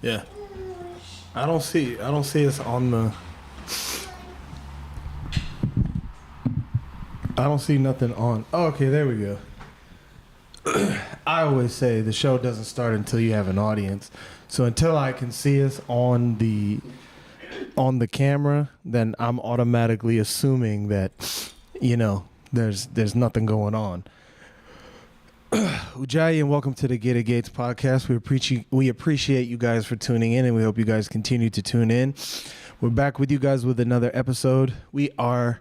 Yeah. I don't see us on the. I don't see nothing on. Oh, okay, there we go. I always say the show doesn't start until you have an audience. So until I can see us on the camera, then I'm automatically assuming that, there's nothing going on. Ujjayi, and welcome to the Gated Gates podcast. We appreciate you guys for tuning in, and we hope you guys continue to tune in. We're back with you guys with another episode. We are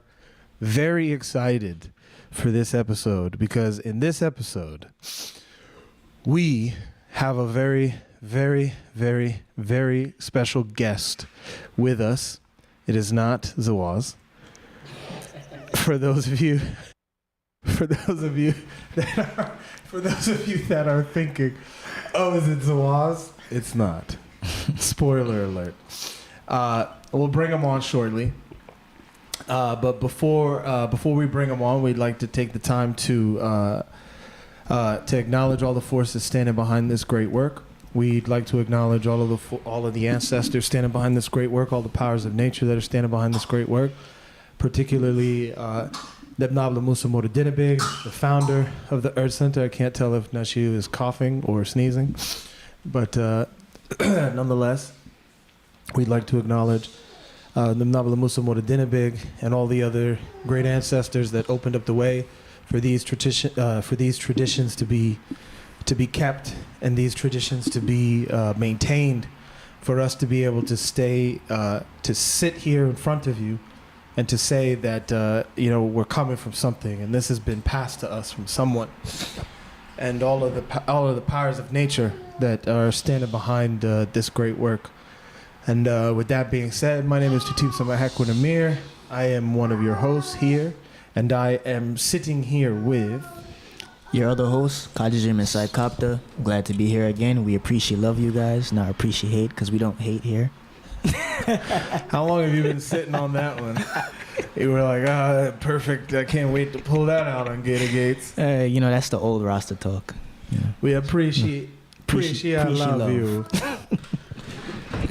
very excited for this episode because in this episode, we have a very, very, very, very special guest with us. It is not Zawaz. For those of you that are thinking, oh, is it Zawaz? It's not. Spoiler alert. We'll bring him on shortly. But before we bring him on, we'd like to take the time to acknowledge all the forces standing behind this great work. We'd like to acknowledge all of the ancestors standing behind this great work, all the powers of nature that are standing behind this great work, particularly Neb Naba Iritah, the founder of the Earth Center. I can't tell if Nashu is coughing or sneezing, but nonetheless, we'd like to acknowledge Neb Naba Iritah and all the other great ancestors that opened up the way for these traditions to be kept and these traditions to be maintained, for us to be able to sit here in front of you and to say that we're coming from something, and this has been passed to us from someone, and all of the powers of nature that are standing behind this great work. And with that being said, my name is Pt.2 Amir. I am one of your hosts here, and I am sitting here with your other host, Kajijim inside Kebtah. Glad to be here again. We love you guys, not appreciate hate, because we don't hate here. How long have you been sitting on that one? You were like, perfect. I can't wait to pull that out on Gated Gates. That's the old roster talk. Yeah. We appreciate love you.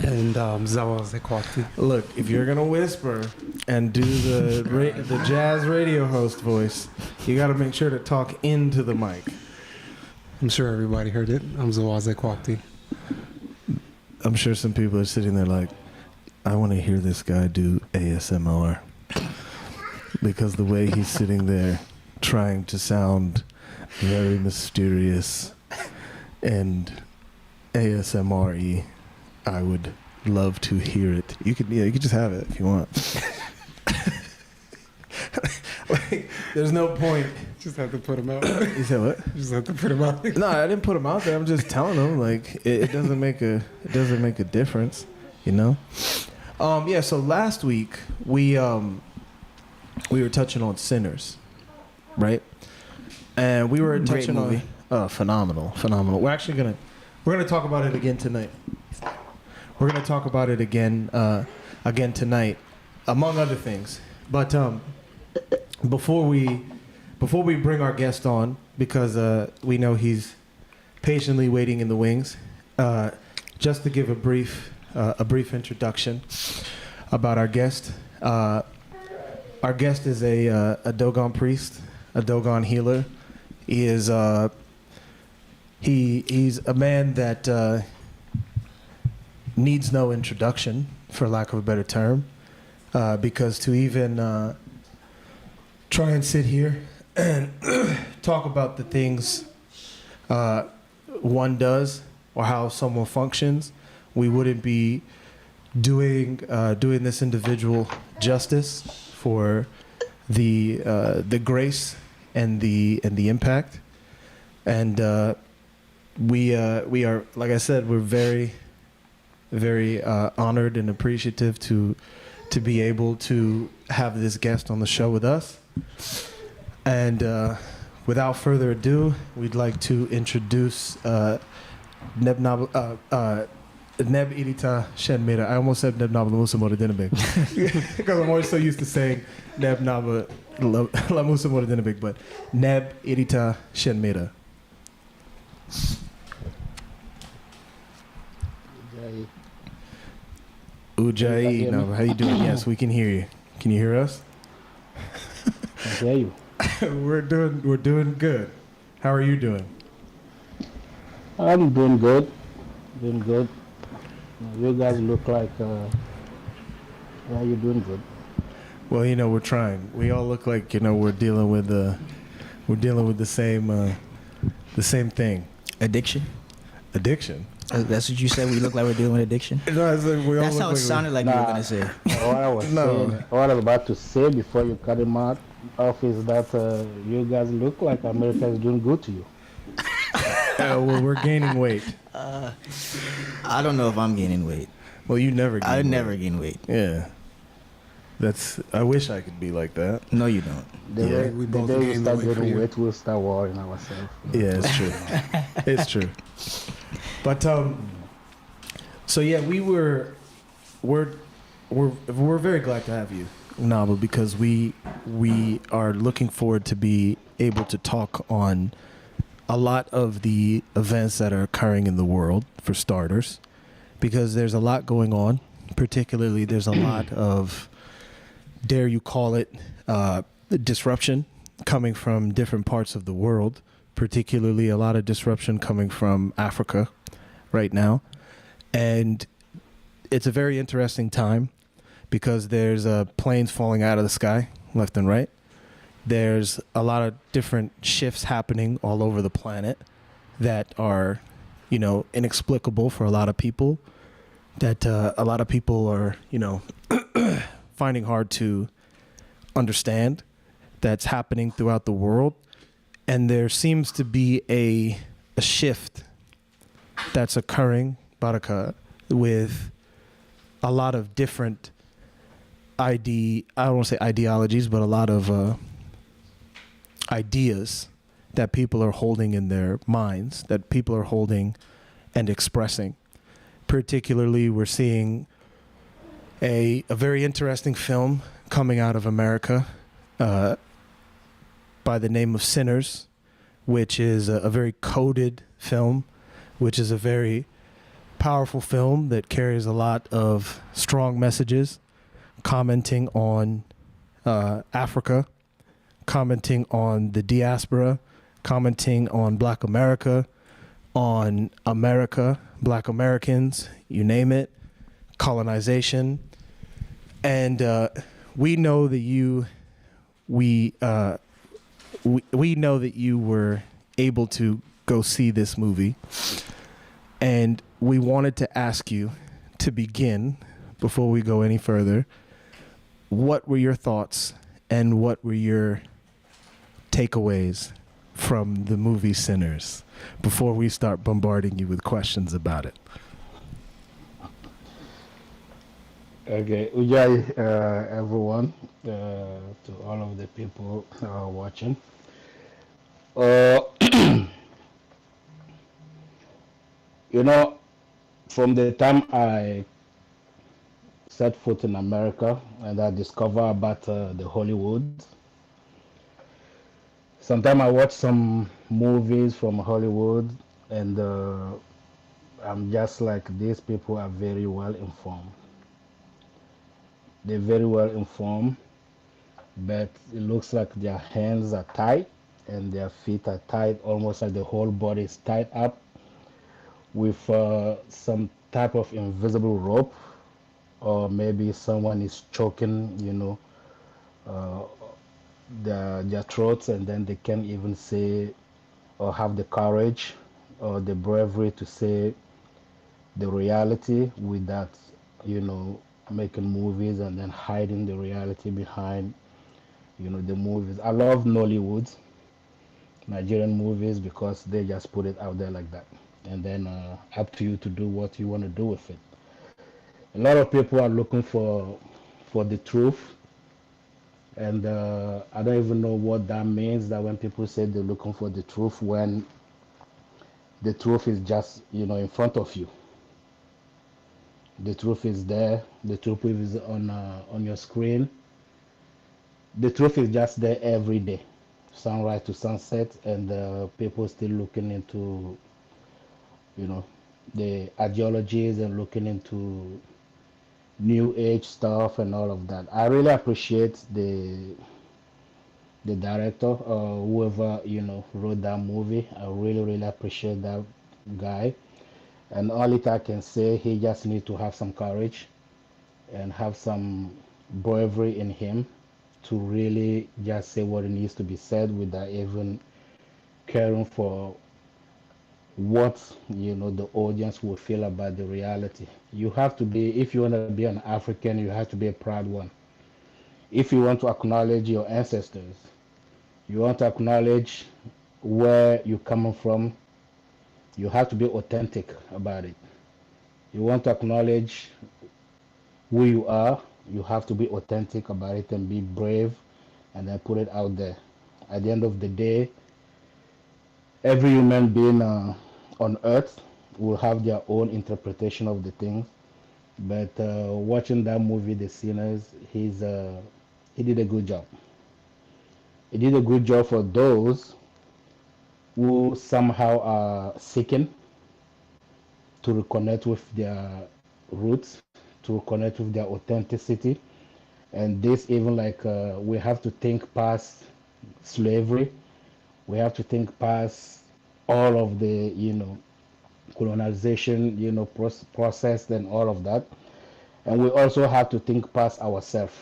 And Zawaz Ekwati. Look, if you're gonna whisper and do the jazz radio host voice, you got to make sure to talk into the mic. I'm sure everybody heard it. I'm Zawaz Ekwati. I'm sure some people are sitting there like, I want to hear this guy do ASMR, because the way he's sitting there trying to sound very mysterious and ASMR-y, I would love to hear it. You could just have it if you want. There's no point. Just have to put him out. You said what? Just have to put him out. No, I didn't put him out there. I'm just telling him it doesn't make a difference, So last week we were touching on sinners, right? And we were touching on phenomenal. We're actually gonna talk about it again tonight. We're gonna talk about it again tonight, among other things. But before we bring our guest on, because we know he's patiently waiting in the wings, just to give a brief introduction about our guest. Our guest is a Dogon priest, a Dogon healer. He is he's a man that needs no introduction, for lack of a better term, because to even try and sit here and talk about the things one does or how someone functions, we wouldn't be doing this individual justice for the grace and the impact. And we are, like I said, we're very, very honored and appreciative to be able to have this guest on the show with us. And without further ado, we'd like to introduce Neb Naba Neb Iritah Shenmira. I almost said Neb Naba Lamusa Moradinabig. Because I'm always so used to saying Neb Naba Lamusa Moradinabig, but Neb Iritah Shenmira. Ujai Naba, how you doing? Yes, we can hear you. Can you hear us? I hear you. We're doing good. How are you doing? I'm doing good. Doing good. You guys look like yeah, you're doing good. Well, we're trying. We all look like we're dealing with the same thing. Addiction. Addiction. That's what you said. We look like we're dealing with addiction. No, it's like we all That's look how it sounded like you were gonna say. What I was No. saying, what I was about to say before you cut him off is that you guys look like America is doing good to you. Well, we're gaining weight. I don't know if I'm gaining weight. Well, you never. Gain I weight. never gain weight. Yeah. I wish I could be like that. No, you don't. The Yeah, way, we the both day we gained the start weight for getting you. weight, we'll start worrying ourselves. Yeah, it's true. It's true. But so yeah, we're very glad to have you, Naba, because we are looking forward to be able to talk on a lot of the events that are occurring in the world, for starters, because there's a lot going on. Particularly, there's a lot of, dare you call it, disruption coming from different parts of the world, particularly a lot of disruption coming from Africa right now. And it's a very interesting time because there's planes falling out of the sky left and right. There's a lot of different shifts happening all over the planet that are, inexplicable for a lot of people, that a lot of people are, finding hard to understand, that's happening throughout the world. And there seems to be a shift that's occurring, Baraka, with a lot of different I don't want to say ideologies, but a lot of ideas that people are holding in their minds, that people are holding and expressing. Particularly, we're seeing a very interesting film coming out of America by the name of Sinners, which is a very coded film, which is a very powerful film that carries a lot of strong messages, commenting on Africa, commenting on the diaspora, commenting on Black America, on America, Black Americans, you name it, colonization. And we know that we know that you were able to go see this movie, and we wanted to ask you to begin, before we go any further, what were your thoughts and what were your takeaways from the movie Sinners, before we start bombarding you with questions about it? Okay, Ujai, everyone, to all of the people watching. From the time I set foot in America and I discover about the Hollywood, sometimes I watch some movies from Hollywood and I'm just like, these people are very well informed. They're very well informed, but it looks like their hands are tied and their feet are tied, almost like the whole body is tied up with some type of invisible rope, or maybe someone is choking, their throats, and then they can't even say or have the courage or the bravery to say the reality without, making movies and then hiding the reality behind, the movies. I love Nollywood, Nigerian movies, because they just put it out there like that. And then up to you to do what you want to do with it. A lot of people are looking for the truth, and I don't even know what that means, that when people say they're looking for the truth, when the truth is just, in front of you. The truth is there. The truth is on your screen. The truth is just there every day, sunrise to sunset, and people still looking into, you know, the ideologies and looking into new age stuff and all of that. I really appreciate the director or whoever wrote that movie. I really appreciate that guy. And all it I can say, he just need to have some courage and have some bravery in him to really just say what needs to be said without even caring for what the audience will feel about the reality. You have to be, if you want to be an African, you have to be a proud one. If you want to acknowledge your ancestors, you want to acknowledge where you're coming from, you have to be authentic about it. You want to acknowledge who you are, you have to be authentic about it and be brave and then put it out there. At the end of the day, every human being on earth will have their own interpretation of the things. But watching that movie, The Sinners, he did a good job. He did a good job for those who somehow are seeking to reconnect with their roots, to reconnect with their authenticity. And this even like we have to think past slavery. We have to think past all of the colonization process and all of that. And we also have to think past ourselves.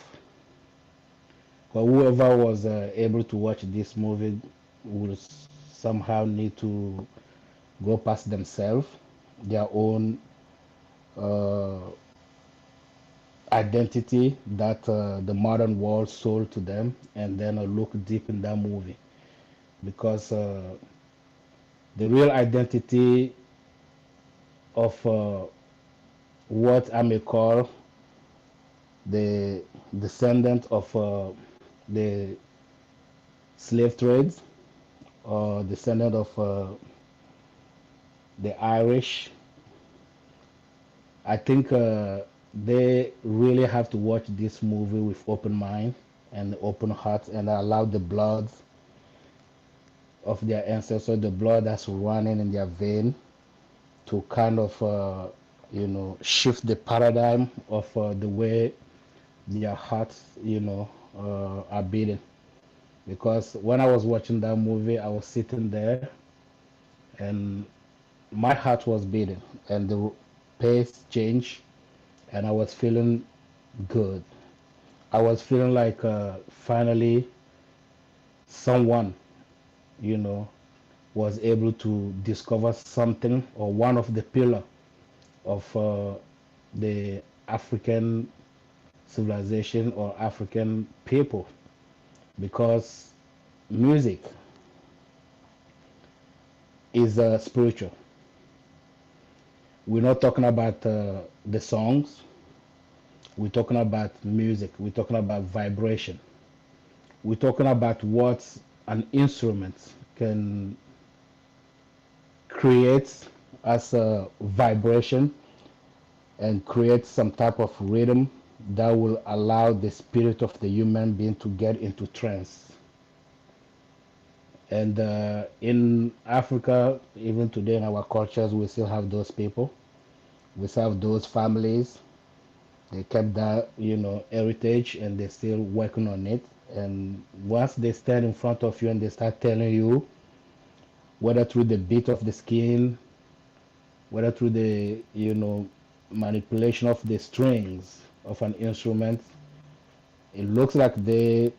But whoever was able to watch this movie will somehow need to go past themselves, their own identity that the modern world sold to them, and then look deep in that movie, because the real identity of what I may call the descendant of the slave trades, or descendant of the Irish. I think they really have to watch this movie with open mind and open heart, and allow the blood of their ancestors, the blood that's running in their vein, to kind of shift the paradigm of the way their hearts are beating. Because when I was watching that movie, I was sitting there and my heart was beating and the pace changed, and I was feeling good. I was feeling like finally someone was able to discover something, or one of the pillar of the African civilization or African people. Because music is spiritual. We're not talking about the songs. We're talking about music. We're talking about vibration. We're talking about what an instrument can create as a vibration and create some type of rhythm that will allow the spirit of the human being to get into trance. And in Africa, even today in our cultures, we still have those people. We still have those families. They kept that, heritage, and they're still working on it. And once they stand in front of you and they start telling you, whether through the beat of the skin, whether through the, manipulation of the strings of an instrument, it looks like they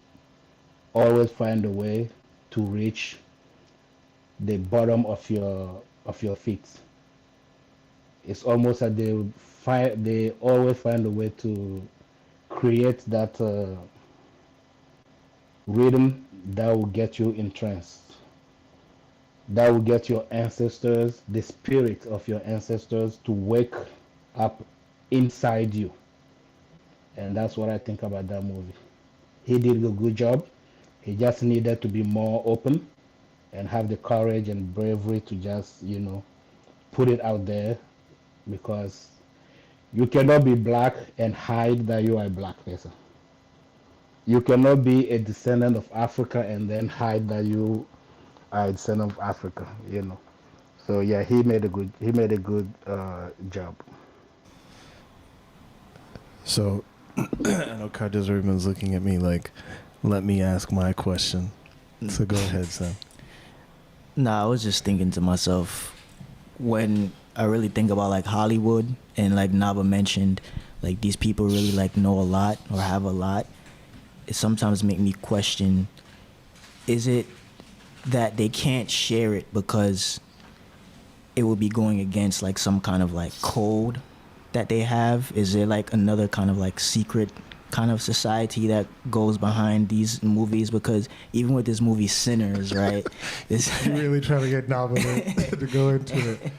always find a way to reach the bottom of your feet. It's almost like they always find a way to create that rhythm that will get you in trance, that will get your ancestors, the spirit of your ancestors, to wake up inside you. And that's what I think about that movie. He did a good job. He just needed to be more open and have the courage and bravery to just, put it out there, because You cannot be black and hide that you are a black person. You cannot be a descendant of Africa and then hide that you are a descendant of Africa. You know. So yeah, he made a good job. So I know Khadija Rubin's looking at me like, let me ask my question. So go ahead, Sam. Nah, I was just thinking to myself, when I really think about like Hollywood, and like Naba mentioned, like these people really like know a lot or have a lot, it sometimes make me question, is it that they can't share it because it would be going against like some kind of like code that they have? Is there like another kind of like secret kind of society that goes behind these movies? Because even with this movie Sinners, right? You really trying to get Naba to go into it.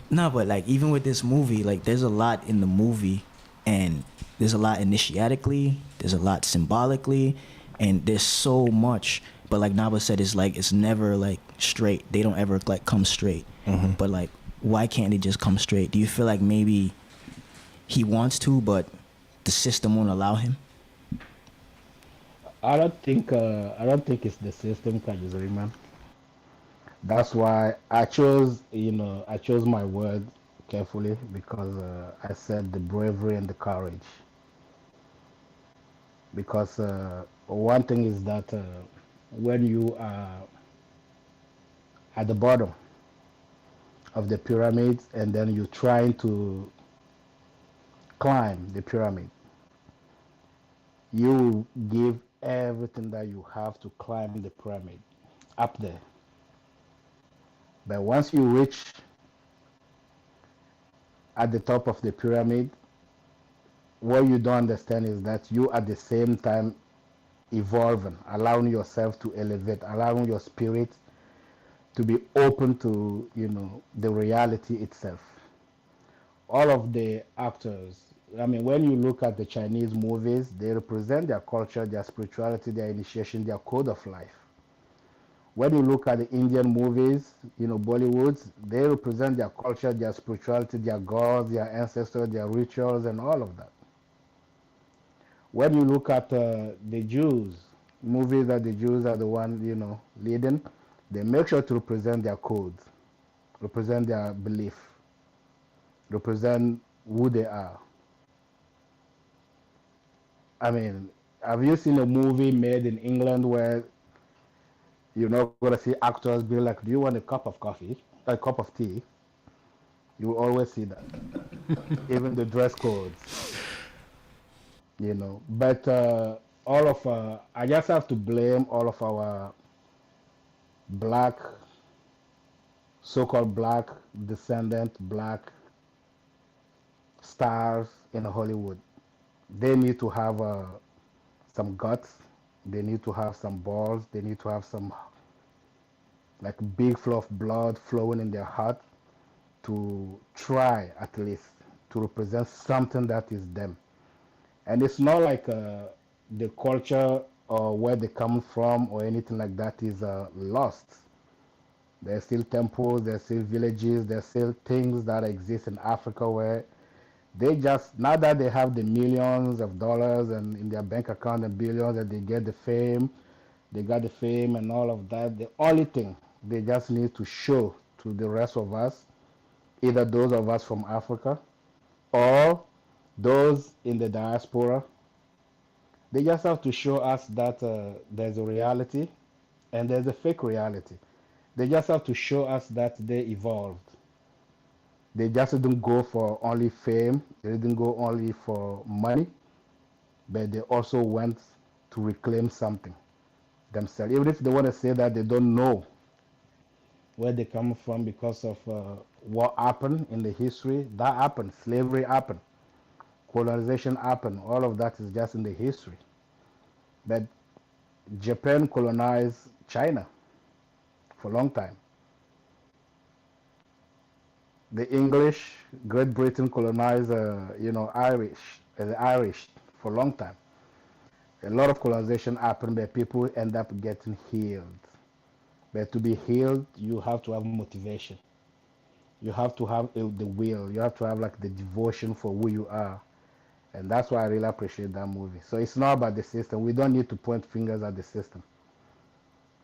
No, but like even with this movie, like there's a lot in the movie, and there's a lot initiatically, there's a lot symbolically, and there's so much. But like Naba said, it's like it's never like straight. They don't ever like come straight. Mm-hmm. But like, why can't they just come straight? Do you feel like maybe he wants to, but the system won't allow him? I don't think it's the system, Kajizuri, man. That's why I chose my word carefully because I said the bravery and the courage. Because one thing is that when you are at the bottom of the pyramid and then you're trying to climb the pyramid, you give everything that you have to climb the pyramid up there. But once you reach at the top of the pyramid, what you don't understand is that you at the same time evolving, allowing yourself to elevate, allowing your spirit to be open to, the reality itself. All of the actors, I mean, when you look at the Chinese movies, they represent their culture, their spirituality, their initiation, their code of life. When you look at the Indian movies, Bollywoods, they represent their culture, their spirituality, their gods, their ancestors, their rituals, and all of that. When you look at the Jews, movies that the Jews are the one, leading, they make sure to represent their codes, represent their belief, represent who they are. I mean, have you seen a movie made in England where you're not going to see actors be like, do you want a cup of coffee, a cup of tea? You will always see that. Even the dress codes, But I just have to blame all of our black, so-called black, descendant black stars in Hollywood. They need to have some guts. They need to have some balls. They need to have some like big flow of blood flowing in their heart to try at least to represent something that is them. And it's not like the culture or where they come from or anything like that is lost. There's still temples, there's still villages, there's still things that exist in Africa where they just, now that they have the millions of dollars and in their bank account and billions and they get the fame, they got the fame and all of that, the only thing they just need to show to the rest of us, either those of us from Africa or those in the diaspora, they just have to show us that there's a reality and there's a fake reality. They just have to show us that they evolved. They just didn't go for only fame, they didn't go only for money, but they also went to reclaim something themselves. Even if they want to say that they don't know where they come from because of what happened in the history, that happened. Slavery happened. Colonization happened. All of that is just in the history. But Japan colonized China for a long time. The English, Great Britain colonized, the Irish for a long time. A lot of colonization happened, but people end up getting healed. But to be healed, you have to have motivation. You have to have the will. You have to have like the devotion for who you are. And that's why I really appreciate that movie. So it's not about the system. We don't need to point fingers at the system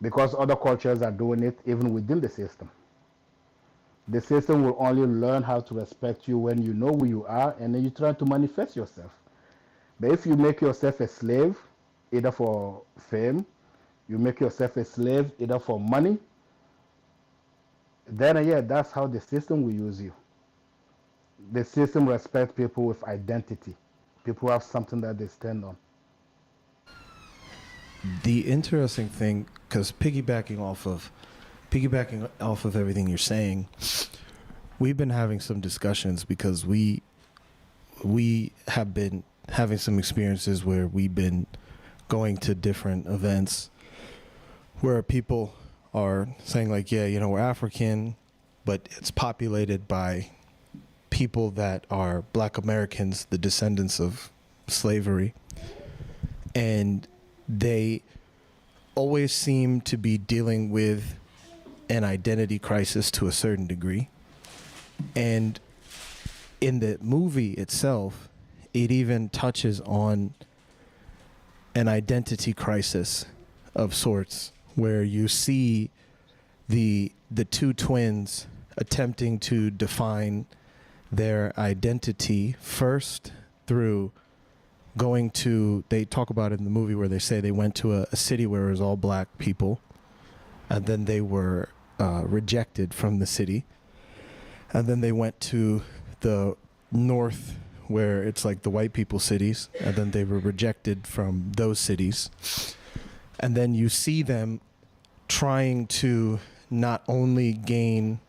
because other cultures are doing it even within the system. The system will only learn how to respect you when you know who you are and then you try to manifest yourself. But if you make yourself a slave, either for fame, you make yourself a slave either for money, then yeah, that's how the system will use you. The system respects people with identity. People have something that they stand on. The interesting thing, because piggybacking off of everything you're saying, we've been having some discussions because we have been having some experiences where we've been going to different events where people are saying like, yeah, you know, we're African, but it's populated by people that are Black Americans, the descendants of slavery, and they always seem to be dealing with an identity crisis to a certain degree. And in the movie itself, it even touches on an identity crisis of sorts, where you see the two twins attempting to define their identity first through going to, they talk about it in the movie where they say they went to a city where it was all Black people, and then they were rejected from the city, and then they went to the north where it's like the white people cities, and then they were rejected from those cities. And then you see them trying to not only gain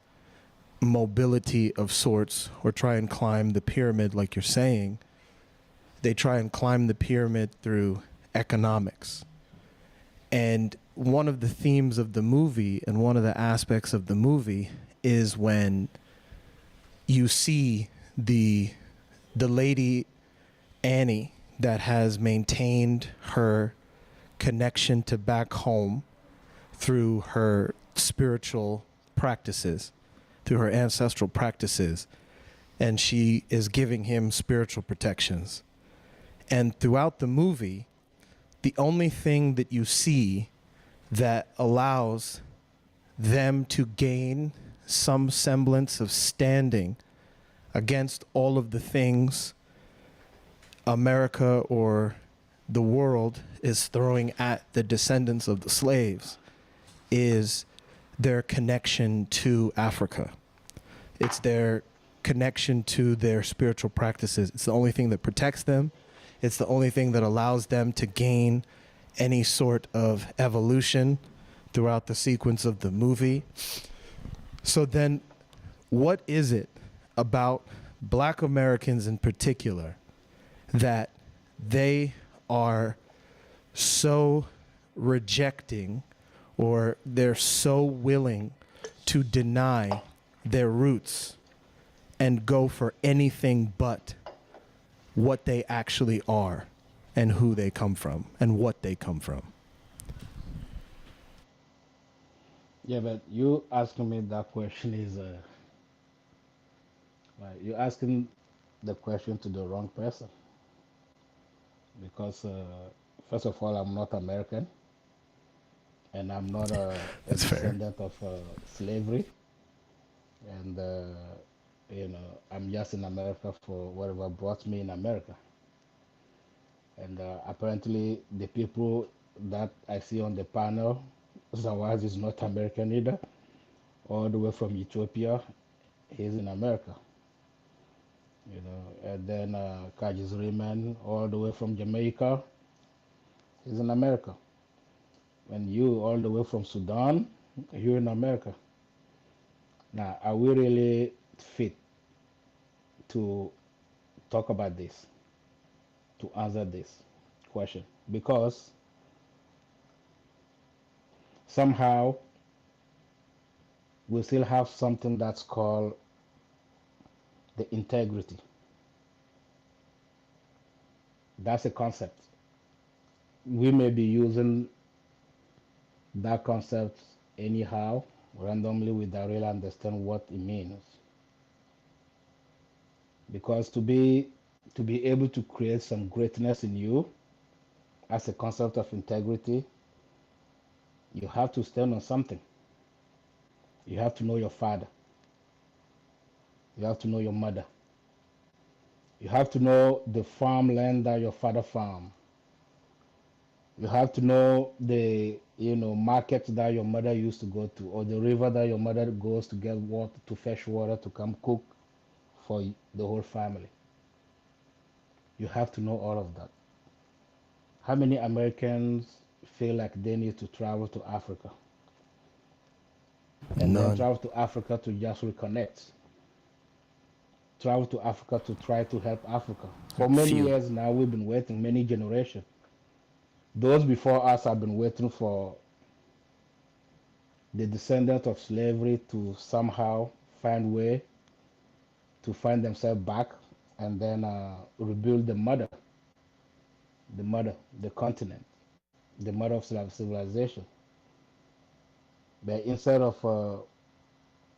mobility of sorts or try and climb the pyramid like you're saying, they try and climb the pyramid through economics. And one of the themes of the movie and one of the aspects of the movie is when you see the lady Annie that has maintained her connection to back home through her spiritual practices, through her ancestral practices, and she is giving him spiritual protections. And throughout the movie, the only thing that you see that allows them to gain some semblance of standing against all of the things America or the world is throwing at the descendants of the slaves is their connection to Africa. It's their connection to their spiritual practices. It's the only thing that protects them. It's the only thing that allows them to gain any sort of evolution throughout the sequence of the movie. So then, what is it about Black Americans in particular that they are so rejecting, or they're so willing to deny their roots and go for anything but what they actually are and who they come from and what they come from? Yeah, but you asking me that question is like you're asking the question to the wrong person because first of all, I'm not American and I'm not a That's fair. descendant of slavery, and I'm just in America for whatever brought me in America. And apparently, the people that I see on the panel, Zawaz is not American either, all the way from Ethiopia. He's in America, and then Kajis Riemann, all the way from Jamaica, he's in America. And you, all the way from Sudan, you're in America. Now, are we really fit to talk about this, to answer this question? Because somehow we still have something that's called the integrity. That's a concept. We may be using that concept anyhow, randomly, without really understand what it means. because to be able to create some greatness in you as a concept of integrity, you have to stand on something. You have to know your father. You have to know your mother. You have to know the farmland that your father farmed. You have to know the market that your mother used to go to, or the river that your mother goes to get water, to fetch water to come cook for the whole family. You have to know all of that. How many Americans feel like they need to travel to Africa and then None. travel to Africa to just reconnect? Travel to Africa to try to help Africa. For many Few. years now, we've been waiting, many generations. Those before us have been waiting for the descendants of slavery to somehow find way to find themselves back and then rebuild the mother, the continent, the mother of civilization. But instead of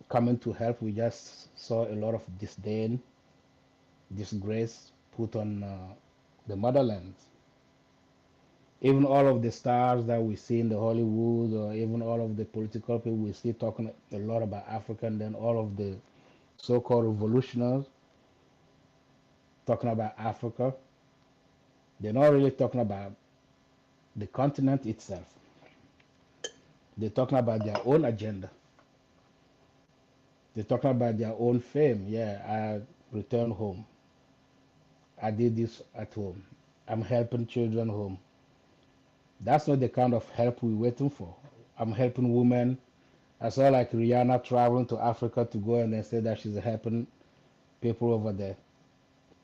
coming to help, we just saw a lot of disdain, disgrace put on the motherland. Even all of the stars that we see in the Hollywood, or even all of the political people we see talking a lot about Africa, and then all of the so-called revolutionaries talking about Africa, they're not really talking about the continent itself. They're talking about their own agenda. They're talking about their own fame. Yeah, I returned home. I did this at home. I'm helping children home. That's not the kind of help we're waiting for. I'm helping women. I saw like Rihanna traveling to Africa to go and then say that she's helping people over there.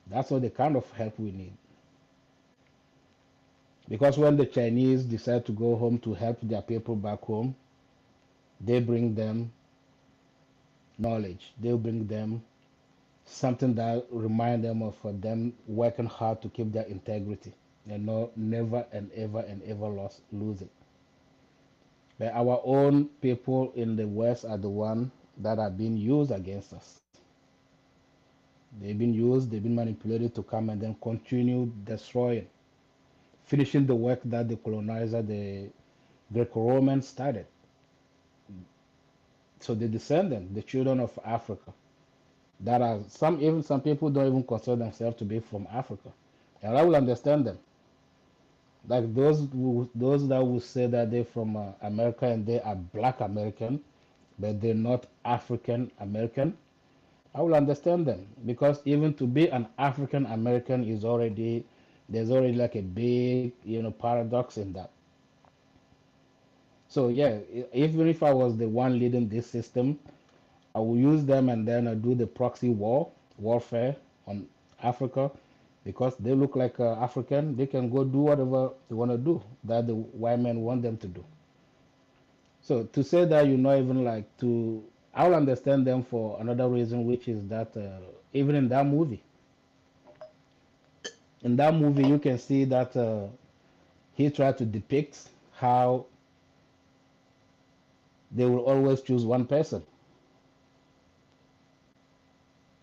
That's not the kind of help we need. Because when the Chinese decide to go home to help their people back home, they bring them knowledge. They bring them something that remind them of them working hard to keep their integrity and never and ever lose it. But our own people in the West are the one that are being used against us. They've been used, they've been manipulated to come and then continue destroying, finishing the work that the colonizer, the Greco-Romans started. So the descendants, the children of Africa, that are some people don't even consider themselves to be from Africa, and I will understand them. Like those that will say that they're from America and they are Black American, but they're not African American. I will understand them because even to be an African American is already there's already like a big paradox in that. So yeah, even if I was the one leading this system, I will use them and then do the proxy warfare on Africa because they look like African. They can go do whatever they want to do that the white men want them to do. So to say that you're not even like to, I'll understand them for another reason, which is that even in that movie, you can see that he tried to depict how they will always choose one person.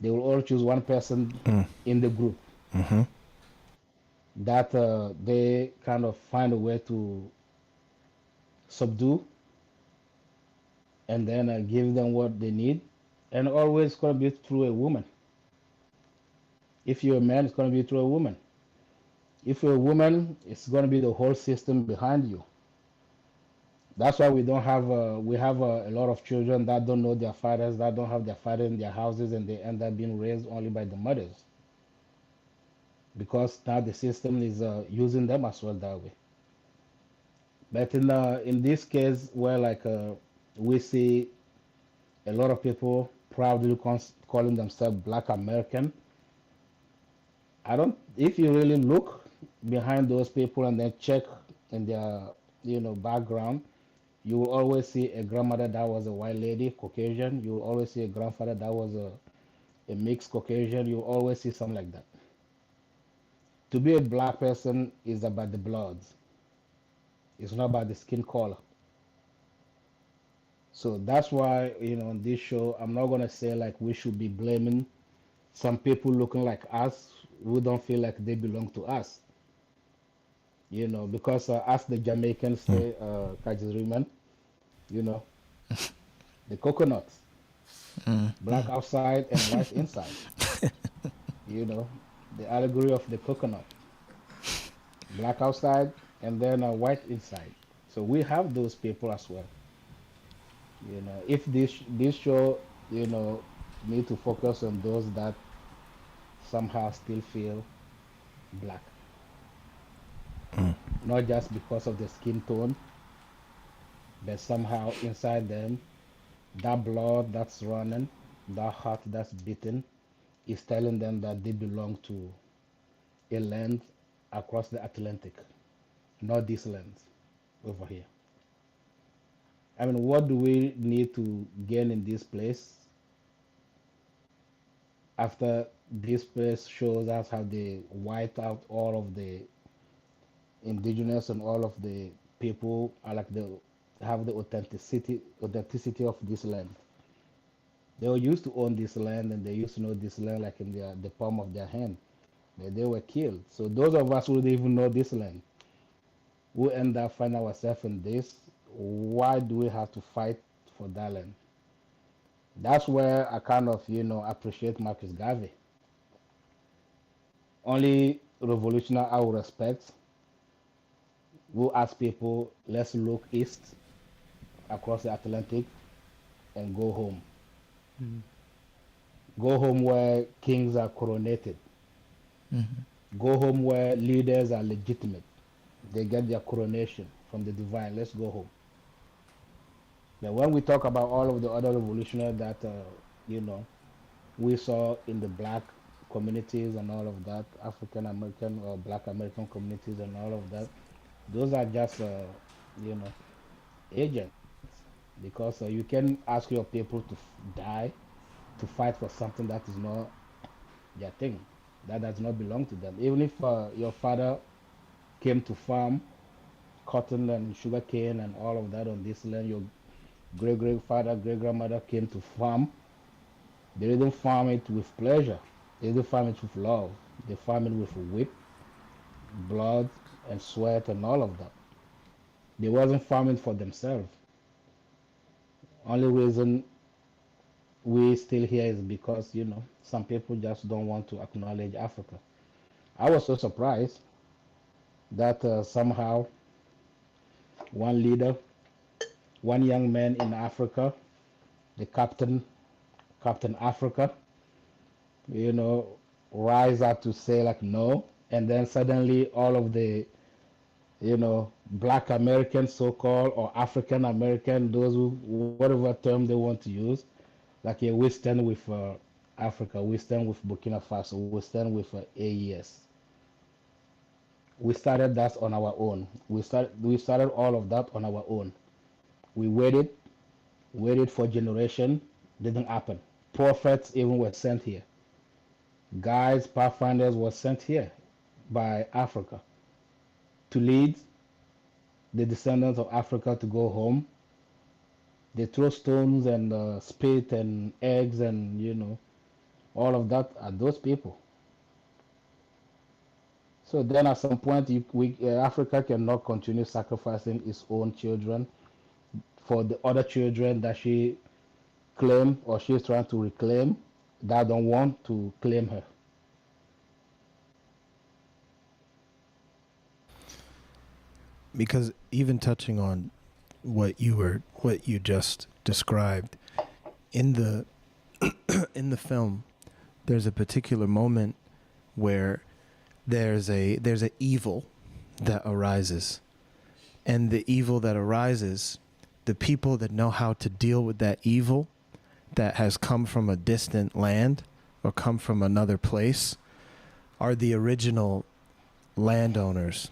They will all choose one person Mm. in the group Mm-hmm. that they kind of find a way to subdue and then give them what they need. And always going to be through a woman. If you're a man, it's going to be through a woman. If you're a woman, it's going to be the whole system behind you. That's why we don't have we have a lot of children that don't know their fathers, that don't have their father in their houses, and they end up being raised only by the mothers because now the system is using them as well that way. But in this case, where like we see a lot of people proudly calling themselves Black American, I don't. If you really look behind those people and then check in their background, you will always see a grandmother that was a white lady, Caucasian. You will always see a grandfather that was a mixed Caucasian. You will always see something like that. To be a black person is about the bloods. It's not about the skin color. So that's why on this show I'm not gonna say like we should be blaming some people looking like us who don't feel like they belong to us. You know, because as the Jamaicans say, Kajiriman, you know, the coconut, black outside and white inside. You know, the allegory of the coconut, black outside and then white inside. So we have those people as well. You know, if this show, you know, need to focus on those that somehow still feel black, not just because of the skin tone, but somehow inside them, that blood that's running, that heart that's beating, is telling them that they belong to a land across the Atlantic, not this land over here. I mean, what do we need to gain in this place after this place shows us how they wiped out all of the indigenous and all of the people are like the have the authenticity of this land. They were used to own this land and they used to know this land like in the palm of their hand. But they were killed. So those of us who didn't even know this land, who end up finding ourselves in this, why do we have to fight for that land? That's where I kind of, you know, appreciate Marcus Garvey. Only revolutionary I would respect who ask people, let's look east across the Atlantic and go home. Go home where kings are coronated. Go home where leaders are legitimate. They get their coronation from the divine. Let's go home. But when we talk about all of the other revolutionaries that, you know, we saw in the black communities and all of that, African American or black American communities and all of that, those are just, you know, agents. Because you can ask your people to die, to fight for something that is not their thing, that does not belong to them. Even if your father came to farm cotton and sugar cane and all of that on this land, your great-grandfather, great-grandmother came to farm, they didn't farm it with pleasure. They didn't farm it with love. They farm it with whip, blood, and sweat and all of that. They wasn't farming for themselves. Only reason we still here is because, you know, some people just don't want to acknowledge Africa. I was so surprised that somehow one leader, one young man in Africa, the Captain Africa, you know, rise up to say like no, and then suddenly all of the, you know, black American so-called or African American, those who, whatever term they want to use, like yeah, we stand with Africa, we stand with Burkina Faso, we stand with AES. We started that on our own. We started all of that on our own. We waited for generation, didn't happen. Prophets even were sent here. Guides, pathfinders were sent here by Africa to lead the descendants of Africa to go home. They throw stones and spit and eggs and, you know, all of that at those people. So then at some point, Africa cannot continue sacrificing its own children for the other children that she claimed or she's trying to reclaim that don't want to claim her. Because even touching on what you just described in the in the film, there's a particular moment where there's a evil that arises, and the evil that arises, the people that know how to deal with that evil that has come from a distant land or come from another place are the original landowners,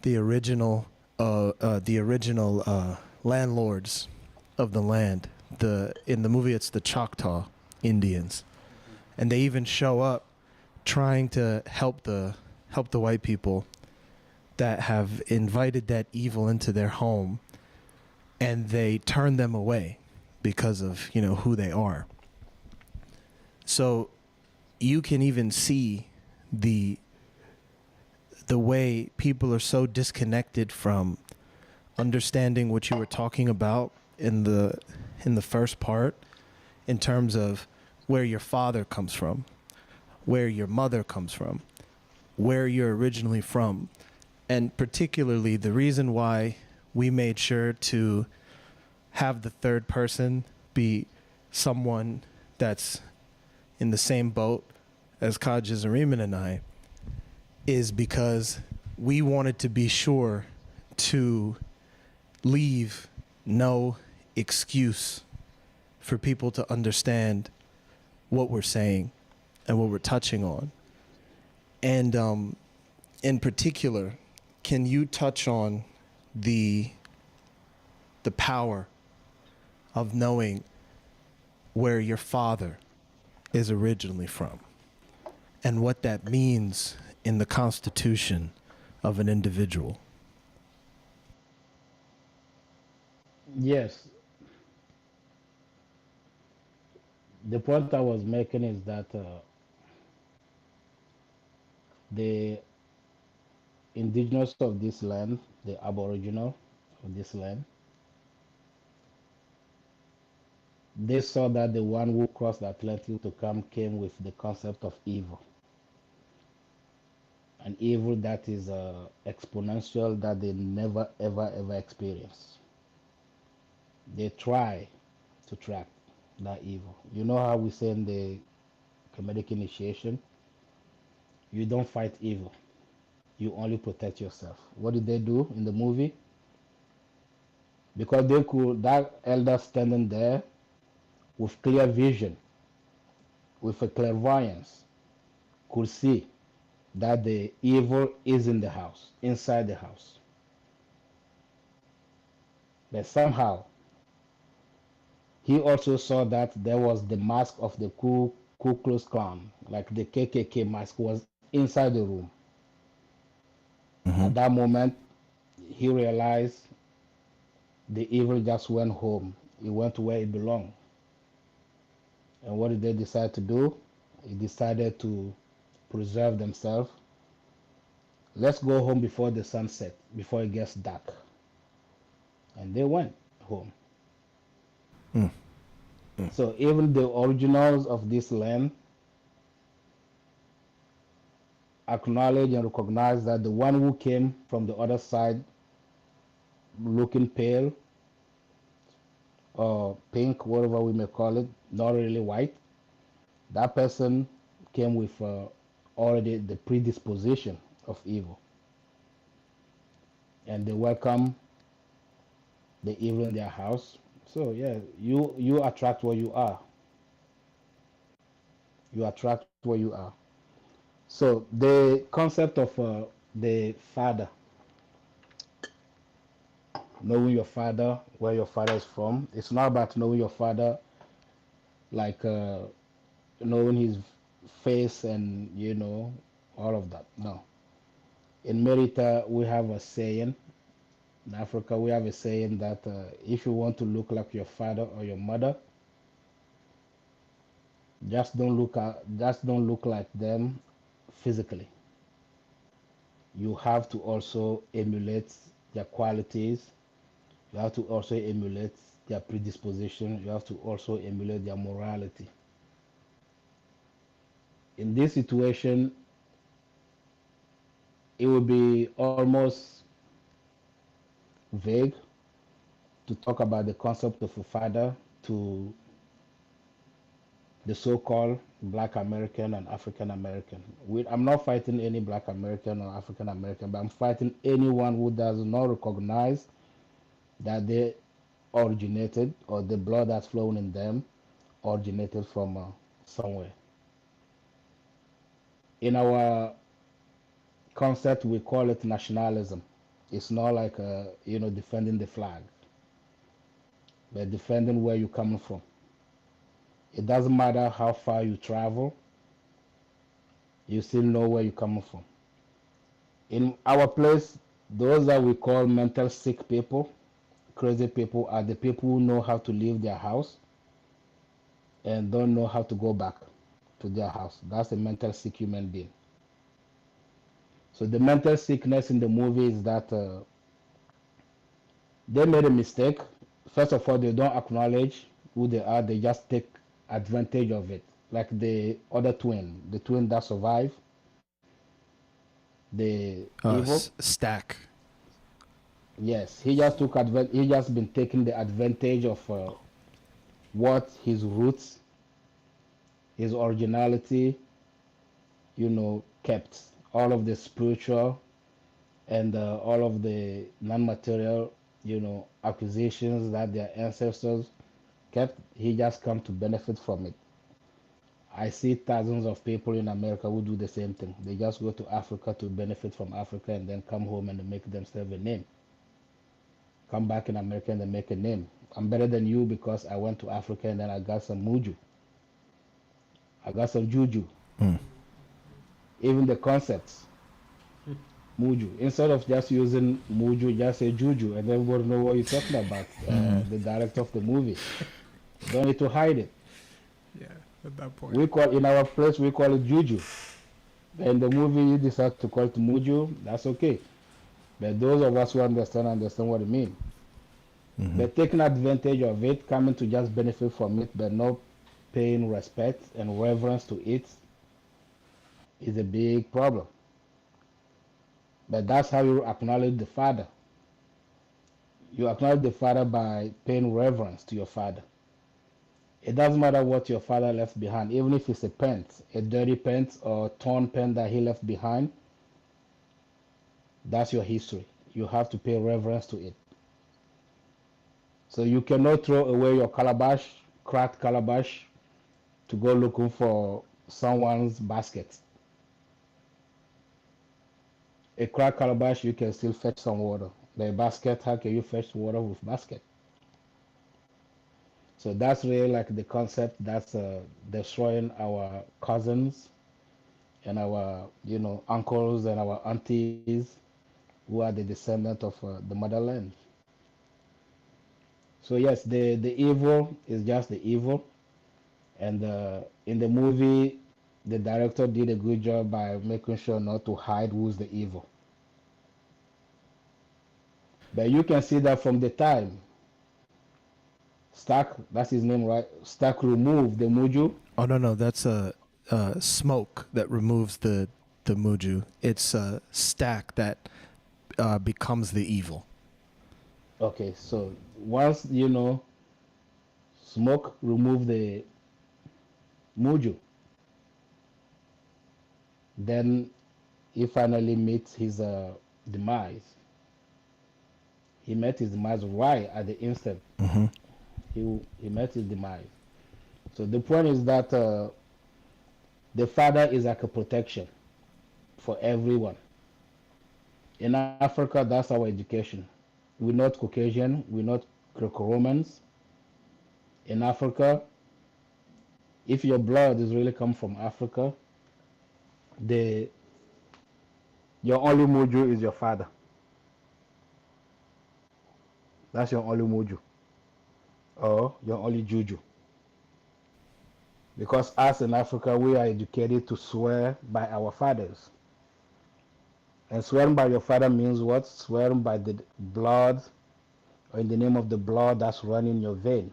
the original landlords of the land. In the movie, it's the Choctaw Indians, and they even show up trying to help the white people that have invited that evil into their home, and they turn them away because of, you know, who they are. So you can even see the way people are so disconnected from understanding what you were talking about in the first part, in terms of where your father comes from, where your mother comes from, where you're originally from. And particularly the reason why we made sure to have the third person be someone that's in the same boat as Kaj Zariman and I is because we wanted to be sure to leave no excuse for people to understand what we're saying and what we're touching on. And in particular, can you touch on the power of knowing where your father is originally from and what that means in the constitution of an individual? Yes, the point I was making is that the indigenous of this land, the aboriginal of this land, they saw that the one who crossed the Atlantic to come came with the concept of evil. An evil that is exponential, that they never, ever, ever experience. They try to track that evil. You know how we say in the Kemetic initiation, you don't fight evil, you only protect yourself. What did they do in the movie? Because they could, that elder standing there with clear vision, with a clairvoyance, could see that the evil is in the house, inside the house. But somehow, he also saw that there was the mask of the Ku Klux Klan, like the KKK mask, was inside the room. At that moment, he realized the evil just went home. It went where it belonged. And what did they decide to do? They decided to preserve themselves. Let's go home before the sun sets, before it gets dark. And they went home. Mm. So even the originals of this land acknowledge and recognize that the one who came from the other side looking pale or pink, whatever we may call it, not really white, that person came with already the predisposition of evil. And they welcome the evil in their house. So yeah, you attract where you are. You attract where you are. So the concept of the father, knowing your father, where your father is from, it's not about knowing your father like knowing his face and all of that. No. In Merita, we have a saying. In Africa, we have a saying that if you want to look like your father or your mother, just don't look like them physically. You have to also emulate their qualities. You have to also emulate their predisposition. You have to also emulate their morality. In this situation, it would be almost vague to talk about the concept of a father to the so-called Black American and African American. I'm not fighting any Black American or African American, but I'm fighting anyone who does not recognize that they originated or the blood that's flowing in them originated from somewhere. In our concept, we call it nationalism. It's not like defending the flag, but defending where you're coming from. It doesn't matter how far you travel, you still know where you're coming from. In our place, those that we call mental sick people, crazy people, are the people who know how to leave their house and don't know how to go back. to their house. That's a mental sick human being. So the mental sickness in the movie is that they made a mistake. First of all, they don't acknowledge who they are. They just take advantage of it. Like the other twin, the twin that survived, the evil. Stack. Yes, he just took advantage. He just been taking the advantage of what his roots, his originality, kept. All of the spiritual and all of the non-material, acquisitions that their ancestors kept. He just come to benefit from it. I see thousands of people in America who do the same thing. They just go to Africa to benefit from Africa and then come home and make themselves a name. Come back in America and then make a name. I'm better than you because I went to Africa and then I got some muju. I got some juju. Even the concepts. Muju. Instead of just using muju, just say juju and everybody know what you're talking about. The director of the movie. Don't need to hide it. Yeah, at that point. In our place we call it juju. In the movie you decide to call it muju, that's okay. But those of us who understand what it means. But taking advantage of it, coming to just benefit from it, but not paying respect and reverence to it is a big problem. But that's how you acknowledge the father. You acknowledge the father by paying reverence to your father. It doesn't matter what your father left behind, even if it's a pant, a dirty pant or torn pant that he left behind, that's your history. You have to pay reverence to it. So you cannot throw away your calabash, cracked calabash, to go looking for someone's basket. A cracked calabash, you can still fetch some water. The basket, how can you fetch water with basket? So that's really like the concept that's destroying our cousins and our, uncles and our aunties who are the descendant of the motherland. So yes, the evil is just the evil, and in the movie, the director did a good job by making sure not to hide who's the evil. But you can see that from the time Stark, that's his name, right? Stark removed the muju. Oh no, that's a smoke that removes the muju. It's a stack that becomes the evil. Okay, so once smoke remove the muju, then he finally meets his demise. He met his demise right at the instant. He met his demise. So the point is that the father is like a protection for everyone. In Africa, that's our education. We're not Caucasian, we're not Greco-Romans. In Africa, if your blood is really come from Africa, your only muju is your father. That's your only muju. Or your only juju. Because us in Africa, we are educated to swear by our fathers. And swearing by your father means what? Swearing by the blood, or in the name of the blood that's running in your vein.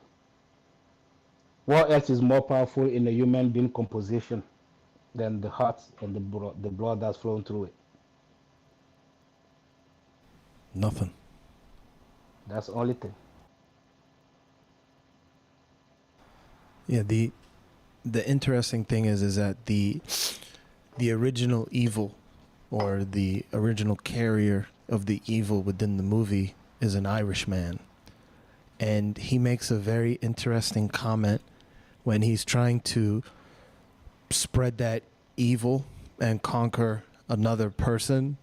What else is more powerful in a human being composition than the heart and the blood that's flowing through it? Nothing. That's the only thing. Yeah, the interesting thing is that the original evil, or the original carrier of the evil within the movie, is an Irishman. And he makes a very interesting comment when he's trying to spread that evil and conquer another person.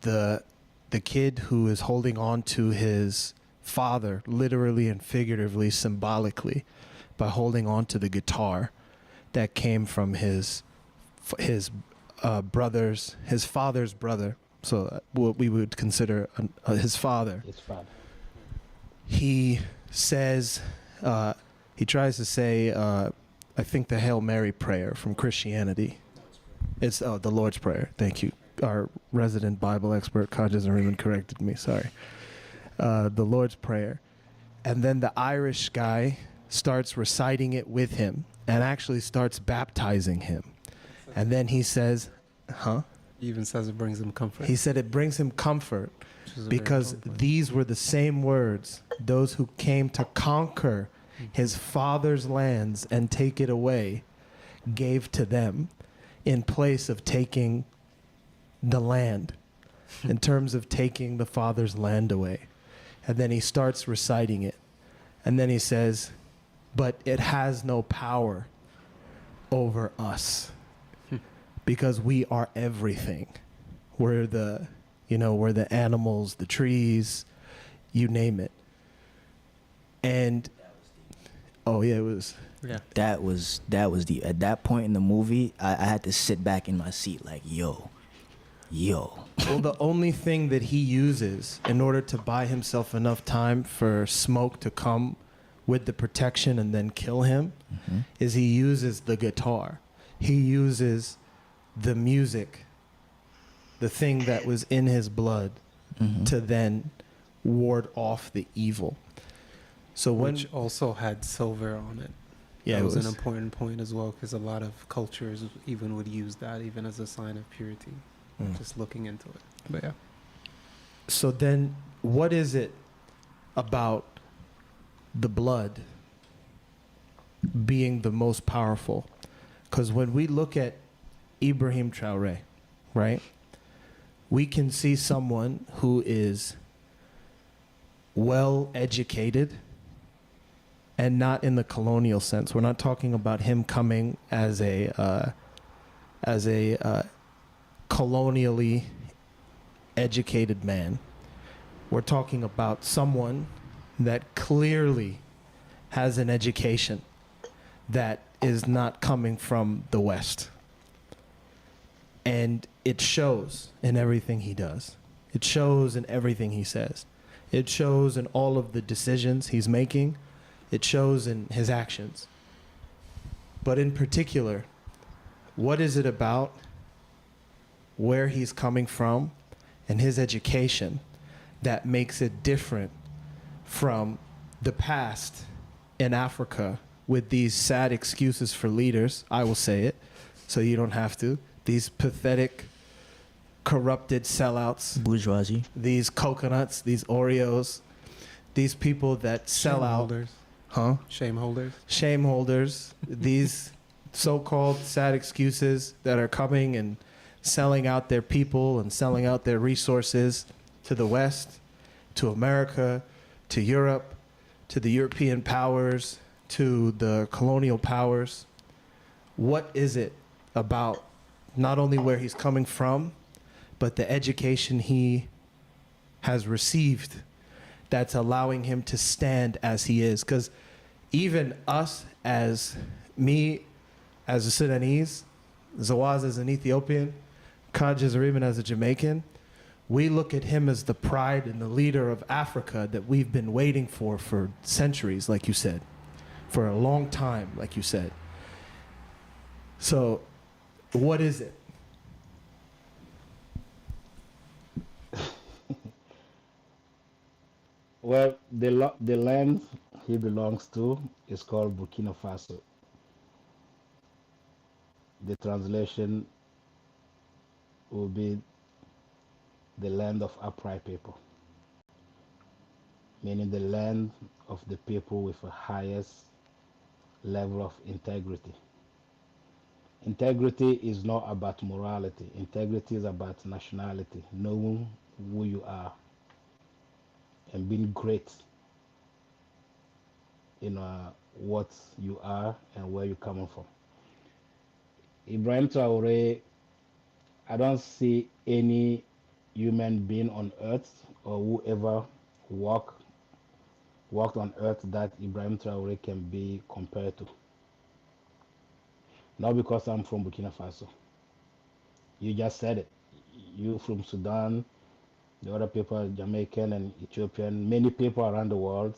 The kid who is holding on to his father, literally and figuratively, symbolically, by holding on to the guitar that came from his father's brother, so what we would consider his father. His father. He says, he tries to say, I think, the Hail Mary prayer from Christianity. It's the Lord's Prayer. Thank you. Our resident Bible expert, Kajas Nariman, corrected me. Sorry. The Lord's Prayer. And then the Irish guy starts reciting it with him and actually starts baptizing him. And then he says, huh? He even says it brings him comfort. He said it brings him comfort because these were the same words those who came to conquer his father's lands and take it away gave to them in place of taking the land, in terms of taking the father's land away. And then he starts reciting it. And then he says, but it has no power over us because we are everything. We're the, we're the animals, the trees, you name it. And oh yeah, it was. Yeah. That was the at that point in the movie, I had to sit back in my seat like, yo. Well, the only thing that he uses in order to buy himself enough time for Smoke to come with the protection and then kill him is he uses the guitar. He uses the music, the thing that was in his blood, to then ward off the evil. So which also had silver on it. Yeah, that was an important point as well, because a lot of cultures even would use that even as a sign of purity. Just looking into it. But yeah. So then, what is it about the blood being the most powerful? Because when we look at Ibrahim Traoré, right, we can see someone who is well educated, and not in the colonial sense. We're not talking about him coming as a colonially educated man. We're talking about someone that clearly has an education that is not coming from the West. And it shows in everything he does. It shows in everything he says. It shows in all of the decisions he's making. It shows in his actions. But in particular, what is it about where he's coming from and his education that makes it different from the past in Africa with these sad excuses for leaders? I will say it, so you don't have to. These pathetic, corrupted sellouts. Bourgeoisie. These coconuts, these Oreos, these people that sell out. Huh? Shame holders. Shame holders. These so-called sad excuses that are coming and selling out their people and selling out their resources to the West, to America, to Europe, to the European powers, to the colonial powers. What is it about not only where he's coming from, but the education he has received that's allowing him to stand as he is? Because even us, as me, as a Sudanese, Zawaz as an Ethiopian, Kaj as as a Jamaican, we look at him as the pride and the leader of Africa that we've been waiting for centuries, like you said, for a long time, like you said. So, what is it? Well, the land he belongs to is called Burkina Faso. The translation will be the land of upright people, meaning the land of the people with the highest level of integrity. Integrity is not about morality. Integrity is about nationality, knowing who you are and being great in what you are and where you're coming from. Ibrahim Traoré, I don't see any human being on earth or whoever walked on earth that Ibrahim Traoré can be compared to. Not because I'm from Burkina Faso. You just said it. You from Sudan, the other people, Jamaican and Ethiopian, many people around the world,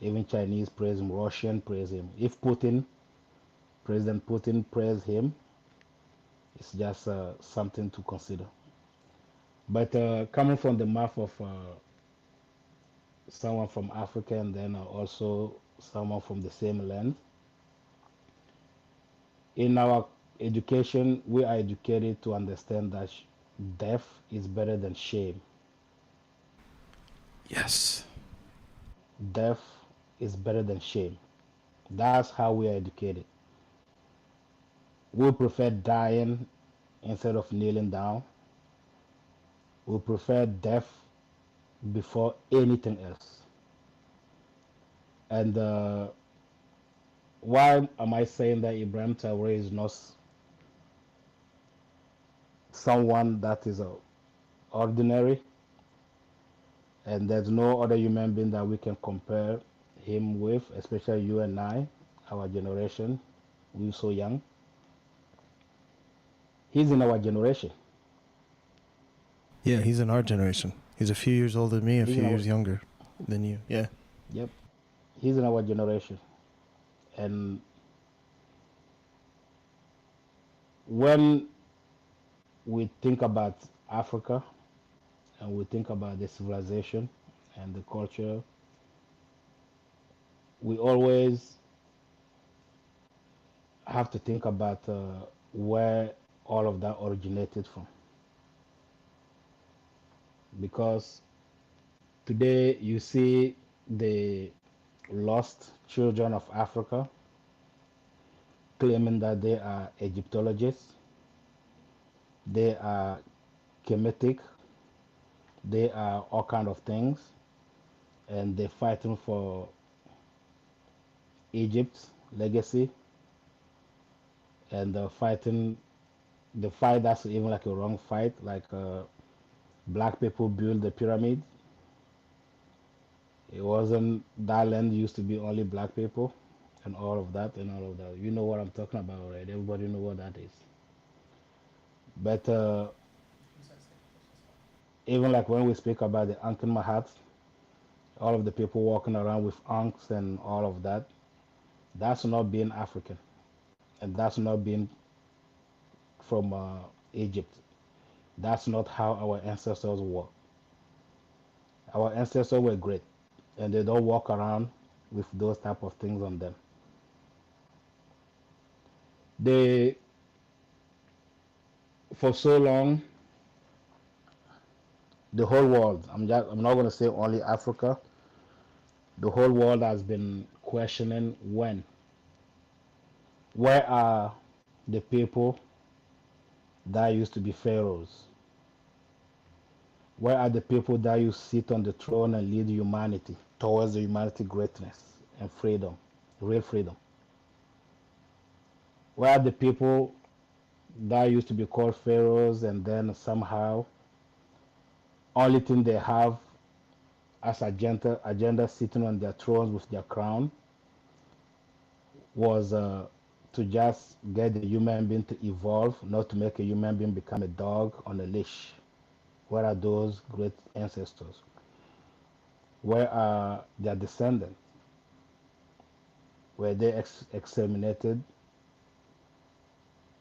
even Chinese praise him, Russian praise him. If Putin President Putin praised him. It's just something to consider. But coming from the mouth of someone from Africa and then also someone from the same land, in our education, we are educated to understand that death is better than shame. Yes. Death is better than shame. That's how we are educated. We prefer dying instead of kneeling down. We prefer death before anything else. And why am I saying that Ibrahim Traore is not someone that is ordinary? And there's no other human being that we can compare him with, especially you and I, our generation. We're so young. He's in our generation. Yeah, he's in our generation. He's a few years older than me, a He's few in our, years younger than you. Yeah. yep, he's in our generation. And when we think about Africa and we think about the civilization and the culture, we always have to think about where all of that originated from. Because today you see the lost children of Africa claiming that they are Egyptologists, they are Kemetic, they are all kind of things, and they're fighting for Egypt's legacy and fighting the fight that's even like a wrong fight, like black people built the pyramid. It wasn't that land used to be only black people and all of that and all of that. You know what I'm talking about, right? Everybody know what that is. But even like when we speak about the Ankh Mahats, all of the people walking around with ankhs and all of that, that's not being African, and that's not being from Egypt. That's not how our ancestors were. Our ancestors were great, and they don't walk around with those type of things on them. They, for so long, the whole world. I'm not going to say only Africa. The whole world has been questioning where are the people that used to be pharaohs? Where are the people that used to sit on the throne and lead humanity towards the humanity greatness and freedom, real freedom? Where are the people that used to be called pharaohs and then somehow only thing they have as agenda sitting on their thrones with their crown was to just get the human being to evolve, not to make a human being become a dog on a leash? Where are those great ancestors? Where are their descendants? Were they exterminated?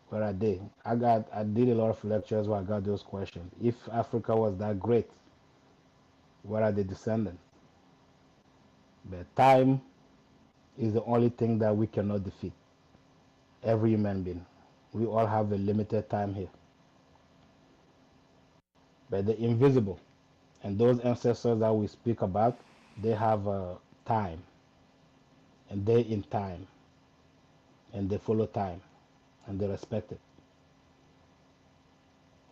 Where are they? I did a lot of lectures where I got those questions. If Africa was that great, where are the descendants? But time is the only thing that we cannot defeat. Every human being. We all have a limited time here. But the invisible and those ancestors that we speak about, they have time, and they in time, and they follow time, and they respect it.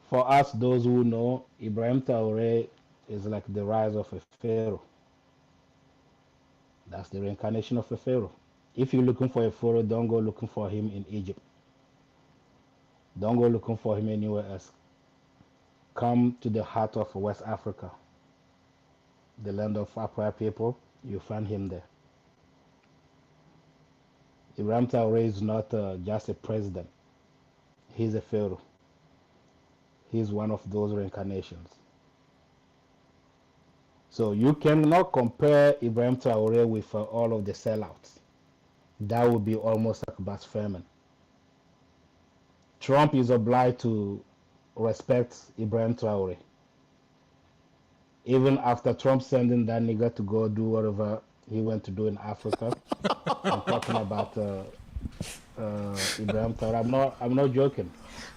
For us, those who know, Ibrahim Traore is like the rise of a pharaoh. That's the reincarnation of a pharaoh. If you're looking for a pharaoh, don't go looking for him in Egypt. Don't go looking for him anywhere else. Come to the heart of West Africa, the land of Aqua people. You find him there. Ibrahim Traore is not just a president. He's a pharaoh. He's one of those reincarnations. So you cannot compare Ibrahim Traore with all of the sellouts. That would be almost like blasphemy. Trump is obliged to respect Ibrahim Traore. Even after Trump sending that nigga to go do whatever he went to do in Africa, I'm talking about Ibrahim Traore. I'm not joking.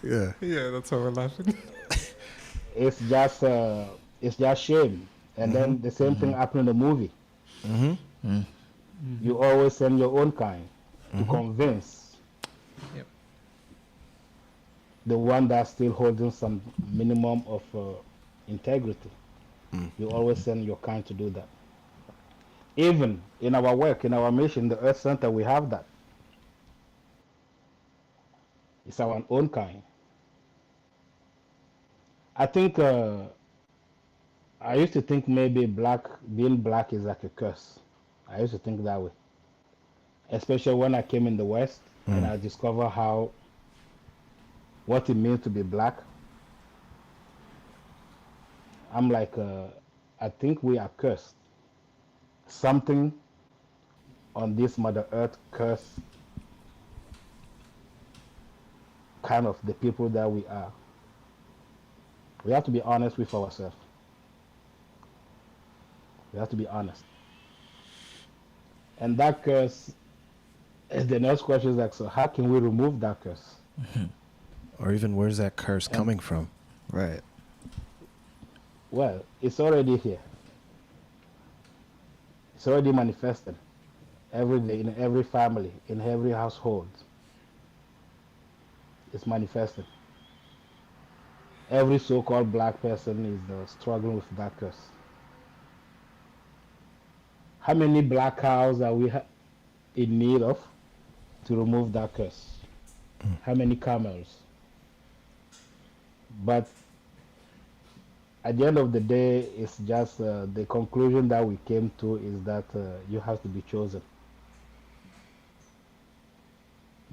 Yeah. Yeah, that's why we're laughing. It's just shame. And then the same thing happened in the movie. You always send your own kind to convince Yep. the one that's still holding some minimum of integrity. You always send your kind to do that. Even in our work, in our mission, the Earth Center, we have that. It's our own kind. I think I used to think maybe being black is like a curse. I used to think that way, especially when I came in the West and I discovered what it means to be black. I'm like, I think we are cursed. Something on this Mother Earth curse kind of the people that we are. We have to be honest with ourselves. We have to be honest. And that curse, the next question is like, so how can we remove that curse? Or even where's that curse coming from? Right. Well, it's already here. It's already manifested every day in every family, in every household. It's manifested. Every so-called black person is struggling with that curse. How many black cows are we in need of to remove that curse? How many camels? But at the end of the day, it's just the conclusion that we came to is that you have to be chosen.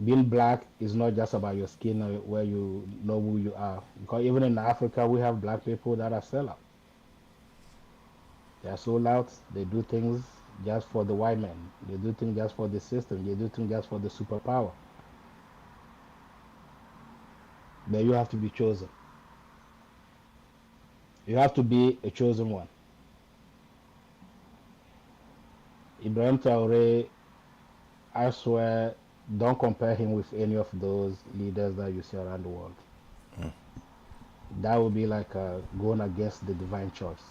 Being black is not just about your skin or where you know who you are. Because even in Africa, we have black people that are sellouts. They are sold out. They do things just for the white man. They do things just for the system. They do things just for the superpower. But you have to be chosen. You have to be a chosen one. Ibrahim Traore, I swear, don't compare him with any of those leaders that you see around the world. That would be like going against the divine choice.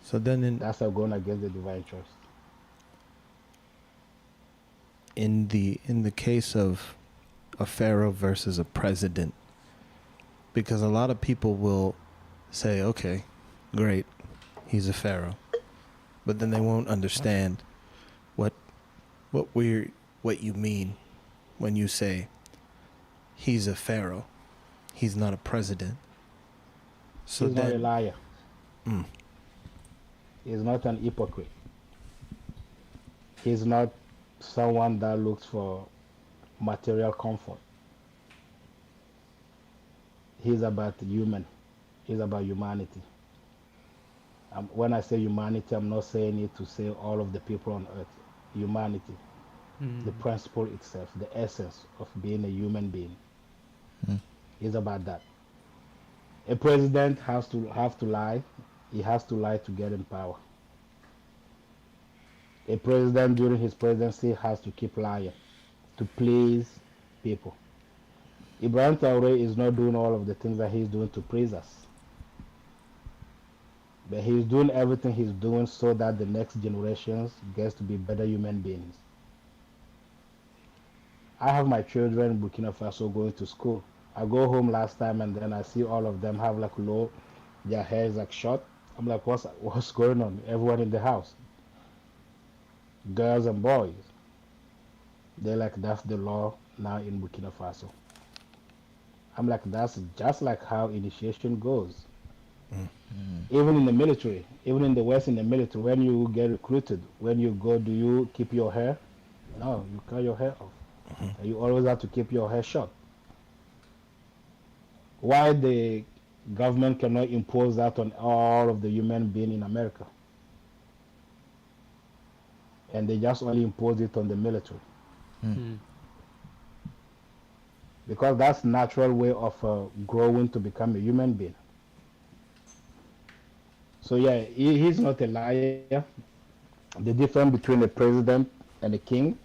So then That's like going against the divine choice. in the case of a pharaoh versus a president, because a lot of people will say, okay, great, he's a pharaoh, but then they won't understand what you mean when you say he's a pharaoh, he's not a president. So He's not a then, liar. He's not an hypocrite. He's not someone that looks for material comfort. He's about human. He's about humanity. When I say humanity, I'm not saying it to say all of the people on earth. Humanity, the principle itself, the essence of being a human being, is about that. A president has to lie. He has to lie to get in power. A president during his presidency has to keep lying to please people. Ibrahim Traore is not doing all of the things that he's doing to please us. But he's doing everything he's doing so that the next generations gets to be better human beings. I have my children in Burkina Faso going to school. I go home last time and then I see all of them have like low, their hair is like short. I'm like, what's going on? Everyone in the house, girls and boys, they're like, that's the law now in Burkina Faso. I'm like, that's just like how initiation goes. Even in the military, even in the West, in the military, when you get recruited, when you go, do you keep your hair? No, you cut your hair off. You always have to keep your hair short. Why the government cannot impose that on all of the human beings in America? And they just only impose it on the military. because that's natural way of growing to become a human being. So yeah, he's not a liar. The difference between a president and a king,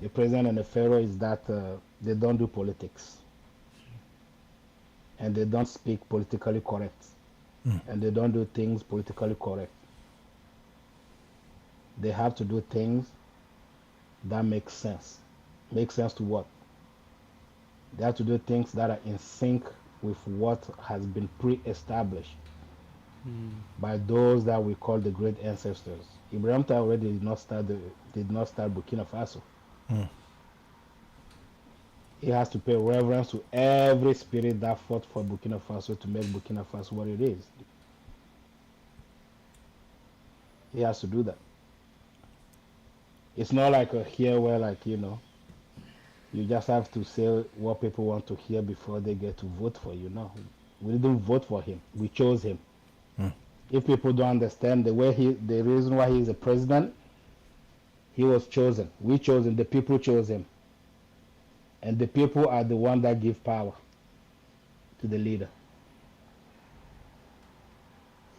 a president and a pharaoh, is that they don't do politics, and they don't speak politically correct, and they don't do things politically correct. They have to do things that make sense. Make sense to what? They have to do things that are in sync with what has been pre-established by those that we call the great ancestors. Ibrahim already did not start Burkina Faso. He has to pay reverence to every spirit that fought for Burkina Faso to make Burkina Faso what it is. He has to do that. It's not like here where, like, you just have to say what people want to hear before they get to vote for you. No, we didn't vote for him. We chose him. If people don't understand the reason why he is a president, he was chosen. We chose him. The people chose him. And the people are the one that give power to the leader.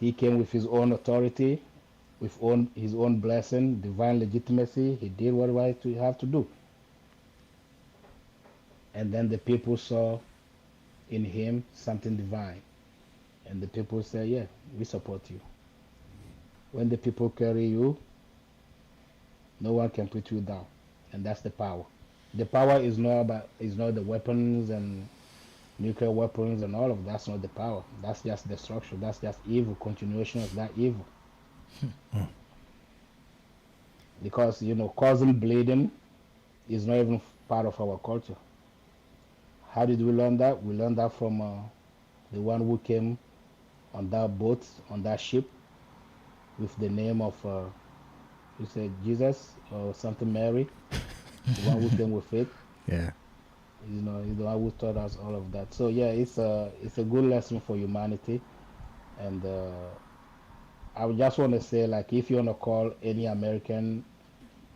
He came with his own authority, with his own blessing, divine legitimacy. He did what he have to do. And then the people saw in him something divine. And the people say, yeah, we support you. When the people carry you, no one can put you down. And that's the power. The power is not the weapons and nuclear weapons and all of that. That's not the power. That's just destruction. That's just evil, continuation of that evil. Because, causing bleeding is not even part of our culture. How did we learn that? We learned that from the one who came on that boat, on that ship, with the name of, you said Jesus or something, Mary, the one who came with it. Yeah. He's the one who taught us all of that. So yeah, it's a good lesson for humanity. And I would just want to say, like, if you want to call any American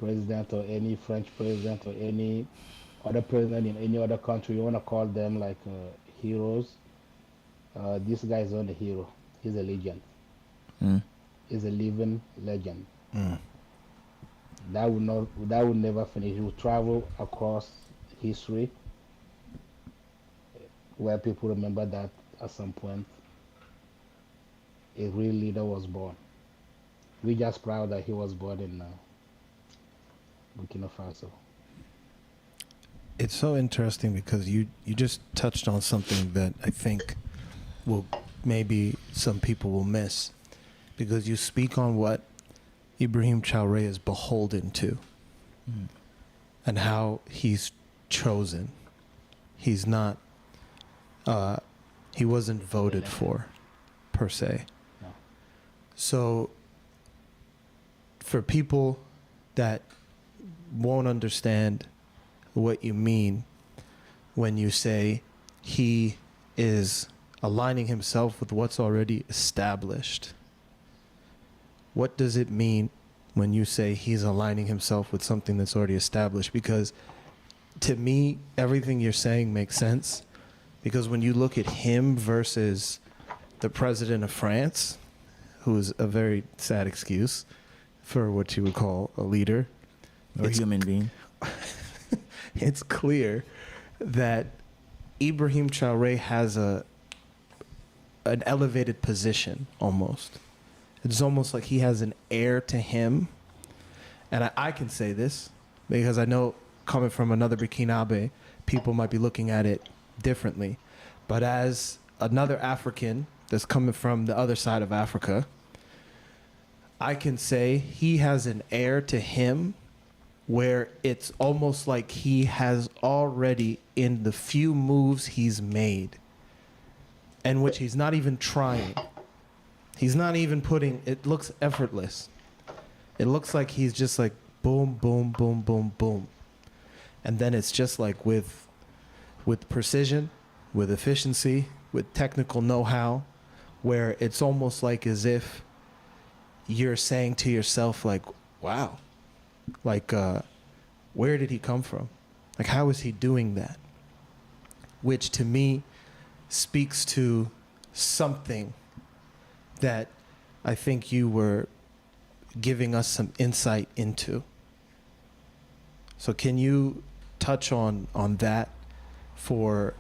president or any French president or any other president in any other country, you want to call them like heroes. This guy is not a hero. He's a legend. He's a living legend. That would never finish. He will travel across history where people remember that at some point a real leader was born. We're just proud that he was born in Burkina Faso. It's so interesting because you just touched on something that I think maybe some people will miss, because you speak on what Ibrahim Traoré is beholden to and how he's chosen. He's not, he wasn't voted for per se. No. So for people that won't understand what you mean when you say he is aligning himself with what's already established, what does it mean when you say he's aligning himself with something that's already established? Because to me, everything you're saying makes sense. Because when you look at him versus the president of France, who's a very sad excuse for what you would call a leader or human being, it's clear that Ibrahim Traoré has an elevated position almost. It's almost like he has an heir to him. And I can say this because I know, coming from another Burkinabe, people might be looking at it differently. But as another African that's coming from the other side of Africa, I can say he has an heir to him where it's almost like he has already, in the few moves he's made, and which he's not even trying. He's not even putting, it looks effortless. It looks like he's just like boom, boom, boom, boom, boom. And then it's just like with precision, with efficiency, with technical know-how, where it's almost like as if you're saying to yourself, like, wow, like, where did he come from? Like, how is he doing that? which to me speaks to something that I think you were giving us some insight into. So can you touch on that for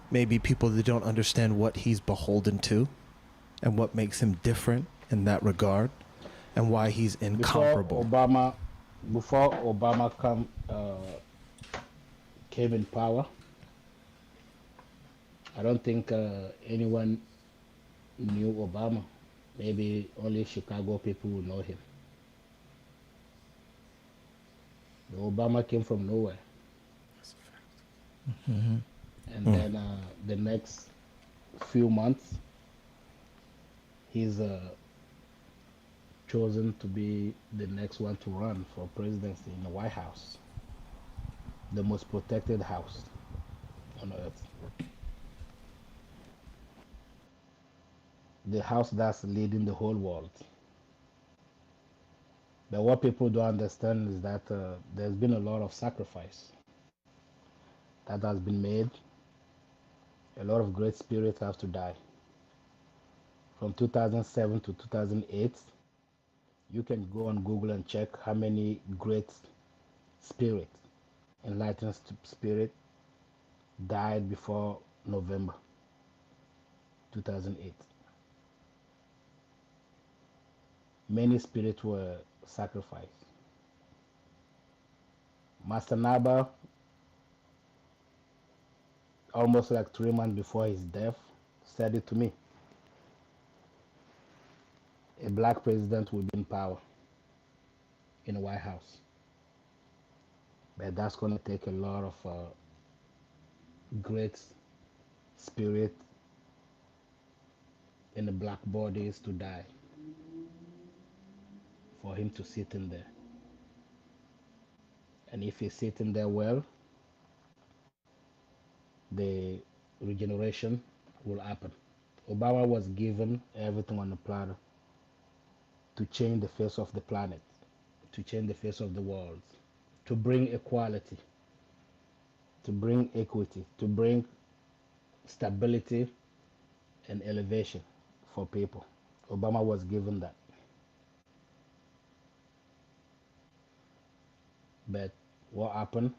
maybe people that don't understand what he's beholden to and what makes him different in that regard and why he's incomparable? Before Obama came in power, I don't think anyone knew Obama. Maybe only Chicago people will know him. The Obama came from nowhere. That's a fact. Mm-hmm. And then the next few months, he's chosen to be the next one to run for presidency in the White House, the most protected house on earth. The house that's leading the whole world. But what people don't understand is that there's been a lot of sacrifice that has been made. A lot of great spirits have to die. From 2007 to 2008, you can go on Google and check how many great spirits, enlightened spirit, died before November 2008. Many spirits were sacrificed. Master Naba, almost like 3 months before his death, said it to me. A black president will be in power in the White House. But that's going to take a lot of great spirit in the black bodies to die for him to sit in there. And if he's sitting there well, the regeneration will happen. Obama was given everything on the platter to change the face of the planet, to change the face of the world, to bring equality, to bring equity, to bring stability and elevation for people. Obama was given that. But what happened?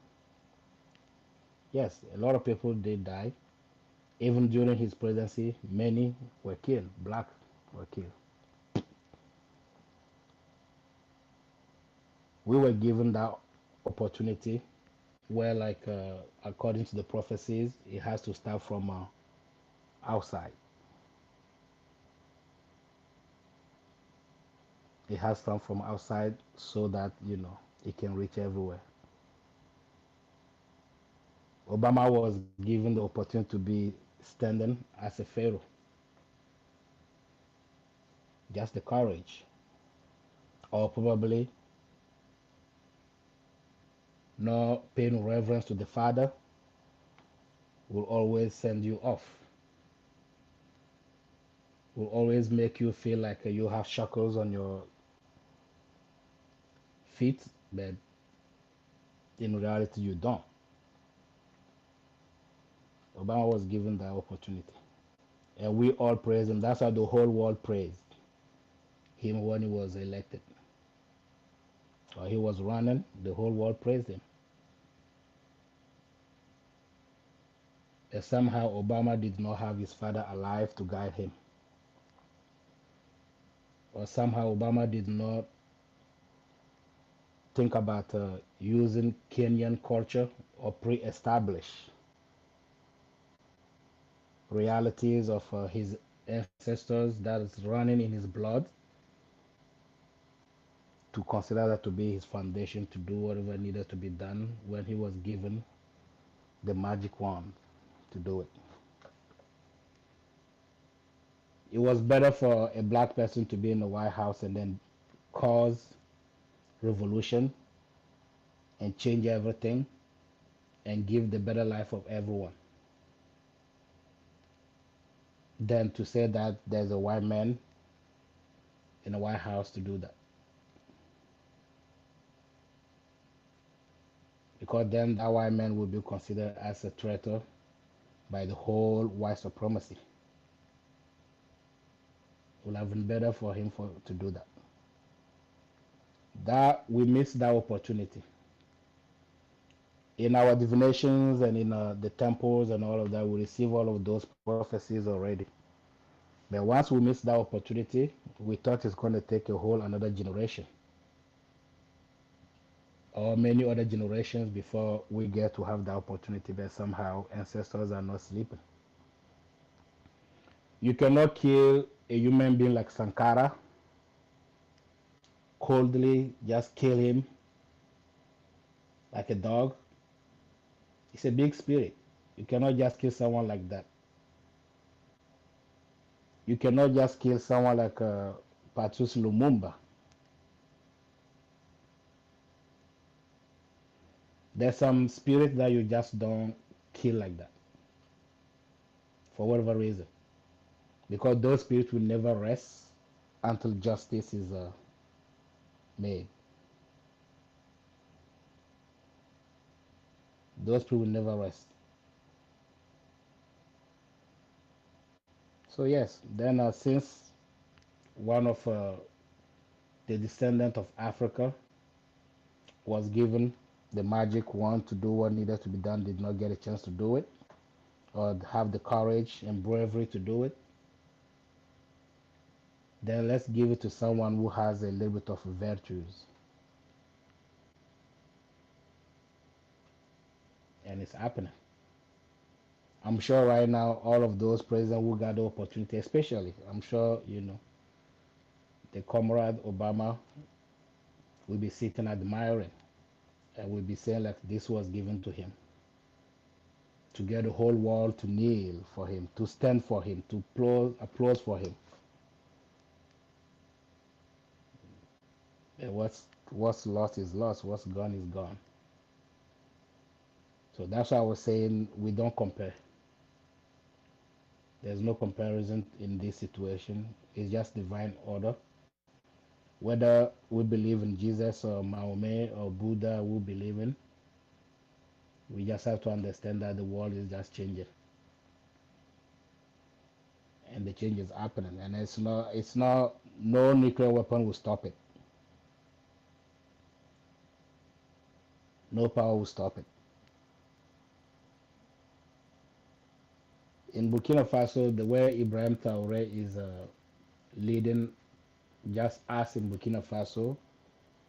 Yes, a lot of people did die. Even during his presidency, many were killed. Black were killed. We were given that opportunity where, like, according to the prophecies, it has to start from outside. It has to come from outside so that, it can reach everywhere. Obama was given the opportunity to be standing as a pharaoh. Just the courage. Or probably not paying reverence to the father will always send you off. Will always make you feel like you have shackles on your feet, but in reality you don't. Obama was given that opportunity. And we all praise him. That's how the whole world praised him when he was elected. Or he was running, the whole world praised him. But somehow Obama did not have his father alive to guide him. Or somehow Obama did not think about using Kenyan culture or pre-establish realities of his ancestors that is running in his blood, to consider that to be his foundation to do whatever needed to be done when he was given the magic wand to do it. It was better for a black person to be in the White House and then cause revolution and change everything and give the better life of everyone than to say that there's a white man in the White House to do that. Because then that white man will be considered as a traitor by the whole white supremacy. It would have been better for him to do that. That we missed that opportunity. In our divinations and in the temples and all of that, we receive all of those prophecies already. But once we missed that opportunity, we thought it's going to take a whole another generation or many other generations before we get to have the opportunity. But somehow ancestors are not sleeping. You cannot kill a human being like Sankara coldly, just kill him like a dog. It's a big spirit. You cannot just kill someone like that. You cannot just kill someone like Patrice Lumumba. There's some spirit that you just don't kill like that for whatever reason, because those spirits will never rest until justice is made. Those people will never rest. So yes, then since one of the descendant of Africa was given the magic wand to do what needed to be done, did not get a chance to do it, or have the courage and bravery to do it, then let's give it to someone who has a little bit of virtues. And it's happening. I'm sure right now all of those presidents who got the opportunity, especially, I'm sure, the comrade Obama will be sitting admiring and will be saying like this was given to him. To get the whole world to kneel for him, to stand for him, to applause for him. And what's lost is lost, what's gone is gone. So that's why I was saying we don't compare. There's no comparison in this situation. It's just divine order. Whether we believe in Jesus or Mahomet or Buddha, we believe in, we just have to understand that the world is just changing. And the change is happening. And no nuclear weapon will stop it. No power will stop it. In Burkina Faso, the way Ibrahim Traore is leading just us in Burkina Faso,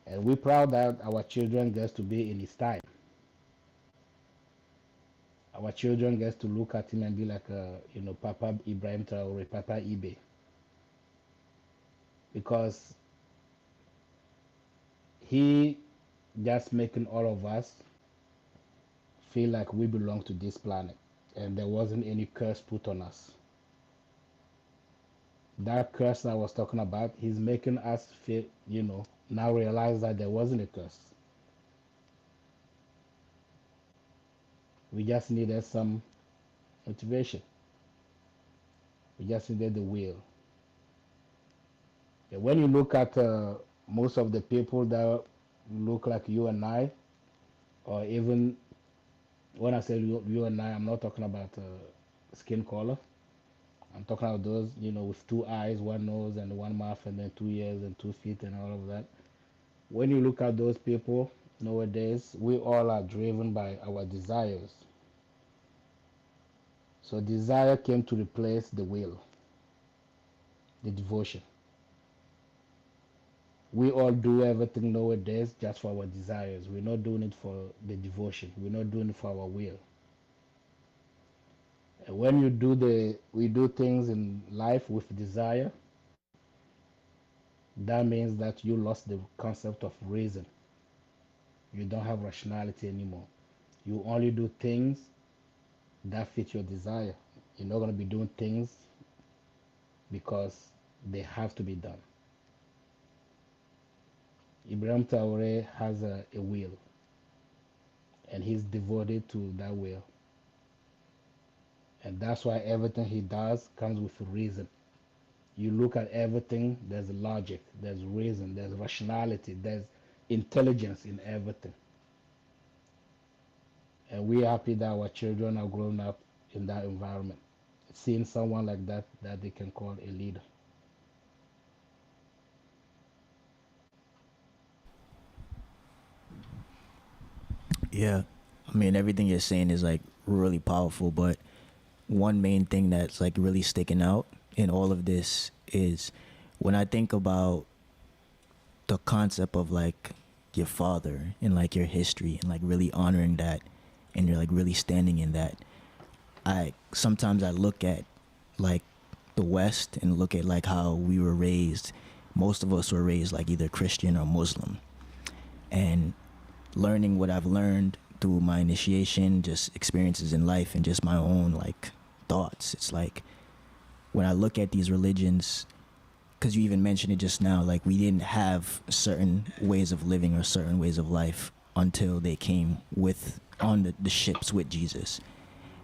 and we're proud that our children gets to be in his time. Our children gets to look at him and be like, Papa Ibrahim Traore, Papa Ibe, because he just making all of us feel like we belong to this planet, and there wasn't any curse put on us. That curse I was talking about, he's making us feel, now realize that there wasn't a curse. We just needed some motivation. We just needed the will. And when you look at most of the people that look like you and I, or even when I say you and I, I'm not talking about skin color. I'm talking about those, with two eyes, one nose, and one mouth, and then 2 ears and 2 feet, and all of that. When you look at those people nowadays, we all are driven by our desires. So desire came to replace the will, the devotion. We all do everything nowadays just for our desires. We're not doing it for the devotion. We're not doing it for our will. And when we do things in life with desire, that means that you lost the concept of reason. You don't have rationality anymore. You only do things that fit your desire. You're not going to be doing things because they have to be done. Ibrahim Traore has a will, and he's devoted to that will. And that's why everything he does comes with reason. You look at everything, there's logic, there's reason, there's rationality, there's intelligence in everything. And we're happy that our children are growing up in that environment, seeing someone like that that they can call a leader. Yeah. I mean, everything you're saying is like really powerful, but one main thing that's like really sticking out in all of this is when I think about the concept of like your father and like your history and like really honoring that and you're like really standing in that. I sometimes I look at like the West and look at like how we were raised. Most of us were raised like either Christian or Muslim. And learning what I've learned through my initiation, just experiences in life and just my own like thoughts. It's like when I look at these religions, because you even mentioned it just now, like we didn't have certain ways of living or certain ways of life until they came with on the ships with Jesus.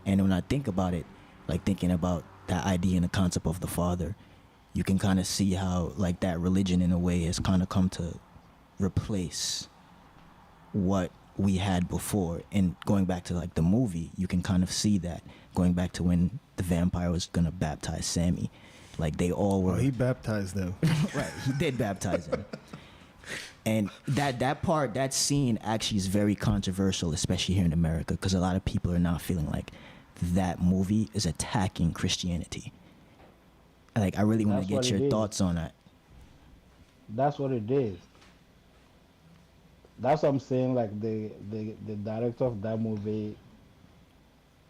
And when I think about it, like thinking about that idea and the concept of the Father, you can kind of see how like that religion in a way has kind of come to replace what we had before. And going back to like the movie, you can kind of see that going back to when the vampire was gonna baptize Sammy, like they all were. Oh, he baptized them. Right, he did baptize him. And that scene actually is very controversial, especially here in America, because a lot of people are now feeling like that movie is attacking Christianity. Like, I really want to That's get what your it is. thoughts on that. That's what it is. That's what I'm saying. Like the director of that movie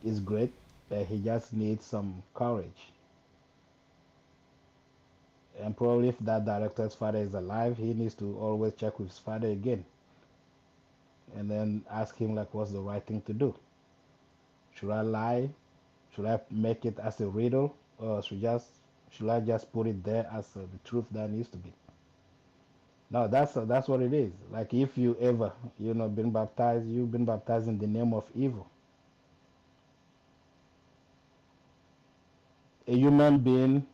is great, but he just needs some courage. And probably if that director's father is alive, he needs to always check with his father again, and then ask him like, what's the right thing to do? Should I lie? Should I make it as a riddle, or should I just put it there as the truth that needs to be? No, that's what it is. Like if you ever, been baptized, you've been baptized in the name of evil. A human being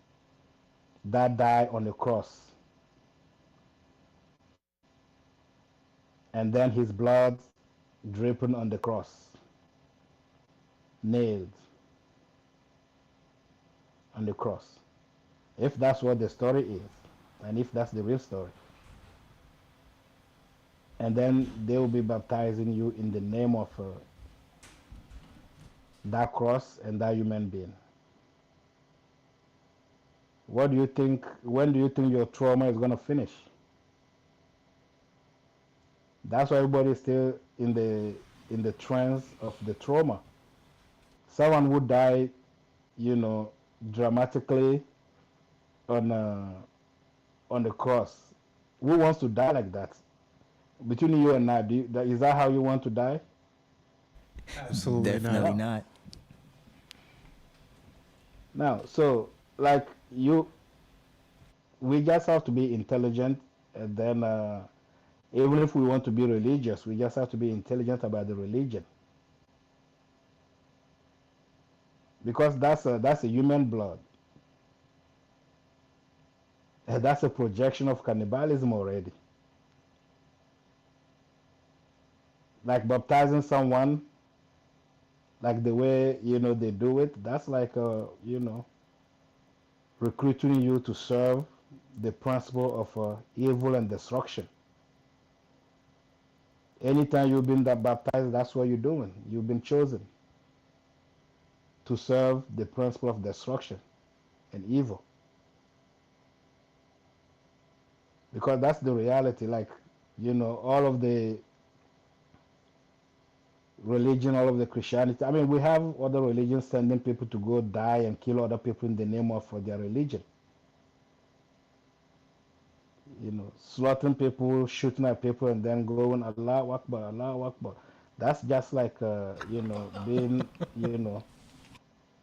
that died on the cross, and then his blood dripping on the cross, nailed on the cross. If that's what the story is, and if that's the real story, and then they will be baptizing you in the name of that cross and that human being. What do you think? When do you think your trauma is gonna finish? That's why everybody is still in the trance of the trauma. Someone would die, you know, dramatically on on the cross. Who wants to die like that? Between you and I, is that how you want to die? Absolutely Definitely not. No. not. Now, so like we just have to be intelligent, and then even if we want to be religious, we just have to be intelligent about the religion, because that's a human blood. And that's a projection of cannibalism already. Like baptizing someone, like the way they do it. That's like recruiting you to serve the principle of evil and destruction. Anytime you've been that baptized, that's what you're doing. You've been chosen to serve the principle of destruction and evil, because that's the reality. Like all of the religion, all of the Christianity. I mean, we have other religions sending people to go die and kill other people in the name of their religion. Slaughtering people, shooting at people, and then going Allah Akbar, Allah Akbar. That's just like being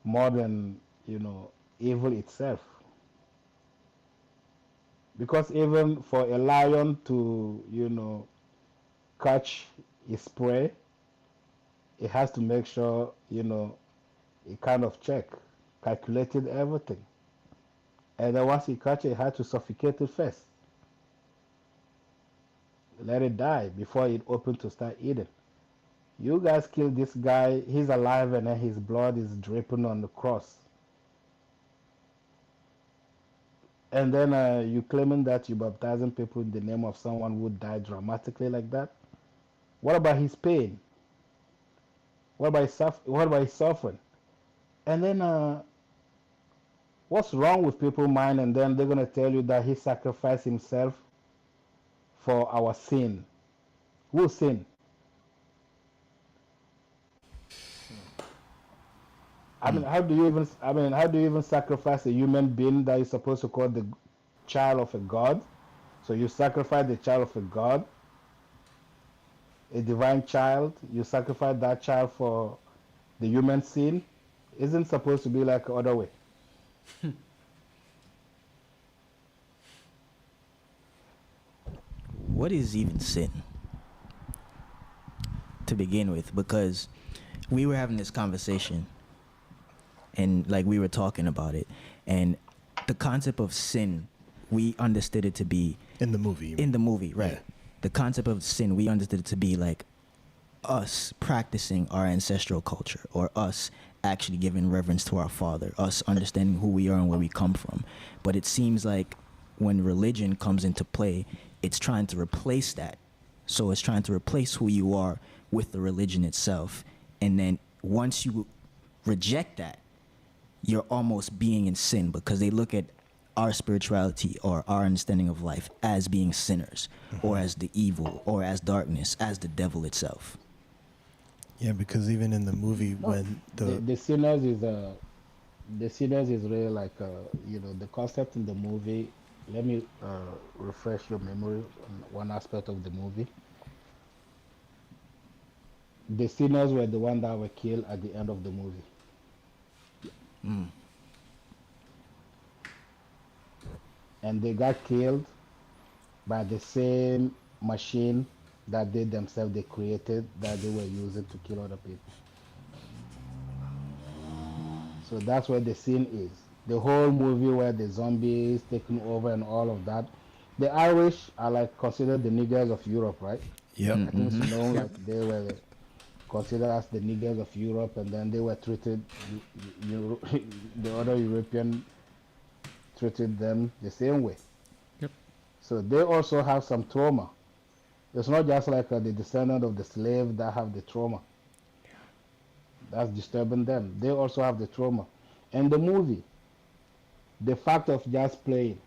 more than evil itself. Because even for a lion to catch its prey, it has to make sure it kind of calculated everything, and then once it catch it, had to suffocate it first, let it die before it opened to start eating. You guys killed this guy. He's alive, and then his blood is dripping on the cross. And then you claiming that you baptizing people in the name of someone who died dramatically like that. What about his pain? What about his suffering? And then what's wrong with people's mind? And then they're gonna tell you that he sacrificed himself for our sin. Who sin? How do you even sacrifice a human being that you're supposed to call the child of a god? So you sacrifice the child of a god, a divine child. You sacrifice that child for the human sin. Isn't supposed to be like the other way. What is even sin to begin with? Because we were having this conversation and like we were talking about it, and the concept of sin, we understood it to be In the movie. right? Yeah. The concept of sin, we understood it to be like us practicing our ancestral culture, or us actually giving reverence to our father, us understanding who we are and where we come from. But it seems like when religion comes into play, it's trying to replace that. So it's trying to replace who you are with the religion itself. And then once you reject that, you're almost being in sin, because they look at our spirituality or our understanding of life as being sinners, or as the evil, or as darkness, as the devil itself. Yeah, because even in the movie, when The sinners is really like the concept in the movie. Let me refresh your memory on one aspect of the movie. The sinners were the one that were killed at the end of the movie. Mm. And they got killed by the same machine that they created, that they were using to kill other people. So that's where the scene is. The whole movie where the zombies taking over and all of that. The Irish are like considered the niggers of Europe, right? yep, I think it's known like they were considered as the niggers of Europe, and then they were treated, the other European treated them the same way. Yep. So they also have some trauma. It's not just like the descendant of the slave that have the trauma. That's disturbing them. They also have the trauma. And the movie, the fact of just playing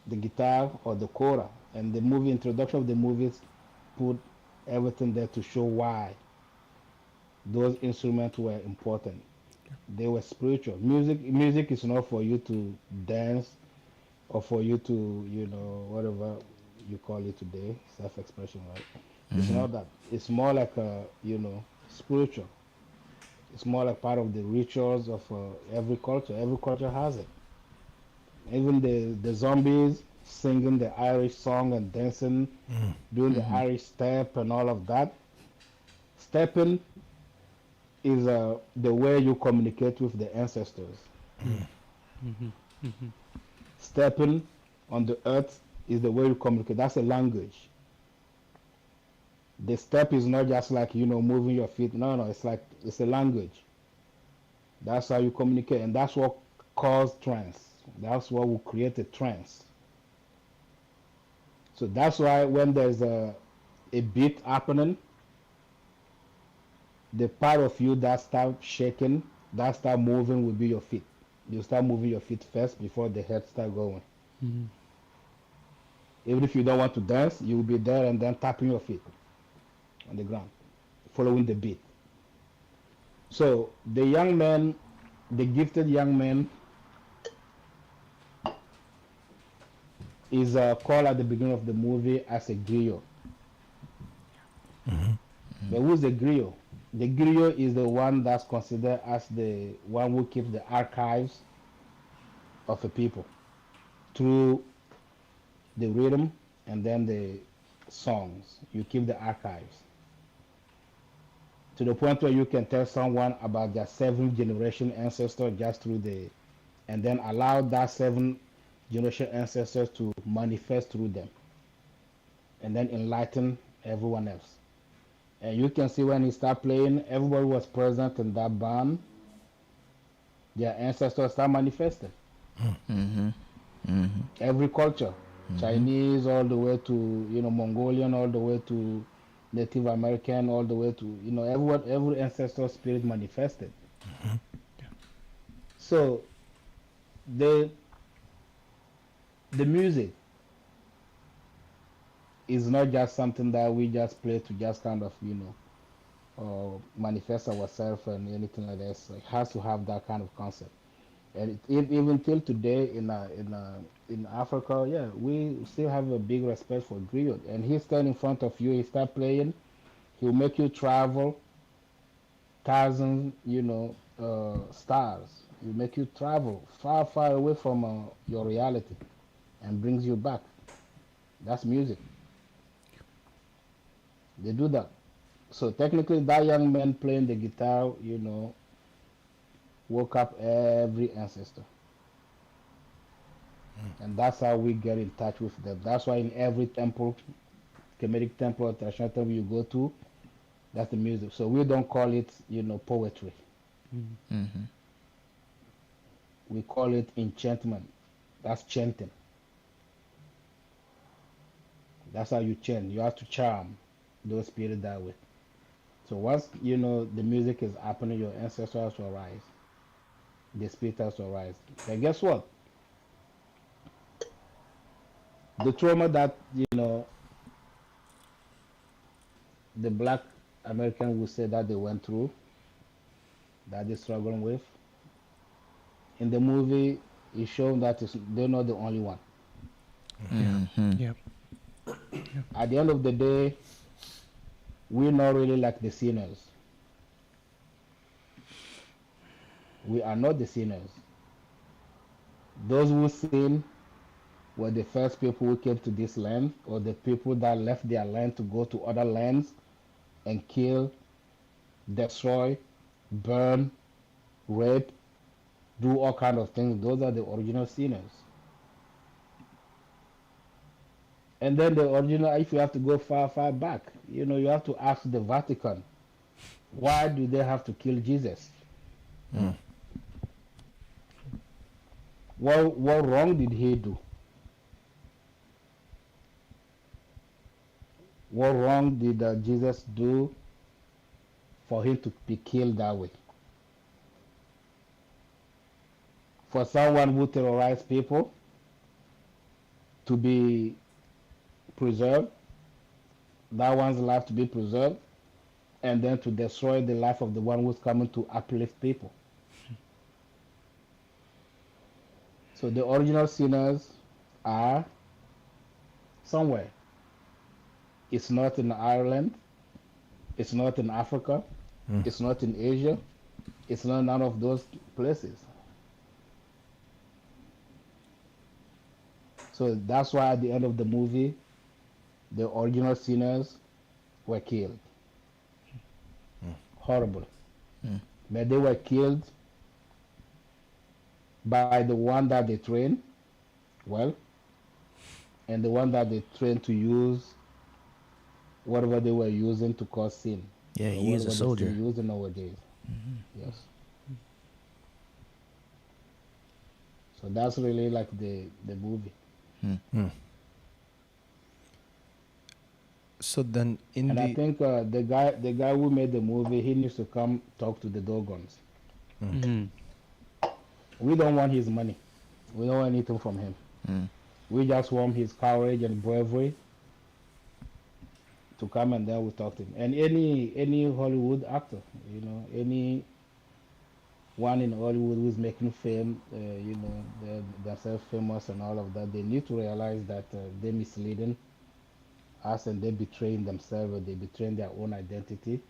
the guitar or the kora, and the movie introduction of the movies put everything there to show why those instruments were important. They were spiritual. Music is not for you to dance or for you to, whatever you call it today, self-expression, right? It's not that. It's more like spiritual. It's more like part of the rituals of every culture. Every culture has it. Even the zombies singing the Irish song and dancing, doing the Irish step and all of that. Stepping is the way you communicate with the ancestors. Stepping on the earth is the way you communicate. That's a language. The step is not just like moving your feet. No, it's a language. That's how you communicate, and that's what caused trance. That's what will create a trance. So that's why when there's a beat happening, the part of you that start shaking, that start moving will be your feet. You start moving your feet first before the head start going. Even if you don't want to dance, you will be there and then tapping your feet on the ground, following the beat. So the young man, the gifted young man, is called at the beginning of the movie as a griot. But who's the griot? The griot is the one that's considered as the one who keeps the archives of a people through the rhythm and then the songs. You keep the archives to the point where you can tell someone about their 7th-generation ancestor just through and then allow that 7th-generation ancestors to manifest through them and then enlighten everyone else. And you can see when he started playing, everybody was present in that band. Their ancestors start manifesting. Mm-hmm. Mm-hmm. Every culture, Mm-hmm. Chinese all the way to Mongolian, all the way to Native American, all the way to every ancestor spirit manifested. So the the music is not just something that we just play to just kind of manifest ourselves and anything like that. So it has to have that kind of concept. And even till today in Africa, yeah, we still have a big respect for Griot. And he stand in front of you, he start playing, he'll make you travel thousands, stars. He'll make you travel far, far away from your reality and brings you back. That's music. They do that. So technically, that young man playing the guitar, woke up every ancestor. And that's how we get in touch with them. That's why in every temple, Kemetic temple or traditional temple you go to, that's the music. So we don't call it, poetry. Mm-hmm. We call it enchantment. That's chanting. That's how you chant. You have to charm those spirits that way. So once the music is happening, your ancestors will rise. The spirits will rise. And guess what? The trauma that the black American would say that they went through, that they're struggling with. In the movie, it's shown that they're not the only one. Mm-hmm. Yep. At the end of the day, we're not really like the sinners. We are not the sinners. Those who sin were the first people who came to this land, or the people that left their land to go to other lands and kill, destroy, burn, rape, do all kind of things. Those are the original sinners. And then the original, if you have to go far, far back, you have to ask the Vatican, why do they have to kill Jesus? What wrong did he do? What wrong did Jesus do for him to be killed that way? For someone who terrorized people to be preserved, that one's life to be preserved, and then to destroy the life of the one who's coming to uplift people. So the original sinners are somewhere. It's not in Ireland. It's not in Africa. It's not in Asia. It's not none of those places. So that's why at the end of the movie, the original sinners were killed. Horrible. But they were killed by the one that they trained well, and the one that they trained to use whatever they were using to cause sin. Yeah, he is a soldier. Using nowadays. Yes. So that's really like the movie. So then, I think the guy who made the movie, he needs to come talk to the Dogons. We don't want his money. We don't want anything from him. We just want his courage and bravery to come, and then we'll talk to him. And any Hollywood actor, any one in Hollywood who's making fame, they're themselves famous and all of that, they need to realize that they're misleading us and they're betraying themselves, or they're betraying their own identity.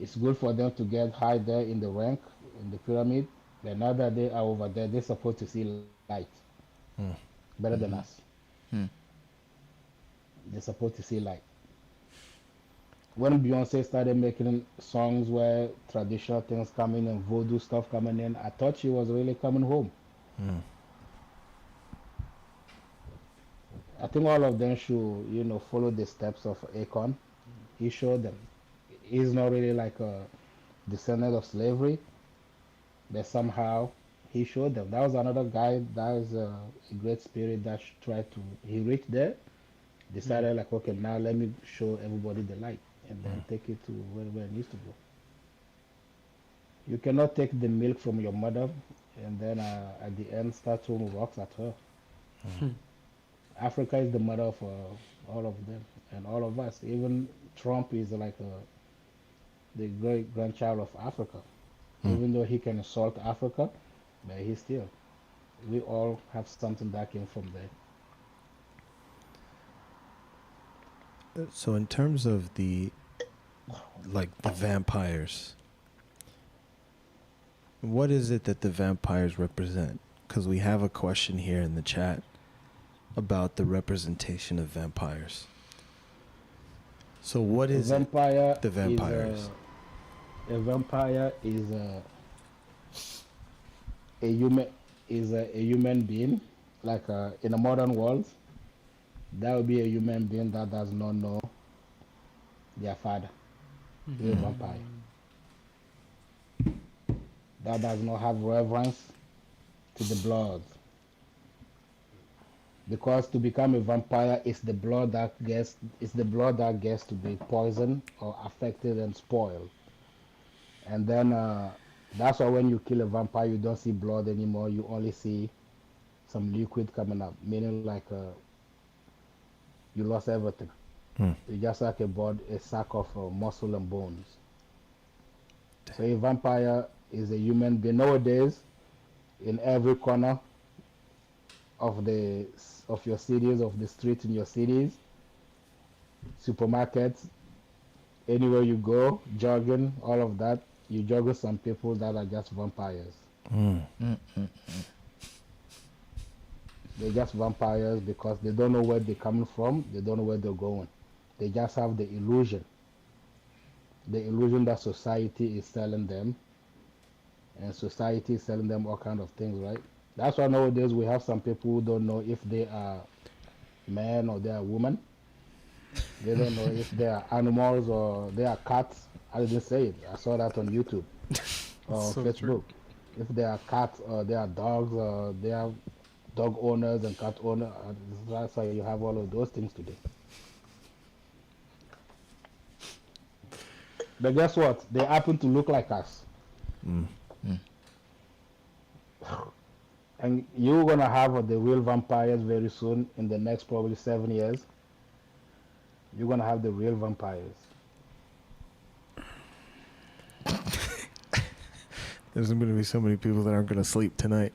It's good for them to get high there in the rank, in the pyramid, but now that they are over there, they're supposed to see light better than us. They're supposed to see light. When Beyonce started making songs where traditional things coming and voodoo stuff coming in, I thought she was really coming home. I think all of them should, follow the steps of Akon. He showed them. he's not really like a descendant of slavery, but somehow he showed them. That was another guy that is a great spirit that tried to. He reached there, decided like, okay, now let me show everybody the light, and then take it to where it needs to go. You cannot take the milk from your mother, and then at the end start throwing rocks at her. Africa is the mother of all of them and all of us. Even Trump is like the great grandchild of Africa. Even though he can insult Africa, but he still. We all have something that came from there. So in terms of the vampires, what is it that the vampires represent? Because we have a question here in the chat about the representation of vampires. So what is the vampires? A vampire is a human being, like in a modern world, that would be a human being that does not know their father. A vampire. That does not have reverence to the blood. Because to become a vampire is the blood that gets to be poisoned or affected and spoiled. And then that's why when you kill a vampire, you don't see blood anymore. You only see some liquid coming up, meaning like you lost everything. You just like a sack of muscle and bones. So a vampire is a human being. Nowadays, in every corner of your cities, of the streets in your cities, supermarkets, anywhere you go, jogging, all of that, you jog with some people that are just vampires. They're just vampires because they don't know where they're coming from, they don't know where they're going. They just have the illusion that society is selling them, and society is selling them all kind of things, right? That's why nowadays we have some people who don't know if they are men or they are women. They don't know if they are animals or they are cats. I didn't say it. I saw that on YouTube or on Facebook. True. If they are cats or they are dogs or they are dog owners and cat owners, that's why you have all of those things today. But guess what? They happen to look like us. And you're gonna have the real vampires very soon in the next probably 7 years. You're gonna have the real vampires. There's going to be so many people that aren't going to sleep tonight.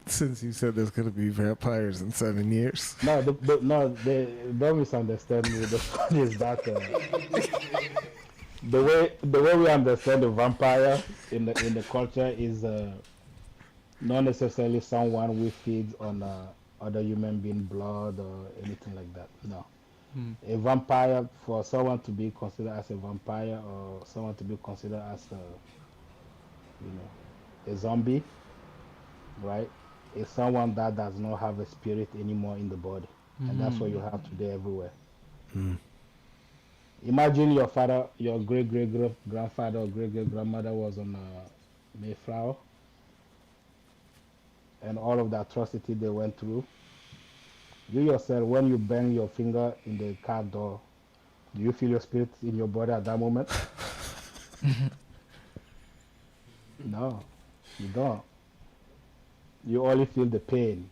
Since you said there's going to be vampires in 7 years. No, don't misunderstand me. The point is that the way we understand the vampire in the culture is not necessarily someone who feeds on other human being blood or anything like that. No. A vampire, for someone to be considered as a vampire or someone to be considered as a zombie, right? Is someone that does not have a spirit anymore in the body. And that's what you have today everywhere. Imagine your father, your great-great-grandfather or great-great-grandmother was on Mayflower and all of the atrocity they went through. You yourself, when you bang your finger in the car door, do you feel your spirit in your body at that moment? No, you don't. You only feel the pain.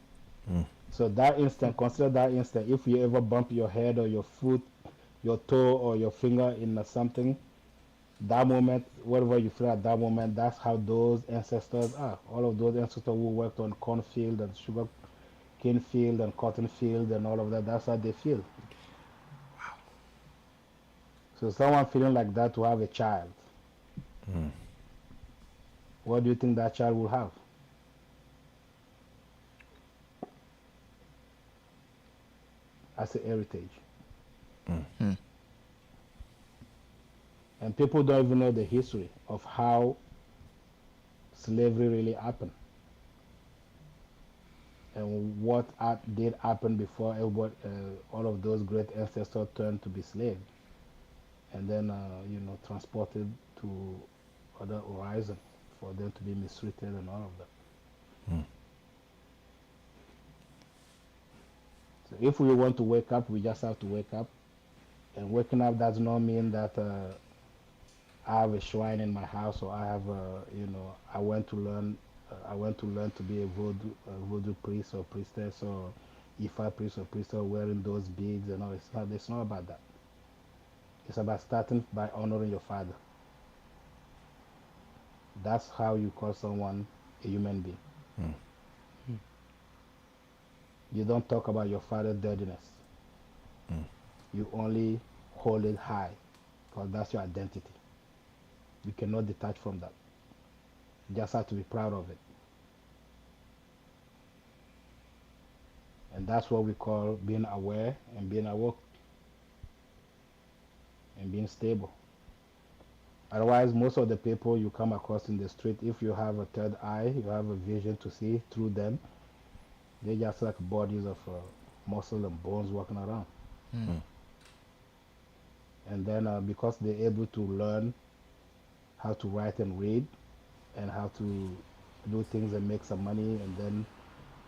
So that instant, consider that instant. If you ever bump your head or your foot, your toe or your finger in something, that moment, whatever you feel at that moment, that's how those ancestors are. All of those ancestors who worked on cornfield and sugar cane field and cotton field and all of that, that's how they feel. Wow. So someone feeling like that to have a child, what do you think that child will have? As a heritage. And people don't even know the history of how slavery really happened and what did happen before all of those great ancestors turned to be slaves. and then transported to other horizon for them to be mistreated and all of that. So if we want to wake up, we just have to wake up. And waking up does not mean that I have a shrine in my house, or I have I went to learn. I went to learn to be a voodoo priest or priestess, or Ifa priest or priestess, wearing those beads and all. It's not about that. It's about starting by honoring your father. That's how you call someone a human being. You don't talk about your father's dirtiness. You only hold it high, because that's your identity. You cannot detach from that. You just have to be proud of it. And that's what we call being aware and being awoke and being stable. Otherwise, most of the people you come across in the street, if you have a third eye, you have a vision to see through them, they're just like bodies of muscle and bones walking around. And then because they're able to learn how to write and read and how to do things and make some money and then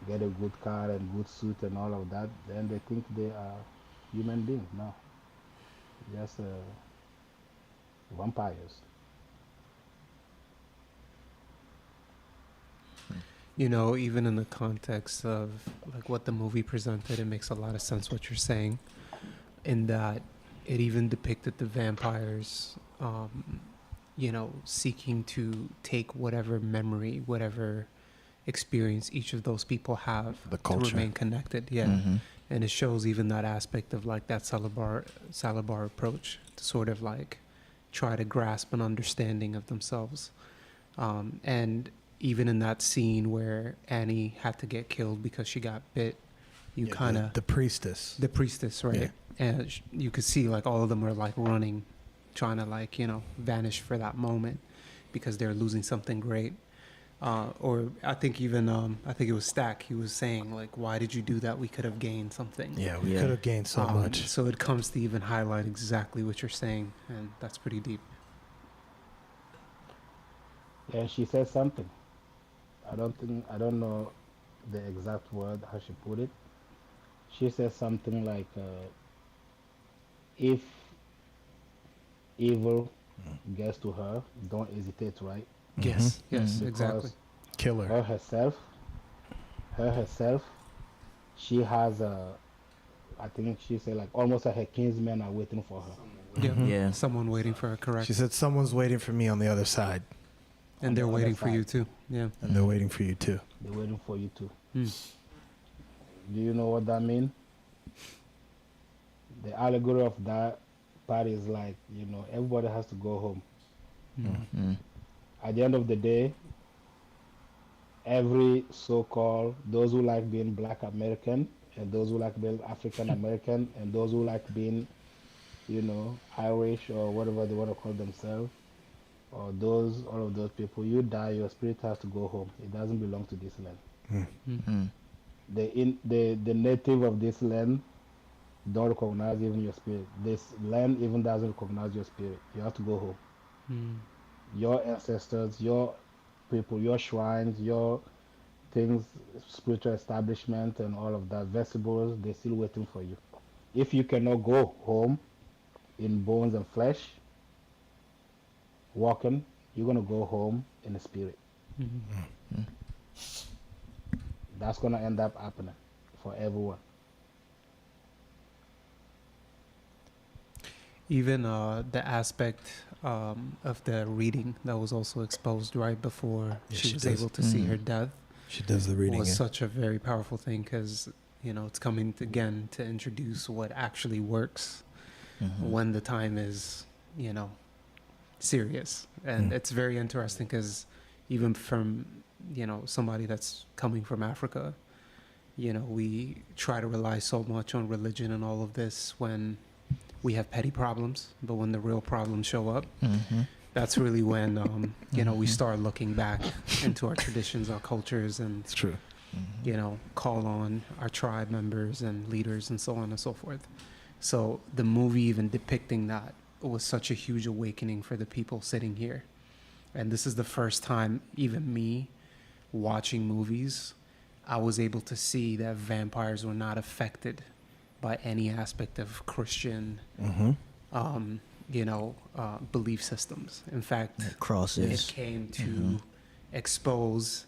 get a good car and good suit and all of that, then they think they are human beings. No, just vampires. You know, even in the context of like what the movie presented, it makes a lot of sense what you're saying, in that it even depicted the vampires, seeking to take whatever memory, whatever experience each of those people have to remain connected. Yeah. And it shows even that aspect of like that Salabar approach to sort of like try to grasp an understanding of themselves. And even in that scene where Annie had to get killed because she got bit, you kind of... The priestess. The priestess, right? Yeah. And you could see like all of them are like running, trying to like, vanish for that moment because they're losing something great. Or I think even, I think it was Stack, he was saying like, why did you do that? We could have gained something. Yeah, we could have gained so much. So it comes to even highlight exactly what you're saying, and that's pretty deep. Yeah, she said something. I don't know the exact word, how she put it. She said something like, if evil gets to her, don't hesitate, right? Yes, yes, Because exactly. Kill her. Her herself, she has I think she said like almost like her kinsmen are waiting for her. Yeah, someone waiting for her, correct. She said, someone's waiting for me on the other side. And they're waiting for you too. Yeah. And they're waiting for you too. They're waiting for you too. Mm. Do you know what that means? The allegory of that part is like, everybody has to go home. At the end of the day, every so-called, those who like being Black American and those who like being African American and those who like being, Irish or whatever they want to call themselves, or all of those people, you die, your spirit has to go home. It doesn't belong to this land. The native of this land don't recognize even your spirit. This land even doesn't recognize your spirit. You have to go home. Your ancestors, your people, your shrines, your things, spiritual establishment and all of that, vegetables, they're still waiting for you. If you cannot go home in bones and flesh, walking, you're going to go home in the spirit. That's going to end up happening for everyone. Even the aspect of the reading that was also exposed right before she was able to see her death. She does the reading. Was such a very powerful thing because, it's coming again to introduce what actually works when the time is, serious. And it's very interesting because even from, somebody that's coming from Africa, we try to rely so much on religion and all of this when we have petty problems, but when the real problems show up, that's really when, we start looking back into our traditions, our cultures, and it's true. Call on our tribe members and leaders and so on and so forth. So the movie even depicting that was such a huge awakening for the people sitting here. And this is the first time, even me, watching movies, I was able to see that vampires were not affected by any aspect of Christian, belief systems. In fact, crosses. it came to expose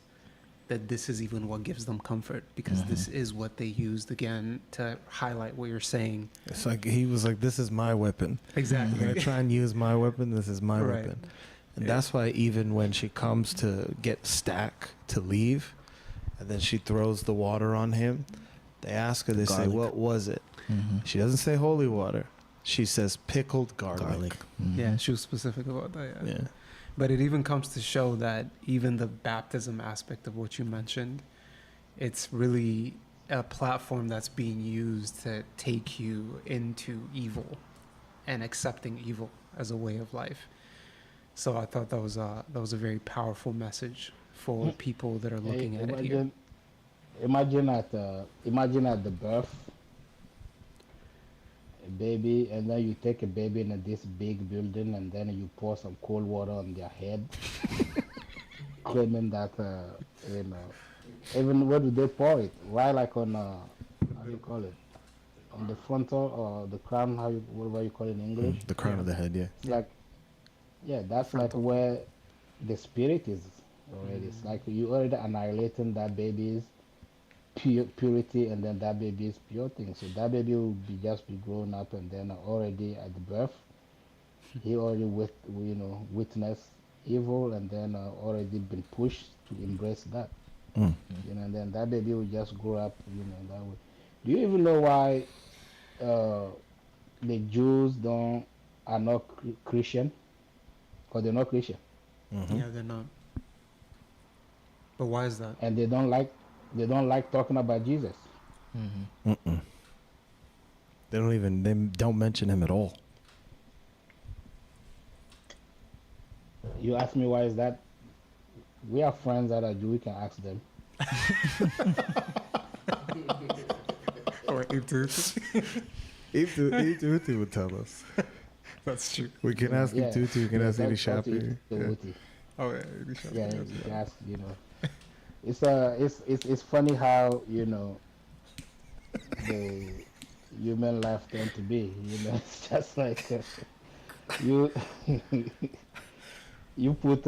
that this is even what gives them comfort, because this is what they used again to highlight what you're saying. It's like he was like, "This is my weapon. Exactly. You're gonna try and use my weapon. This is my Right. weapon." And that's why even when she comes to get Stack to leave, and then she throws the water on him, they ask her, they say, "What was it?" She doesn't say holy water. She says pickled garlic. Yeah, she was specific about that. Yeah. But it even comes to show that even the baptism aspect of what you mentioned, it's really a platform that's being used to take you into evil and accepting evil as a way of life. So I thought that was a very powerful message for people that are looking at it here. Imagine at the birth, a baby, and then you take a baby in this big building, and then you pour some cold water on their head, claiming that even where do they pour it? Right, like on how do you call it? On the frontal or the crown? Whatever you call it in English? The crown of the head. Yeah. It's like, that's frontal. Like where the spirit is already. It's like you already annihilating that baby's purity, and then that baby is pure thing. So that baby will just be grown up, and then already at the birth, he already witnessed evil, and then already been pushed to embrace that. And then that baby will just grow up, that way. Do you even know why the Jews are not Christian? Because they're not Christian. Yeah, they're not. But why is that? And they don't like talking about Jesus. They don't mention him at all. You ask me why is that? We have friends that are Jew. We can ask them. Or Ituti would tell us. That's true. We can ask Ituti. We can ask Ili Shapi. Oh yeah, Ili Shapi. Yeah, you can ask. It's funny how the human life tend to be. It's just like you you put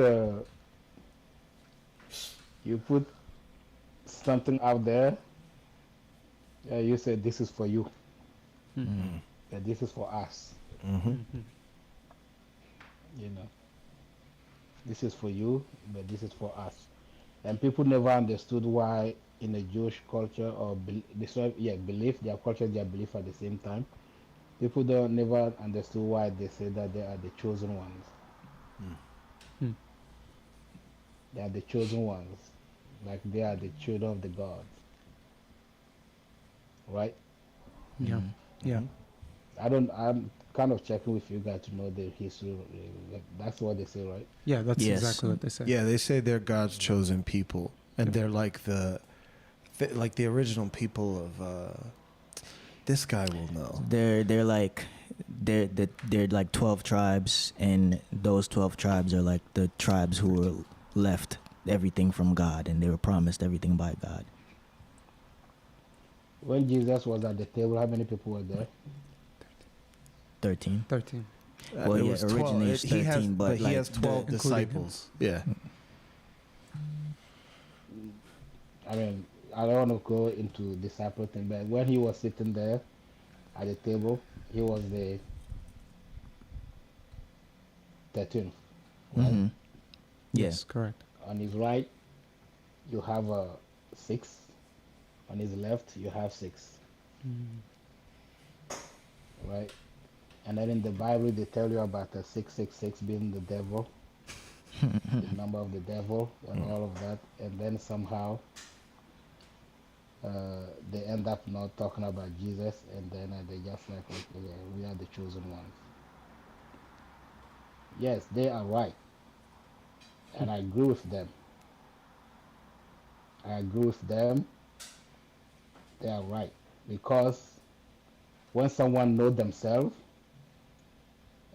something out there. You say this is for you. That this is for us. This is for you, but this is for us. And people never understood why in the Jewish culture or belief, their culture, their belief at the same time. People never understood why they say that they are the chosen ones. They are the chosen ones, like they are the children of the gods, right? Yeah, yeah. I'm kind of checking with you guys to know the history. That's what they say, right? Yeah, that's exactly what they say. Yeah, they say they're God's chosen people, and they're like the original people of. This guy will know. They're like 12 tribes, and those 12 tribes are like the tribes who were left everything from God, and they were promised everything by God. When Jesus was at the table, how many people were there? 13. Well, yeah, originally it's 13, but he has 12 disciples. Yeah. I mean, I don't want to go into disciple thing, but when he was sitting there at the table, he was the 13th. Right? Yes, correct. On his right, you have 6. On his left, you have 6. Right? And then in the Bible, they tell you about the 666 being the devil, the number of the devil, and all of that. And then somehow they end up not talking about Jesus, and then they just like, okay, we are the chosen ones. Yes, they are right. And I agree with them. They are right. Because when someone knows themselves,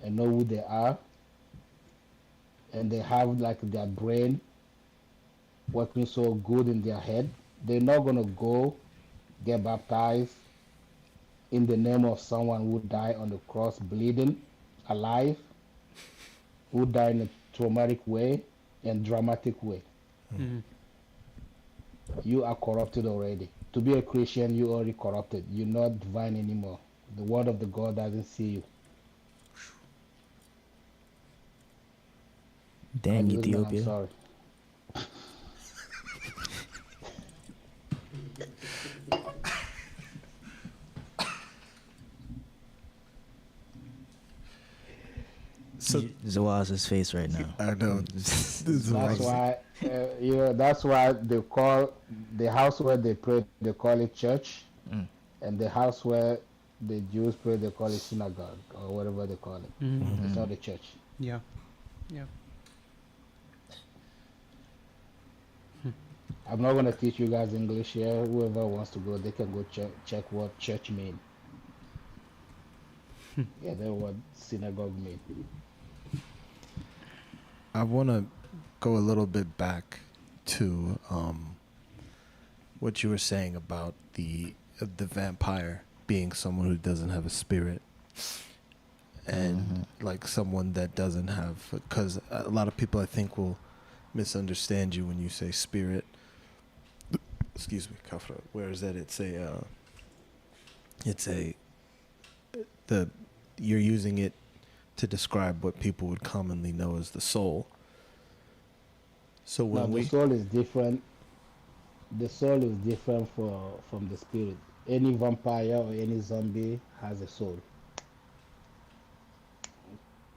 and know who they are, and they have like their brain working so good in their head, they're not gonna go get baptized in the name of someone who died on the cross bleeding alive, who died in a traumatic way and dramatic way. Mm. You are corrupted already. To be a Christian, you already corrupted. You're not divine anymore. The word of the God doesn't see you. I Dang, use man, I'm Ethiopia. sorry. So Zawaz's face right now. I know. This is That's wild. why, that's why they call the house where they pray, they call it church, Mm. and the house where the Jews pray, they call it synagogue or whatever they call it. Mm. It's not a church. Yeah. Yeah. I'm not gonna teach you guys English here. Whoever wants to go, they can go check what church mean. Yeah, that's what synagogue mean. I want to go a little bit back to what you were saying about the vampire being someone who doesn't have a spirit, and like someone that doesn't have, because a lot of people I think will misunderstand you when you say spirit. Excuse me, Kafra. Where is that? It's you're using it to describe what people would commonly know as the soul. So Now when the soul is different. The soul is different from the spirit. Any vampire or any zombie has a soul.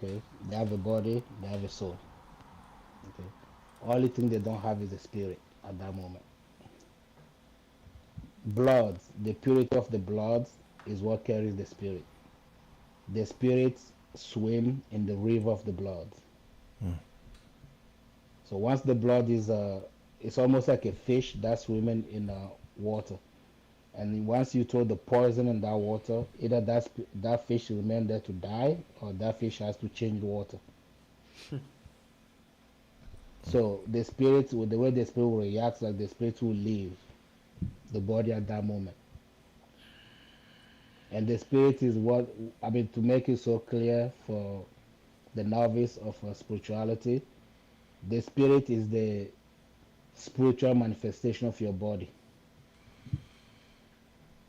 Okay, they have a body, they have a soul. Okay, only thing they don't have is a spirit at that moment. Blood, the purity of the blood is what carries the spirit. The spirits swim in the river of the blood. So once the blood is it's almost like a fish that's swimming in water. And once you throw the poison in that water, either that fish will remain there to die, or that fish has to change the water. So the spirit, the way the spirit will react, like the spirit will leave the body at that moment. And the spirit is what, I mean, to make it so clear for the novice of spirituality, the spirit is the spiritual manifestation of your body.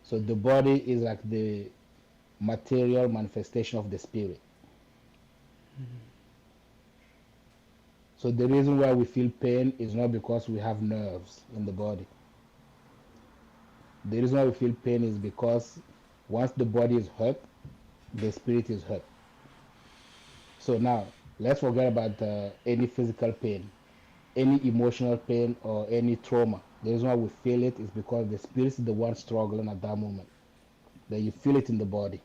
So the body is like the material manifestation of the spirit. So the reason why we feel pain is not because we have nerves in the body. The reason why we feel pain is because once the body is hurt, the spirit is hurt. So now, let's forget about any physical pain, any emotional pain, or any trauma. The reason why we feel it is because the spirit is the one struggling at that moment. That you feel it in the body.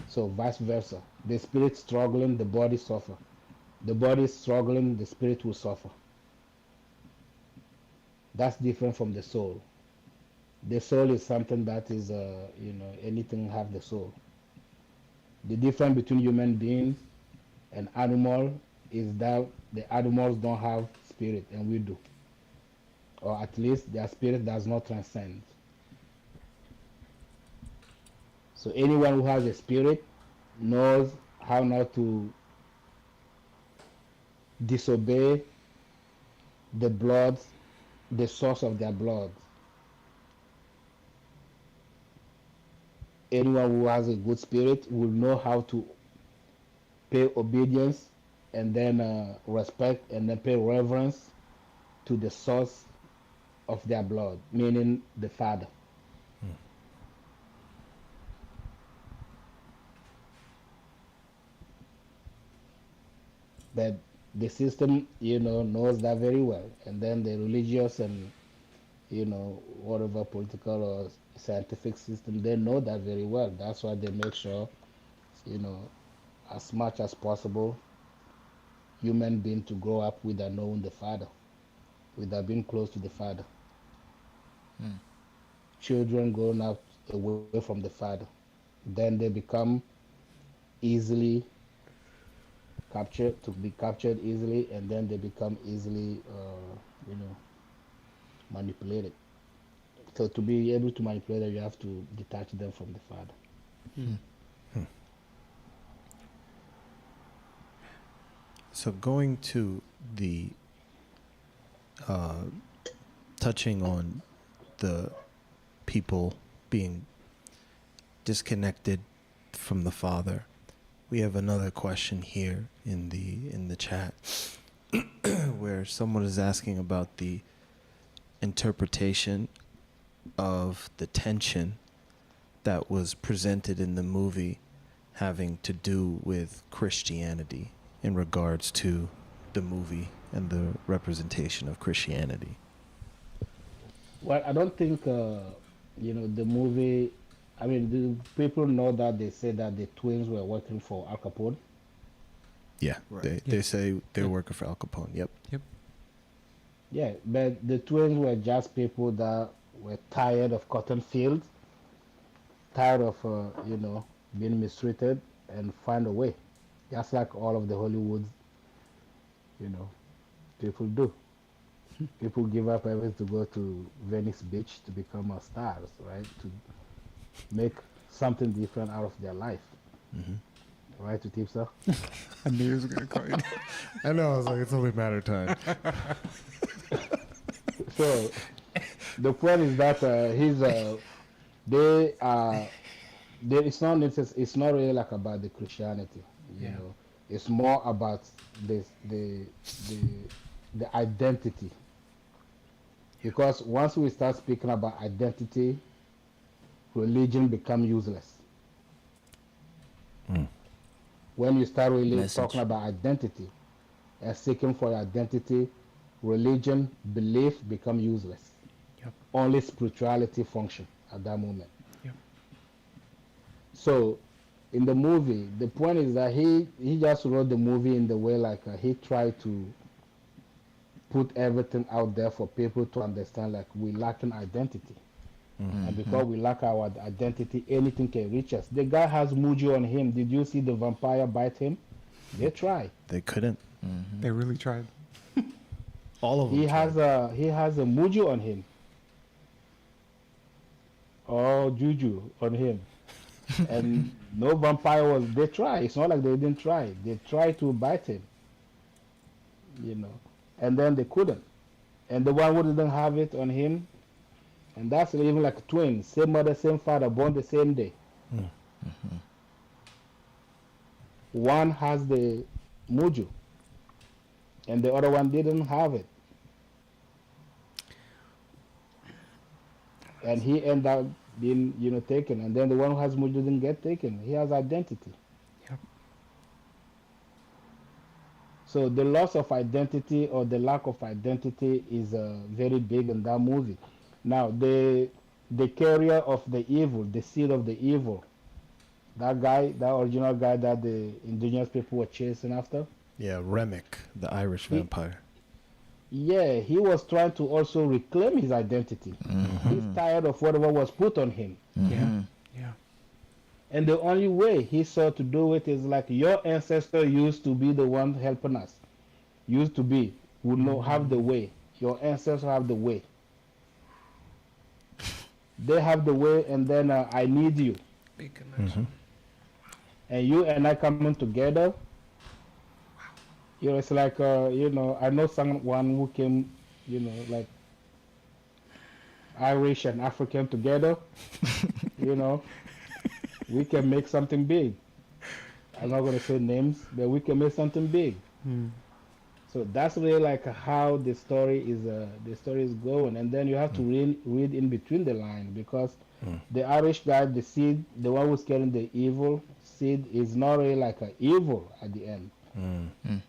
So vice versa. The spirit struggling, the body suffer. The body is struggling, the spirit will suffer. That's different from the soul. The soul is something that is, anything have the soul. The difference between human beings and animal is that the animals don't have spirit and we do. Or at least their spirit does not transcend. So anyone who has a spirit knows how not to disobey the blood, the source of their blood. Anyone who has a good spirit will know how to pay obedience and then respect and then pay reverence to the source of their blood, meaning the Father. But the system, knows that very well. And then the religious and, whatever political or scientific system, they know that very well. That's why they make sure, as much as possible, human being to grow up without knowing the Father, without being close to the Father. Children growing up away from the Father. Then they become easily to be captured easily, and then they become easily, you know, manipulated. So to be able to manipulate them, you have to detach them from the father. So going to the touching on the people being disconnected from the father, we have another question here in the chat where someone is asking about the interpretation of the tension that was presented in the movie having to do with Christianity in regards to the movie and the representation of Christianity. Well, I don't think, you know, the movie. I mean, the people know that they say that the twins were working for Al Capone. Yeah, Right. they say they're working for Al Capone. Yep. Yeah, but the twins were just people that were tired of cotton fields, tired of, you know, being mistreated, and find a way, just like all of the Hollywoods, you know, people do. People give up everything to go to Venice Beach to become stars, right? To make something different out of their life. Right, to Tipsa? I knew he was going to call you. I know. I was like, it's only a matter of time. So the point is that they are it's not really like about the Christianity, you Yeah. know. It's more about this the identity. Because once we start speaking about identity, religion become useless. When you start really Message. talking about identity and seeking for identity, religion, belief become useless. Yep. Only spirituality function at that moment. Yep. So in the movie, the point is that he just wrote the movie in the way like he tried to put everything out there for people to understand, like we lack an identity. And because we lack our identity, anything can reach us. The guy has Muji on him. Did you see the vampire bite him? They try. They couldn't. They really tried. All of them. He tried. has a Muji on him. Or Juju on him. And no vampire was, they try. It's not like they didn't try. They tried to bite him. You know. And then they couldn't. And the one who didn't have it on him, and that's even like twins, same mother, same father, born the same day. One has the Muju, and the other one didn't have it. And he ended up being, you know, taken. And then the one who has Muju didn't get taken. He has identity. Yep. So the loss of identity or the lack of identity is very big in that movie. Now, the carrier of the evil, the seed of the evil, that guy, that original guy that the indigenous people were chasing after. Yeah, Remick, the Irish vampire. Yeah, he was trying to also reclaim his identity. He's tired of whatever was put on him. Yeah. And the only way he saw to do it is like your ancestor used to be the one helping us. Used to be, would know, have the way. Your ancestors have the way. They have the way, and then I need you. Big connection. And you and I coming together. You know, it's like, you know, I know someone who came, you know, like Irish and African together. You know, we can make something big. I'm not going to say names, but we can make something big. So that's really like how the story is going. And then you have to read in between the line, because the Irish guy, the seed, the one who's carrying the evil seed, is not really like an evil at the end.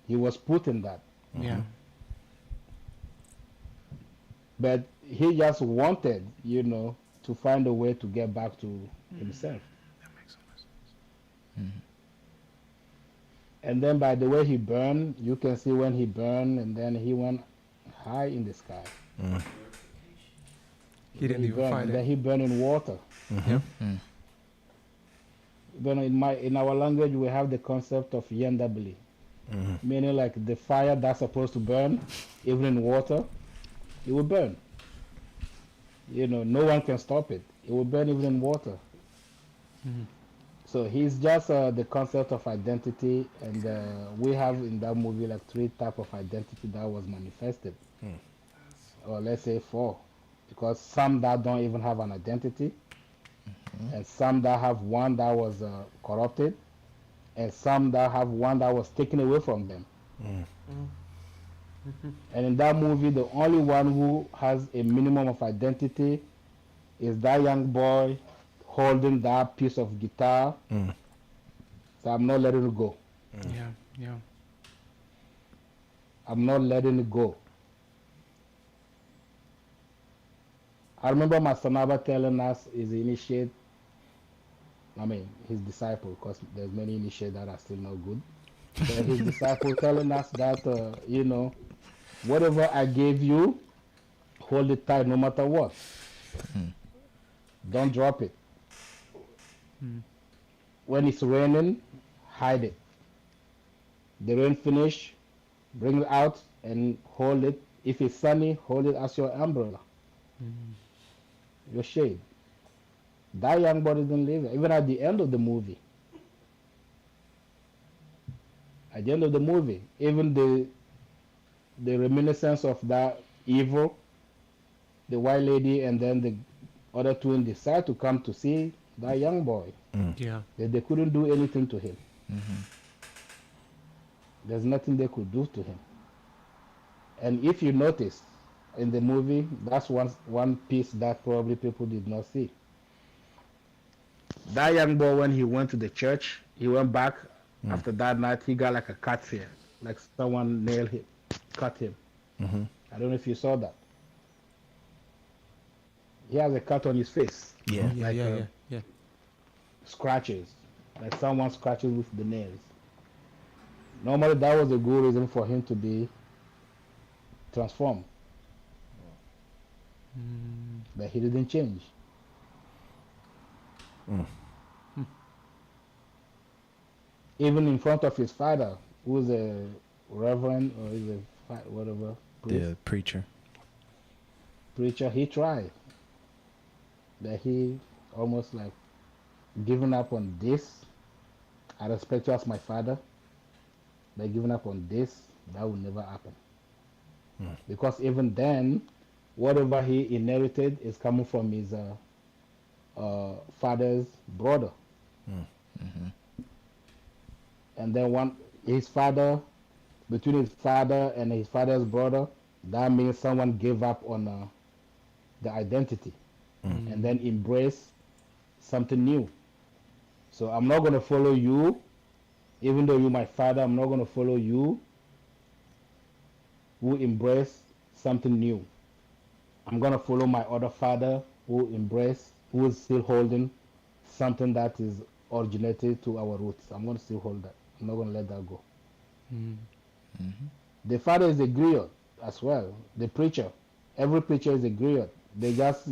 He was put in that. Yeah. But he just wanted, you know, to find a way to get back to himself. That makes so much sense. And then by the way he burned, you can see when he burned, and then he went high in the sky. He didn't even burned, fight and it. then he burned in water. Yep. But in our language, we have the concept of yendabili, meaning like the fire that's supposed to burn, even in water, it will burn. No one can stop it. It will burn even in water. So he's just the concept of identity, and we have in that movie like 3 type of identity that was manifested, or let's say 4, because some that don't even have an identity, and some that have one that was corrupted, and some that have one that was taken away from them. And in that movie, the only one who has a minimum of identity is that young boy holding that piece of guitar. So I'm not letting it go. Yeah. I'm not letting it go. I remember Master Naba telling us his initiate, his disciple, because there's many initiates that are still not good. But his disciple telling us that, whatever I gave you, hold it tight no matter what. Don't drop it. When it's raining, hide it. The rain finish, bring it out and hold it. If it's sunny, hold it as your umbrella, your shade. That young boy didn't live it. Even at the end of the movie. At the end of the movie, even the reminiscence of that evil, the white lady and then the other twin decide to come to see that young boy. Yeah. They couldn't do anything to him. There's nothing they could do to him. And if you notice in the movie, that's one piece that probably people did not see. That young boy, when he went to the church, he went back after that night, he got like a cut here, like someone nailed him, cut him. I don't know if you saw that. He has a cut on his face. Yeah. Scratches, like someone scratches with the nails. Normally, that was a good reason for him to be transformed. But he didn't change. Even in front of his father, who's a reverend or is a whatever priest, The preacher, he tried. But he almost like given up on this. I respect you as my father, but giving up on this, that will never happen. Because even then, whatever he inherited is coming from his father's brother. And then between his father and his father's brother, that means someone gave up on the identity and then embrace something new. So I'm not going to follow you, even though you're my father. I'm not going to follow you who embrace something new. I'm going to follow my other father who is still holding something that is originated to our roots. I'm going to still hold that. I'm not going to let that go. The father is a griot as well. The preacher, every preacher is a griot. They just,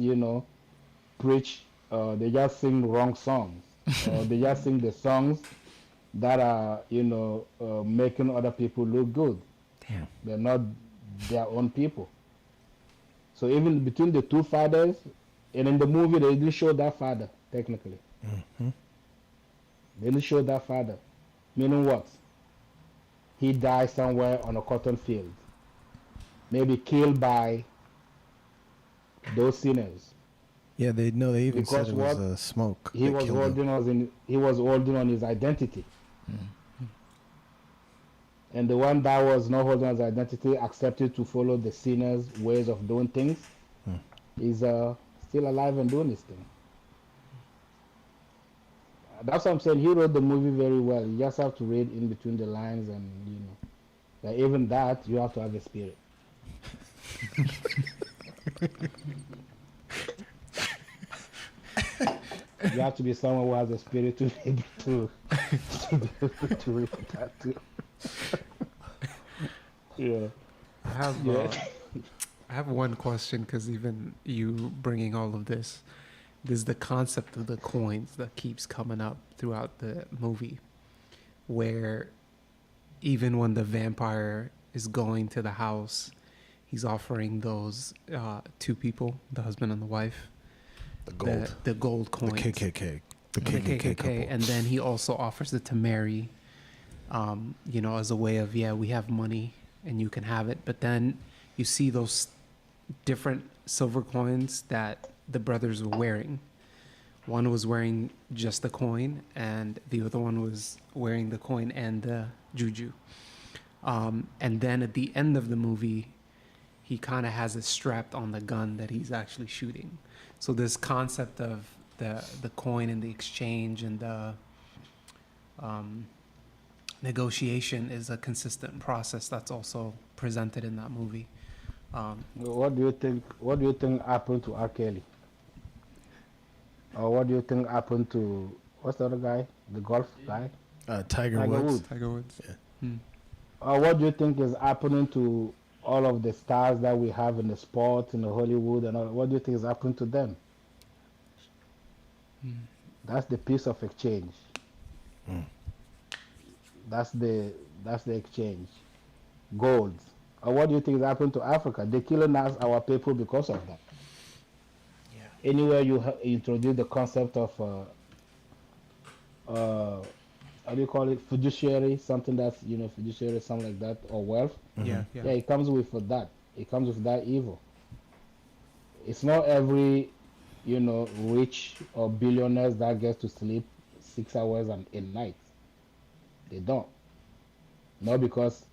preach, they just sing wrong songs. Or they just sing the songs that are, making other people look good. Damn. They're not their own people. So even between the two fathers, and in the movie they didn't show that father, technically. They didn't show that father. Meaning what? He died somewhere on a cotton field. Maybe killed by those sinners. Yeah, they even Because said it was smoke. He was holding on his identity. And the one that was not holding on his identity accepted to follow the sinners' ways of doing things. Is still alive and doing his thing. That's what I'm saying. He wrote the movie very well. You just have to read in between the lines, and but even that, you have to have a spirit. You have to be someone who has a spirit to be able to read that too. Yeah. I have one question, because even you bringing all of this, there's the concept of the coins that keeps coming up throughout the movie, where even when the vampire is going to the house, he's offering those two people, the husband and the wife, the gold coins, the KKK, the KKK, and then he also offers it to Mary, as a way of, we have money and you can have it. But then you see those different silver coins that the brothers were wearing. One was wearing just the coin, and the other one was wearing the coin and the juju. And then at the end of the movie, he kind of has it strapped on the gun that he's actually shooting. So this concept of the coin and the exchange and the negotiation is a consistent process that's also presented in that movie. What do you think? What do you think happened to R. Kelly? Or what do you think happened to what's the other guy? The golf guy? Tiger Woods. Tiger Woods. Yeah. What do you think is happening to all of the stars that we have in the sport, in the Hollywood, and all? What do you think is happening to them? That's the piece of exchange. That's the exchange. Gold. Or what do you think is happening to Africa? They're killing us, our people, because of that. Yeah. Anywhere you introduce the concept of how do you call it? Fiduciary, something that's fiduciary, something like that, or wealth. Yeah. It comes with that. It comes with that evil. It's not every rich or billionaires that gets to sleep 6 hours a night. They don't. Not because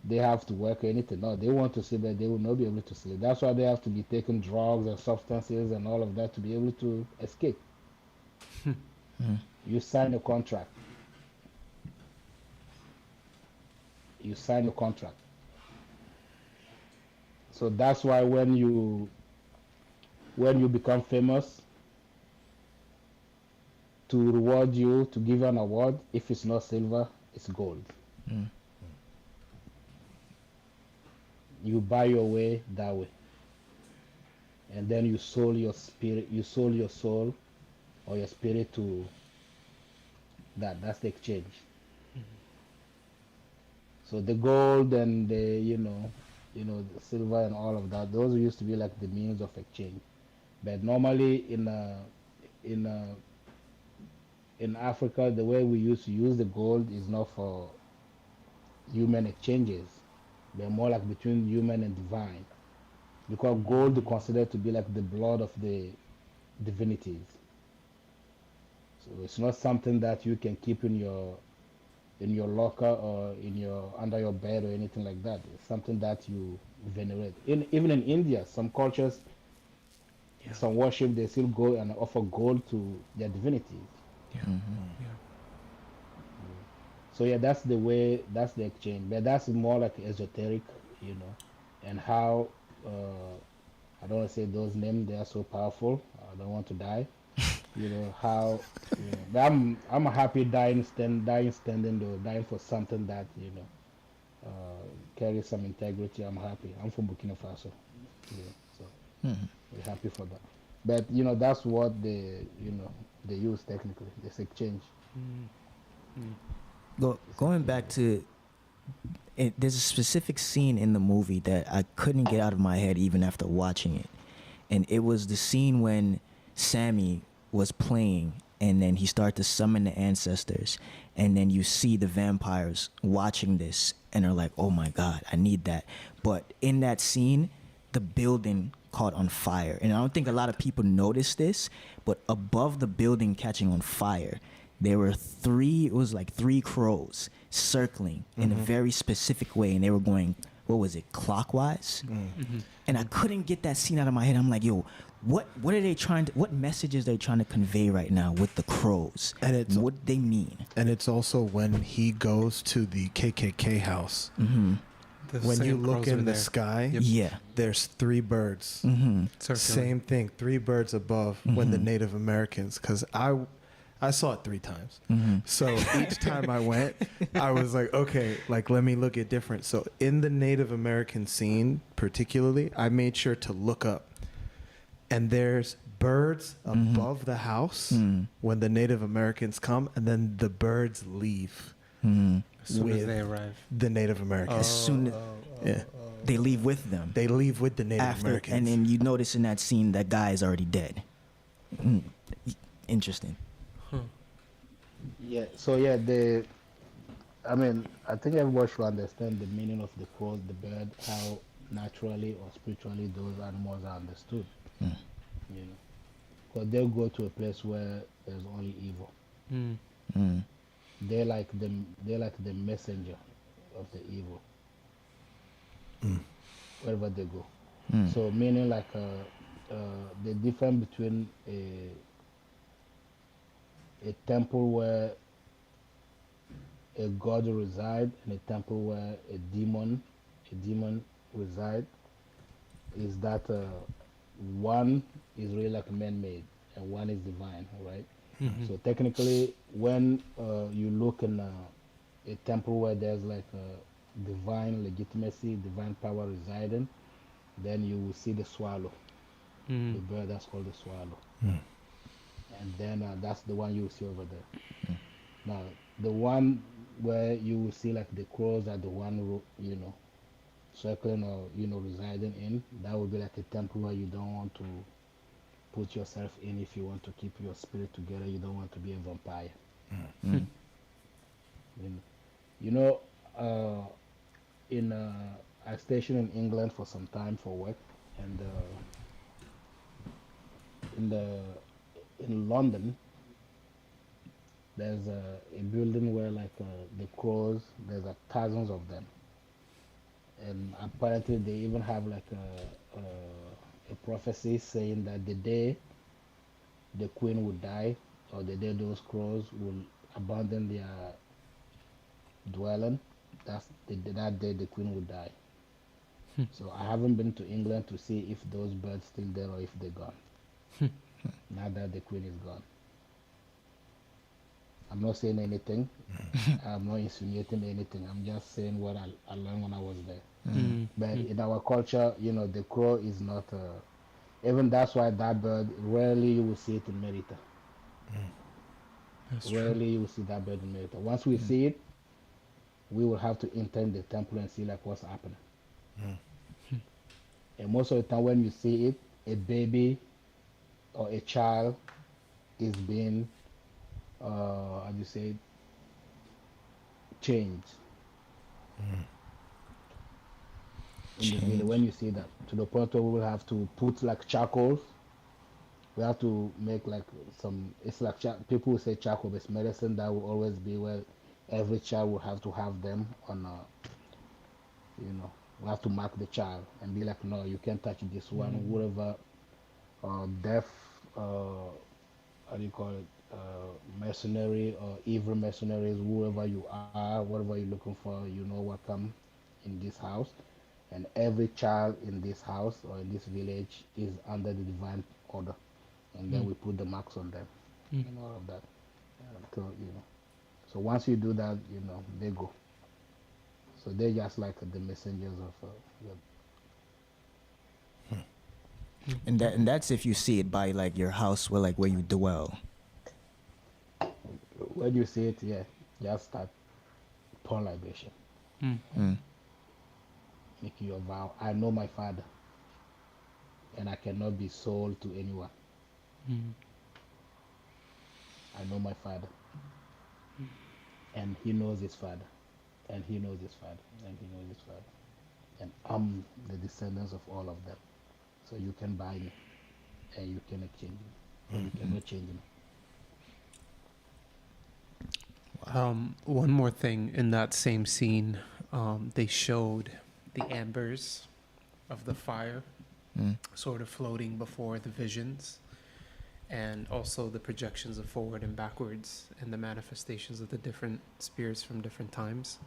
they have to work or anything. No, they want to sleep, but they will not be able to sleep. That's why they have to be taking drugs and substances and all of that to be able to escape. You sign a contract. So that's why when you become famous, to reward you, to give you an award, if it's not silver, it's gold. You buy your way that way. And then you sold your spirit, you sold your soul or your spirit to that. That's the exchange. So the gold and the the silver and all of that, those used to be like the means of exchange. But normally in Africa, the way we used to use the gold is not for human exchanges, but more like between human and divine, because gold is considered to be like the blood of the divinities. So it's not something that you can keep in your locker or under your bed or anything like that. It's something that you venerate. Even in India, some cultures, some worship, they still go and offer gold to their divinities. So that's the way, that's the exchange. But that's more like esoteric, and how I don't want to say those names, they are so powerful. I don't want to die. How but I'm a happy dying standing though, dying for something that carries some integrity. I'm happy. I'm from Burkina Faso. So we're happy for that. But that's what they use technically, this exchange. Going back to it, there's a specific scene in the movie that I couldn't get out of my head even after watching it, and it was the scene when Sammy was playing and then he started to summon the ancestors, and then you see the vampires watching this and are like, oh my god, I need that. But in that scene, the building caught on fire, and I don't think a lot of people noticed this, but above the building catching on fire, there were three crows circling in a very specific way, and they were going, what was it, clockwise? And I couldn't get that scene out of my head. I'm like, yo, what are they what messages are they trying to convey right now with the crows? And it's what they mean. And it's also when he goes to the KKK house. When you look in the sky, there's three birds. Same thing, three birds above when the Native Americans, because I saw it 3 times. So each time I went, I was like, okay, let me look at different. So in the Native American scene particularly, I made sure to look up. And there's birds above the house when the Native Americans come, and then the birds leave As soon as with they arrive. the Native Americans. As soon as they leave with them. They leave with the Native Americans. And then you notice in that scene that guy is already dead. Interesting. Yeah. So yeah, I mean, I think everybody should understand the meaning of the crow, the bird, how naturally or spiritually those animals are understood. You know, because they'll go to a place where there's only evil. They're like the messenger of the evil wherever they go. So meaning like the difference between a temple where a god reside and a temple where a demon reside is that one is really like man-made and one is divine, right? So technically, when you look in a temple where there's like a divine legitimacy, divine power residing, then you will see the swallow, the bird that's called the swallow. And then that's the one you will see over there. Now, the one where you will see like the crows are the one, circling or, residing in, that would be like a temple where you don't want to put yourself in if you want to keep your spirit together. You don't want to be a vampire. I stationed in England for some time for work, and in London, there's a building where like the crows, there's thousands of them, and apparently they even have like a prophecy saying that the day the queen would die, or the day those crows will abandon their dwelling, that day the queen would die. So I haven't been to England to see if those birds still there or if they're gone. Now that the queen is gone. I'm not saying anything. I'm not insinuating anything. I'm just saying what I learned when I was there. But in our culture, the crow is not. Even that's why that bird, rarely you will see it in Merita. Rarely you will see that bird in Merita. Once we see it, we will have to enter the temple and see like what's happening. And most of the time when you see it, a baby or a child is being, how do you say it, changed. When you see that, to the point where we will have to put like charcoals. We have to make like it's like people will say charcoal based medicine. That will always be where every child will have to have them on we have to mark the child and be like, no, you can't touch this one. Whatever deaf, how do you call it, mercenary or evil mercenaries, whoever you are, whatever you're looking for, what come in this house. And every child in this house or in this village is under the divine order. And then we put the marks on them and all of that. So once you do that, they go. So they're just like the messengers of And that's if you see it by like your house where you dwell. When you see it, just start pour libation. Making your vow. I know my father, and I cannot be sold to anyone. I know my father, and he knows his father, and he knows his father, and he knows his father, and I'm the descendants of all of them. So you can buy me, and you can exchange me, and you cannot change me. One more thing in that same scene, they showed the embers of the fire sort of floating before the visions, and also the projections of forward and backwards and the manifestations of the different spirits from different times.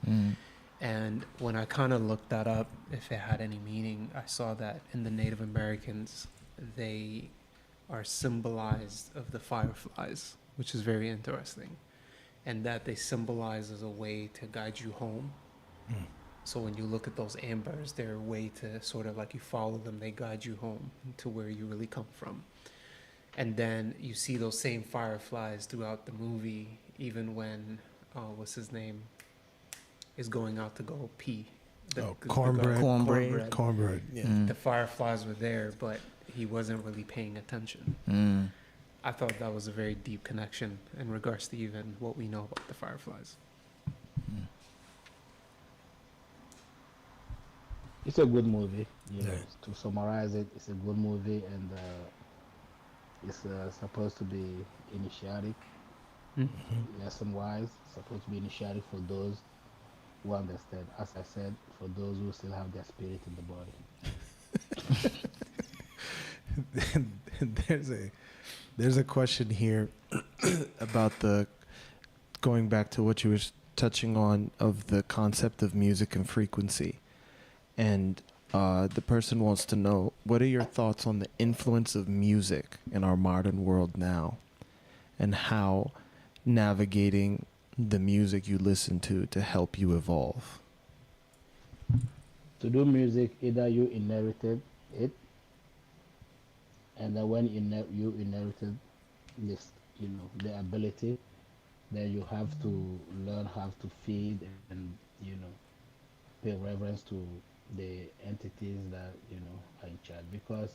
And when I kind of looked that up, if it had any meaning, I saw that in the Native Americans, they are symbolized of the fireflies, which is very interesting, and that they symbolize as a way to guide you home. So when you look at those ambers, they're a way to sort of like you follow them, they guide you home to where you really come from. And then you see those same fireflies throughout the movie, even when what's his name is going out to go pee. Cornbread. Yeah. The fireflies were there, but he wasn't really paying attention. I thought that was a very deep connection in regards to even what we know about the fireflies. It's a good movie. You know, to summarize it, it's a good movie, and it's supposed to be initiatic, lesson-wise. Supposed to be initiatic for those who understand. As I said, for those who still have their spirit in the body. There's a question here about going back to what you were touching on of the concept of music and frequency. And the person wants to know, what are your thoughts on the influence of music in our modern world now, and how navigating the music you listen to help you evolve? To do music, either you inherited it, and then when you inherited this, you know, the ability, then you have to learn how to feed and, you know, pay reverence to the entities that, you know, are in charge. Because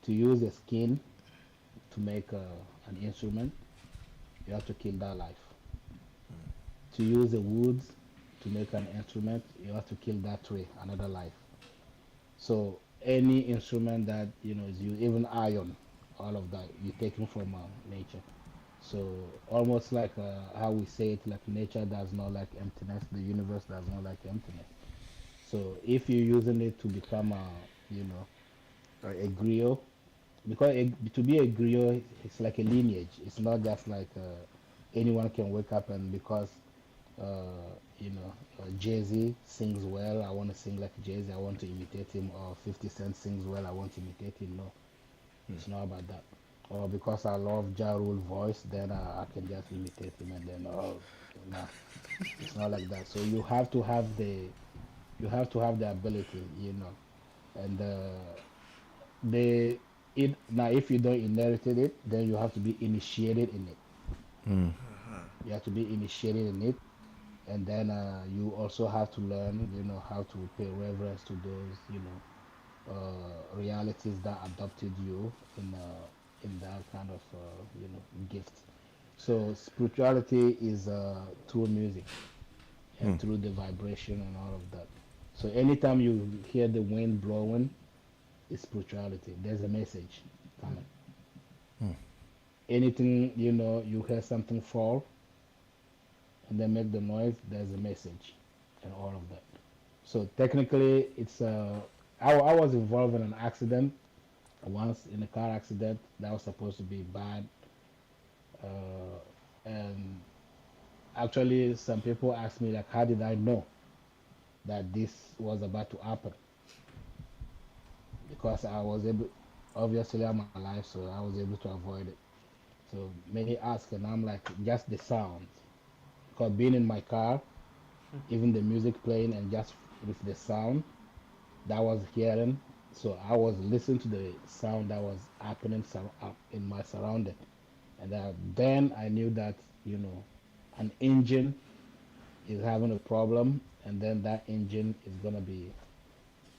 to use a skin to make an instrument, you have to kill that life. To use the woods to make an instrument, you have to kill that tree, another life. So any instrument that, you know, is used, even iron, all of that, you're taking from nature. So almost like how we say it, like nature does not like emptiness, the universe does not like emptiness. So if you're using it to become a, you know, a griot, because to be a griot, it's like a lineage. It's not just like anyone can wake up and because you know, Jay-Z sings well, I want to sing like Jay-Z, I want to imitate him, or 50 Cent sings well, I want to imitate him. No, it's not about that. Or because I love Ja Rule's voice, then I can just imitate him, and then, oh, no, it's not like that. So you have to have the ability, you know, and now if you don't inherit it, then you have to be initiated in it. You have to be initiated in it, and then you also have to learn, you know, how to pay reverence to those, you know, realities that adopted you in that kind of you know, gift. So spirituality is through music and through the vibration and all of that. So anytime you hear the wind blowing, it's spirituality. There's a message coming. Anything, you know, you hear something fall and then make the noise, there's a message and all of that. So technically, it's I was involved in an accident once, in a car accident that was supposed to be bad, and actually some people asked me like, how did I know that this was about to happen? Because I was able, obviously I'm alive, so I was able to avoid it. So many ask, and I'm like, just the sound. Because being in my car, even the music playing, and just with the sound that I was hearing, so I was listening to the sound that was happening in my surrounding, and then I knew that, you know, an engine is having a problem, and then that engine is gonna be,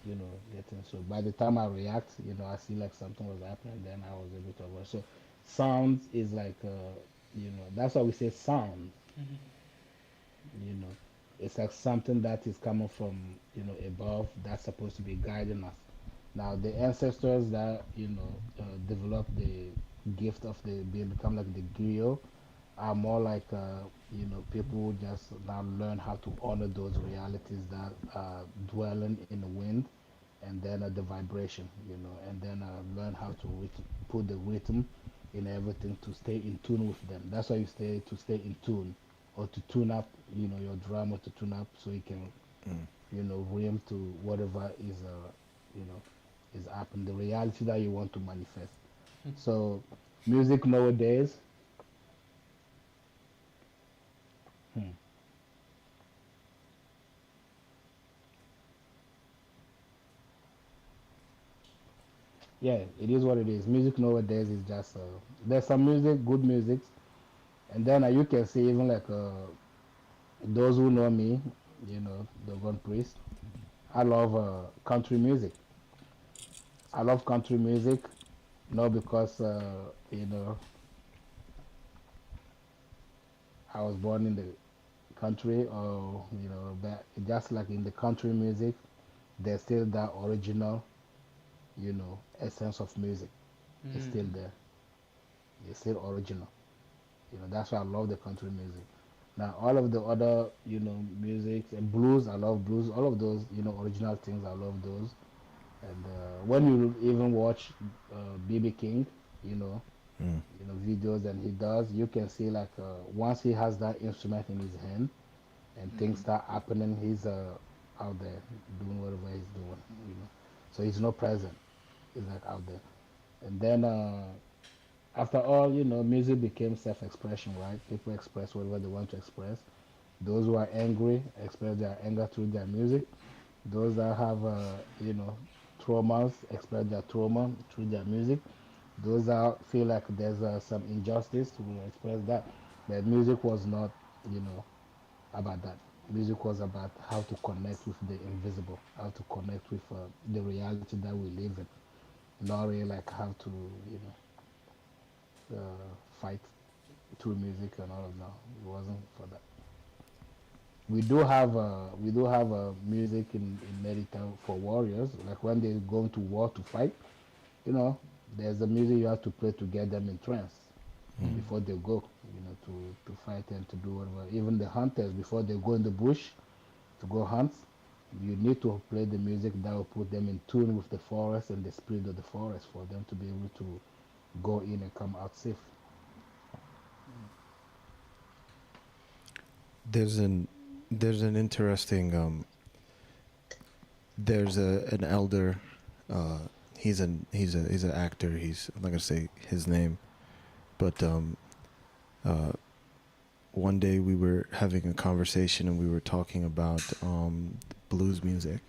you know, getting. So by the time I react, you know, I see like something was happening, then I was able to avoid. So sound is like, you know, that's why we say sound. You know, it's like something that is coming from, you know, above, that's supposed to be guiding us. Now the ancestors that, you know, developed the gift of the become like the griot are more like, you know, people who just now learn how to honor those realities that are dwelling in the wind, and then the vibration, you know, and then learn how to put the rhythm in everything to stay in tune with them. That's why you stay in tune, or to tune up, you know, your drum, or to tune up so you can, you know, rhyme to whatever is, you know, is happening, the reality that you want to manifest. So music nowadays, hmm, yeah, it is what it is. Music nowadays is just there's some music, good music, and then you can see even like those who know me, you know, the Gun Priest. I love country music. I love country music, not because you know I was born in the country or you know, but just like in the country music, there's still that original, you know, essence of music. It's still there. It's still original. You know, that's why I love the country music. Now, all of the other, you know, music and blues, I love blues. All of those, you know, original things, I love those. And when you even watch BB King, you know, you know, videos and he does, you can see like once he has that instrument in his hand and things start happening, he's out there doing whatever he's doing, you know. So he's not present. He's like out there. And then after all, you know, music became self-expression, right? People express whatever they want to express. Those who are angry express their anger through their music. Those that have, you know, traumas express their trauma through their music. Those that feel like there's some injustice will express that. But music was not, you know, about that. Music was about how to connect with the invisible, how to connect with the reality that we live in. Not really like how to, you fight through music and all of that. It wasn't for that. We do have music in America for warriors. Like when they go to war to fight, you know, there's a music you have to play to get them in trance before they go, you know, to fight and to do whatever. Even the hunters before they go in the bush to go hunt, you need to play the music that will put them in tune with the forest and the spirit of the forest for them to be able to go in and come out safe. There's an interesting there's an elder, he's an actor. I'm not gonna say his name, but one day we were having a conversation and we were talking about blues music,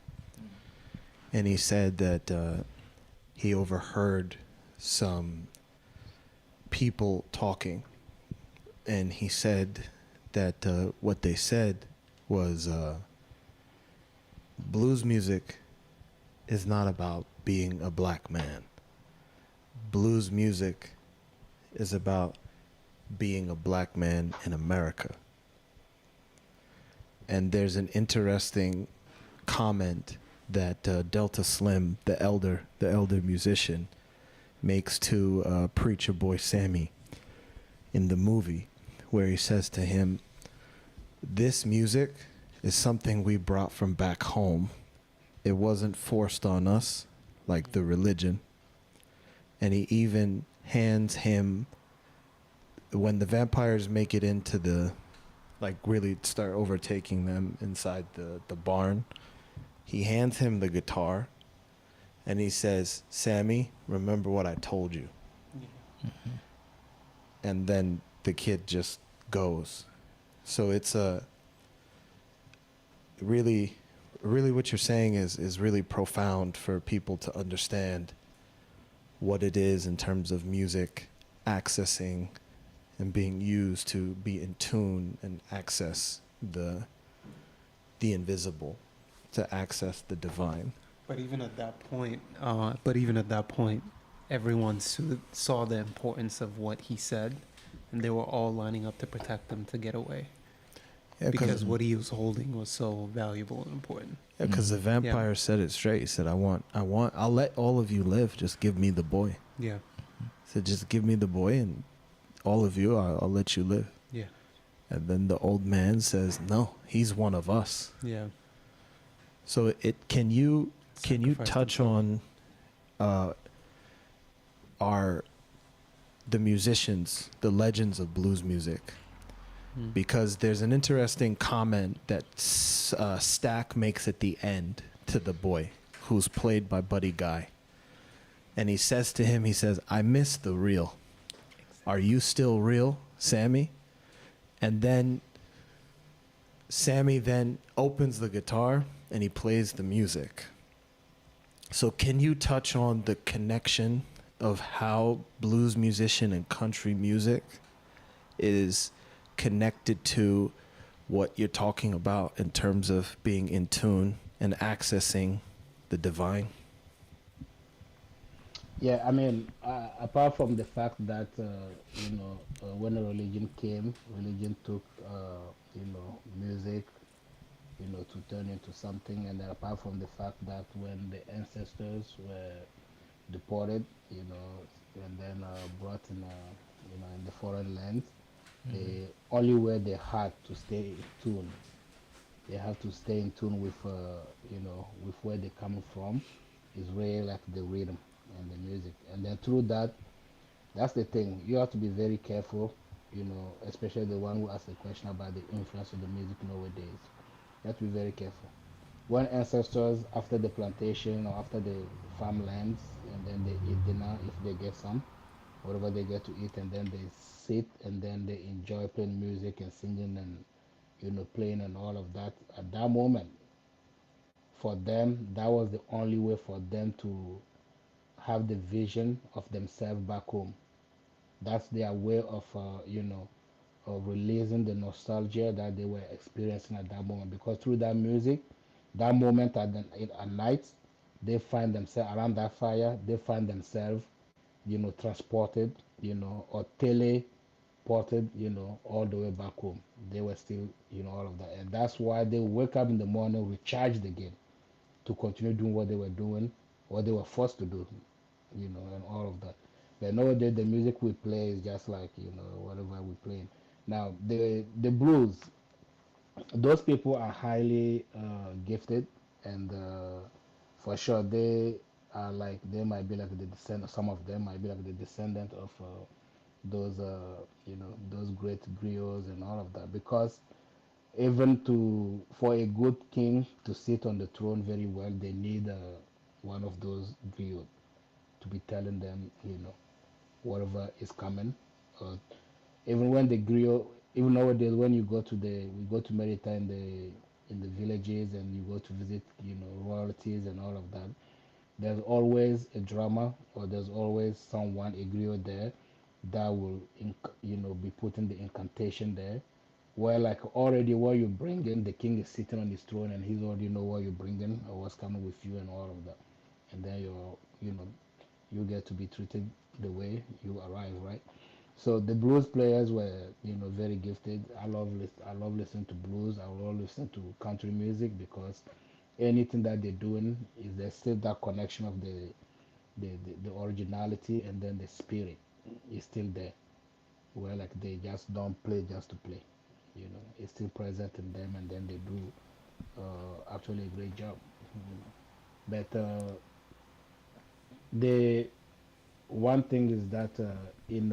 and he said that he overheard some people talking, and he said that what they said was blues music is not about being a black man. Blues music is about being a black man in America. And there's an interesting comment that Delta Slim, the elder musician, makes to Preacher Boy Sammy in the movie, where he says to him, "This music is something we brought from back home. It wasn't forced on us like the religion." And he even hands him, when the vampires make it into the, like really start overtaking them inside the barn, he hands him the guitar and he says, "Sammy, remember what I told you." Mm-hmm. And then the kid just goes. So it's a really what you're saying is really profound for people to understand what it is in terms of music accessing and being used to be in tune and access the invisible, to access the divine. But even at that point, everyone saw the importance of what he said, and they were all lining up to protect him to get away. Yeah, because what he was holding was so valuable and important. Yeah, because the vampire said it straight. He said, I'll let all of you live. Just give me the boy. Yeah. He said, just give me the boy, and all of you, I'll let you live. Yeah. And then the old man says, no, he's one of us. Yeah. So can you touch on the musicians, the legends of blues music? Because there's an interesting comment that Stack makes at the end to the boy, who's played by Buddy Guy. And he says to him, he says, "I miss the real. Are you still real, Sammy?" And then Sammy then opens the guitar and he plays the music. So can you touch on the connection of how blues musician and country music is connected to what you're talking about in terms of being in tune and accessing the divine? Yeah, I mean, apart from the fact that when a religion came, religion took music, to turn into something, and then apart from the fact that when the ancestors were deported, and then brought in, in the foreign lands, the only way they had to stay in tune, they have to stay in tune with, with where they come from, is really like the rhythm and the music. And then through that, that's the thing. You have to be very careful, especially the one who asked the question about the influence of the music nowadays. You have to be very careful. When ancestors, after the plantation or after the farmlands, and then they eat dinner, if they get some, whatever they get to eat, and then they sit and then they enjoy playing music and singing and, playing and all of that. At that moment, for them, that was the only way for them to have the vision of themselves back home. That's their way of releasing the nostalgia that they were experiencing at that moment. Because through that music, that moment at night, they find themselves around that fire. They find themselves, transported, or teleported, all the way back home. They were still, all of that, and that's why they wake up in the morning, recharged again to continue doing what they were doing, what they were forced to do, and all of that. But nowadays, the music we play is just like, whatever we play. Now, the blues, those people are highly gifted, and for sure, they might be like the descendant, some of them might be like the descendant of those, those great griots and all of that. Because even for a good king to sit on the throne very well, they need one of those griots to be telling them, whatever is coming. Uh, Even when the griot, even nowadays, when we go to Merita in the villages, and you go to visit, royalties and all of that, there's always a drama, or there's always someone, a griot there, that will, be putting the incantation there. Where like already what you bring in, the king is sitting on his throne, and he's already know what you're bringing or what's coming with you and all of that. And then you get to be treated the way you arrive, right? So the blues players were, very gifted. I love listening to blues. I love listening to country music, because anything that they're doing is there's still that connection of the originality, and then the spirit is still there. Where like they just don't play just to play. It's still present in them, and then they do actually a great job. But the one thing is that in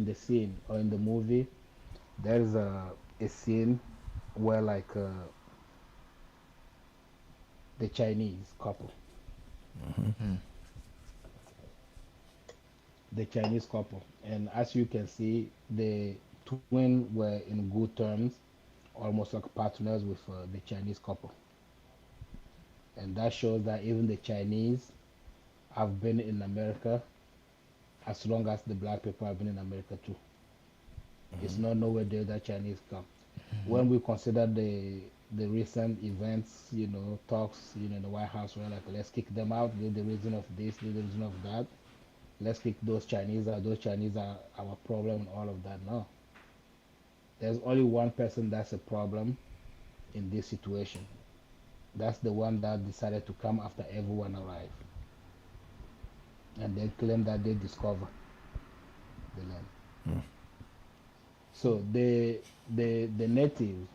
the scene or in the movie, there's a scene where like the Chinese couple, the Chinese couple, and as you can see, the twin were in good terms, almost like partners with the Chinese couple, and that shows that even the Chinese have been in America as long as the black people have been in America too. It's not nowhere there that Chinese come. When we consider the recent events, talks, in the White House, where like let's kick them out, the reason of this, the reason of that. Let's kick those Chinese out. Those Chinese are our problem and all of that. No, there's only one person that's a problem in this situation. That's the one that decided to come after everyone arrived, and they claim that they discover the land. So the natives,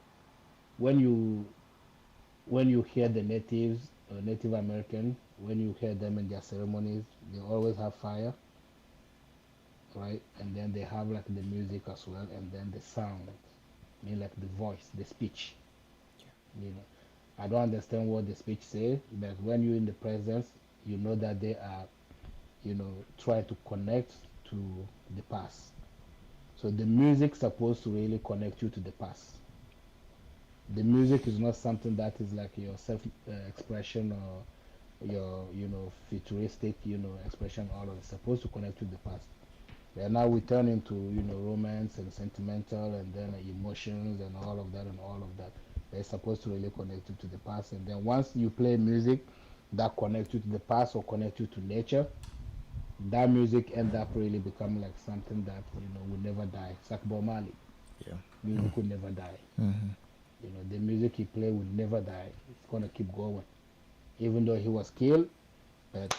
when you hear the natives, Native American, when you hear them in their ceremonies, they always have fire, right? And then they have like the music as well, and then the sound, like the voice, the speech. You know, I don't understand what the speech say, but when you're in the presence, you know that they are, trying to connect to the past. So the music supposed to really connect you to the past. The music is not something that is like your self expression, or your futuristic expression, all of it supposed to connect to the past. And now we turn into romance and sentimental, and then emotions and all of that and all of that. They're supposed to really connect you to the past. And then once you play music that connects you to the past or connect you to nature, that music end up really become like something that will never die. It's like Bob Marley. Yeah. Music will never die. Mm-hmm. The music he played will never die. It's gonna keep going, even though he was killed. But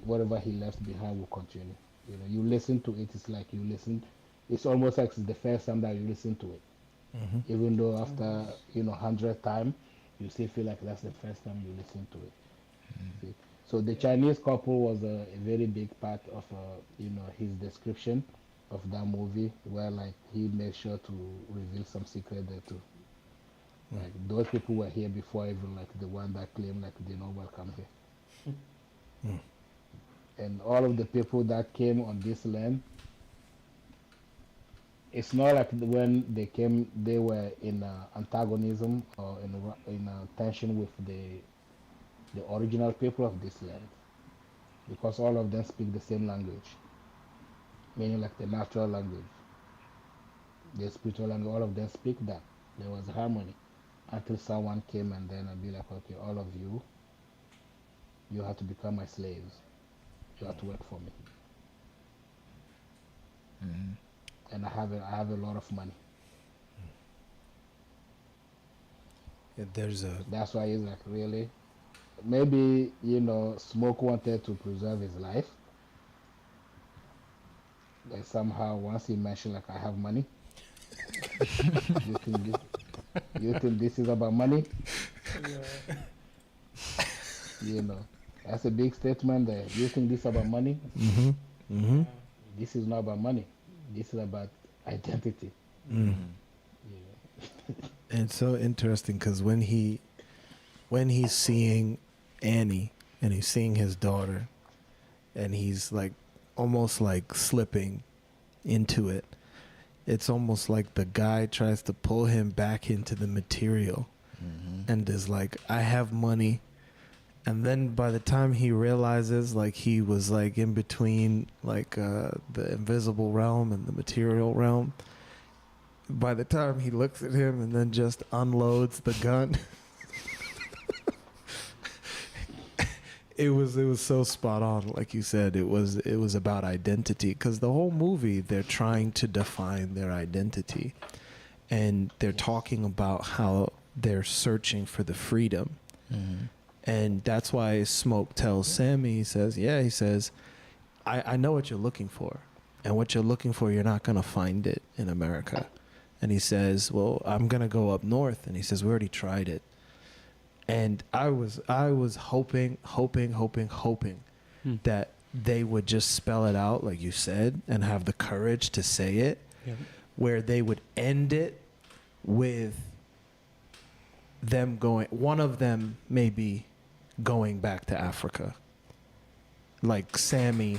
whatever he left behind will continue. You listen to it. It's like you listen. It's almost like it's the first time that you listen to it. Mm-hmm. Even though after 100 times, you still feel like that's the first time you listen to it. See? So the Chinese couple was a very big part of his description of that movie, where like he made sure to reveal some secret there too. Like those people were here before even like the one that claimed like they know welcome here. And all of the people that came on this land, it's not like when they came they were in antagonism or in tension with the original people of this land, because all of them speak the same language, meaning like the natural language, the spiritual language, all of them speak that. There was harmony until someone came and then I'd be like, okay, all of you, you have to become my slaves. You have to work for me. Mm-hmm. And I have a lot of money. Yeah, That's why he's like, really? Maybe, Smoke wanted to preserve his life. But somehow once he mentioned like I have money, you think this is about money? Yeah. That's a big statement there. You think this is about money? Mm-hmm. Mm-hmm. This is not about money. This is about identity. Mm. Yeah. And it's so interesting because when he's seeing Annie and he's seeing his daughter and he's like almost like slipping into it, it's almost like the guy tries to pull him back into the material and is like, I have money. And then by the time he realizes like he was like in between like the invisible realm and the material realm, by the time he looks at him and then just unloads the gun, it was so spot on. Like you said, it was about identity, because the whole movie they're trying to define their identity, and they're talking about how they're searching for the freedom. Mm-hmm. And that's why Smoke tells Sammy, he says, I know what you're looking for. And what you're looking for, you're not going to find it in America. And he says, well, I'm going to go up north. And he says, we already tried it. And I was hoping that they would just spell it out, like you said, and have the courage to say it, where they would end it with them going, one of them maybe going back to Africa. Like Sammy,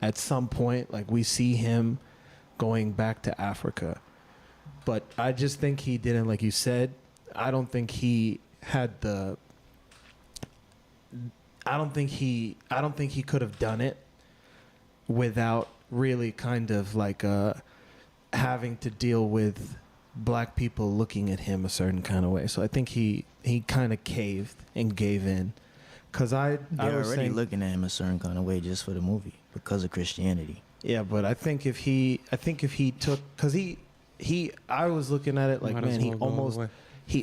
at some point, like we see him going back to Africa. But I just think he didn't, like you said, I don't think he had the, I don't think he could have done it without really kind of like having to deal with black people looking at him a certain kind of way. So I think he kind of caved and gave in. Cause I was already saying, looking at him a certain kind of way just for the movie because of Christianity. Yeah, but I think if he took, cause I was looking at it like, man, he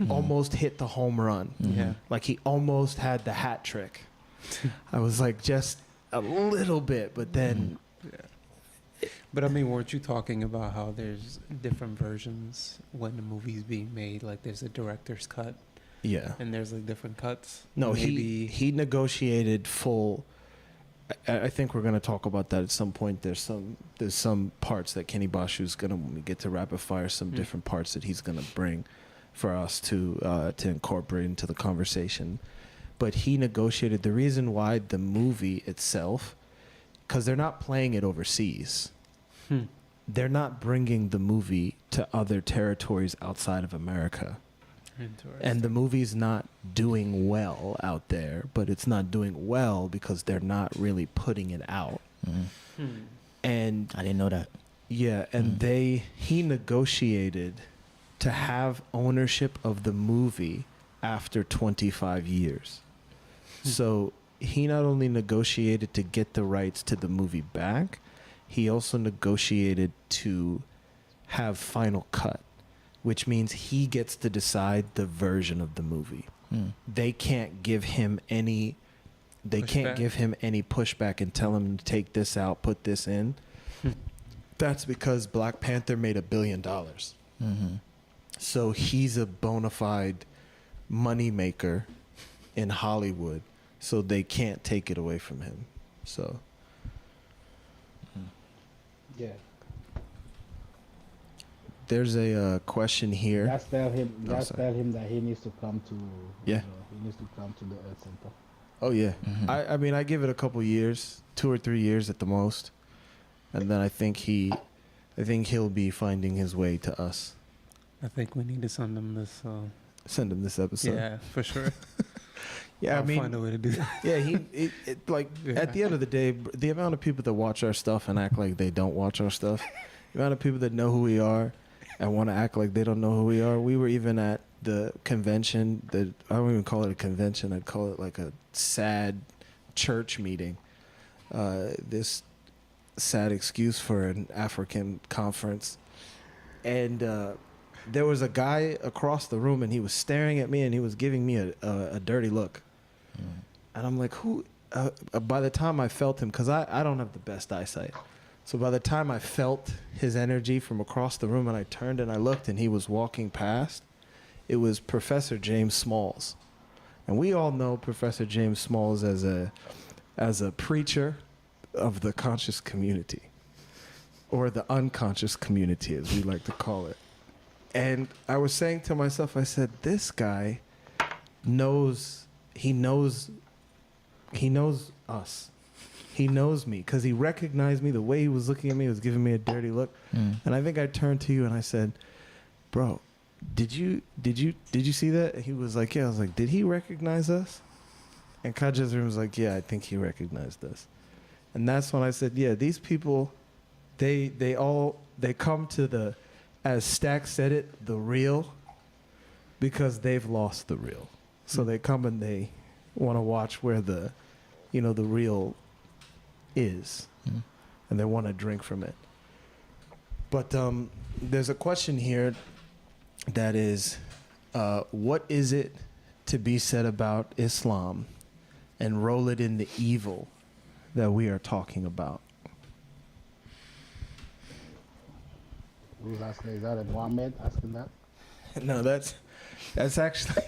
almost hit the home run. Mm-hmm. Yeah. Like he almost had the hat trick. I was like, just a little bit, but then. But I mean, weren't you talking about how there's different versions when the movie's being made? Like there's a director's cut. Yeah. And there's like different cuts. No, maybe he negotiated full. I think we're gonna talk about that at some point. There's some parts that Kenny Bashu's gonna, when we get to rapid fire, some different parts that he's gonna bring for us to incorporate into the conversation. But he negotiated the reason why the movie itself, because they're not playing it overseas. They're not bringing the movie to other territories outside of America. And the movie's not doing well out there, but it's not doing well because they're not really putting it out. And I didn't know that. yeah, and he negotiated to have ownership of the movie after 25 years. So he not only negotiated to get the rights to the movie back, he also negotiated to have final cut, which means he gets to decide the version of the movie. They can't give him any pushback and tell him to take this out, put this in. That's because Black Panther made $1 billion. So he's a bona fide money maker in Hollywood, so they can't take it away from him. So Yeah. there's a question here. Just tell him that he needs to come to. Yeah. He needs to come to the Earth Center. Oh yeah. I mean, I give it a couple years, 2 or 3 years at the most, and then I think he'll be finding his way to us. I think we need to send him this. Send him this episode. Yeah, for sure. Yeah, I'll find a way to do that. Yeah, at the end of the day, the amount of people that watch our stuff and act like they don't watch our stuff, the amount of people that know who we are and want to act like they don't know who we are. We were even at the convention. I don't even call it a convention. I'd call it like a sad church meeting. This sad excuse for an African conference. And there was a guy across the room, and he was staring at me, and he was giving me a dirty look. And I'm like, who? By the time I felt him, because I don't have the best eyesight. So by the time I felt his energy from across the room, and I turned and I looked, and he was walking past, it was Professor James Smalls. And we all know Professor James Smalls as a preacher of the conscious community, or the unconscious community, as we like to call it. And I was saying to myself, I said, this guy knows us. He knows me because he recognized me. The way he was looking at me was giving me a dirty look. And I think I turned to you and I said, bro, did you see that? And he was like, yeah. I was like, did he recognize us? And Kajazrim was like, yeah, I think he recognized us. And that's when I said, yeah, these people, they come to the, as Stack said it, the real, because they've lost the real. So they come and they want to watch where the real is, and they want to drink from it. But there's a question here that is, what is it to be said about Islam and roll it in the evil that we are talking about? Who's asking? Is that Mohammed asking that? No, that's actually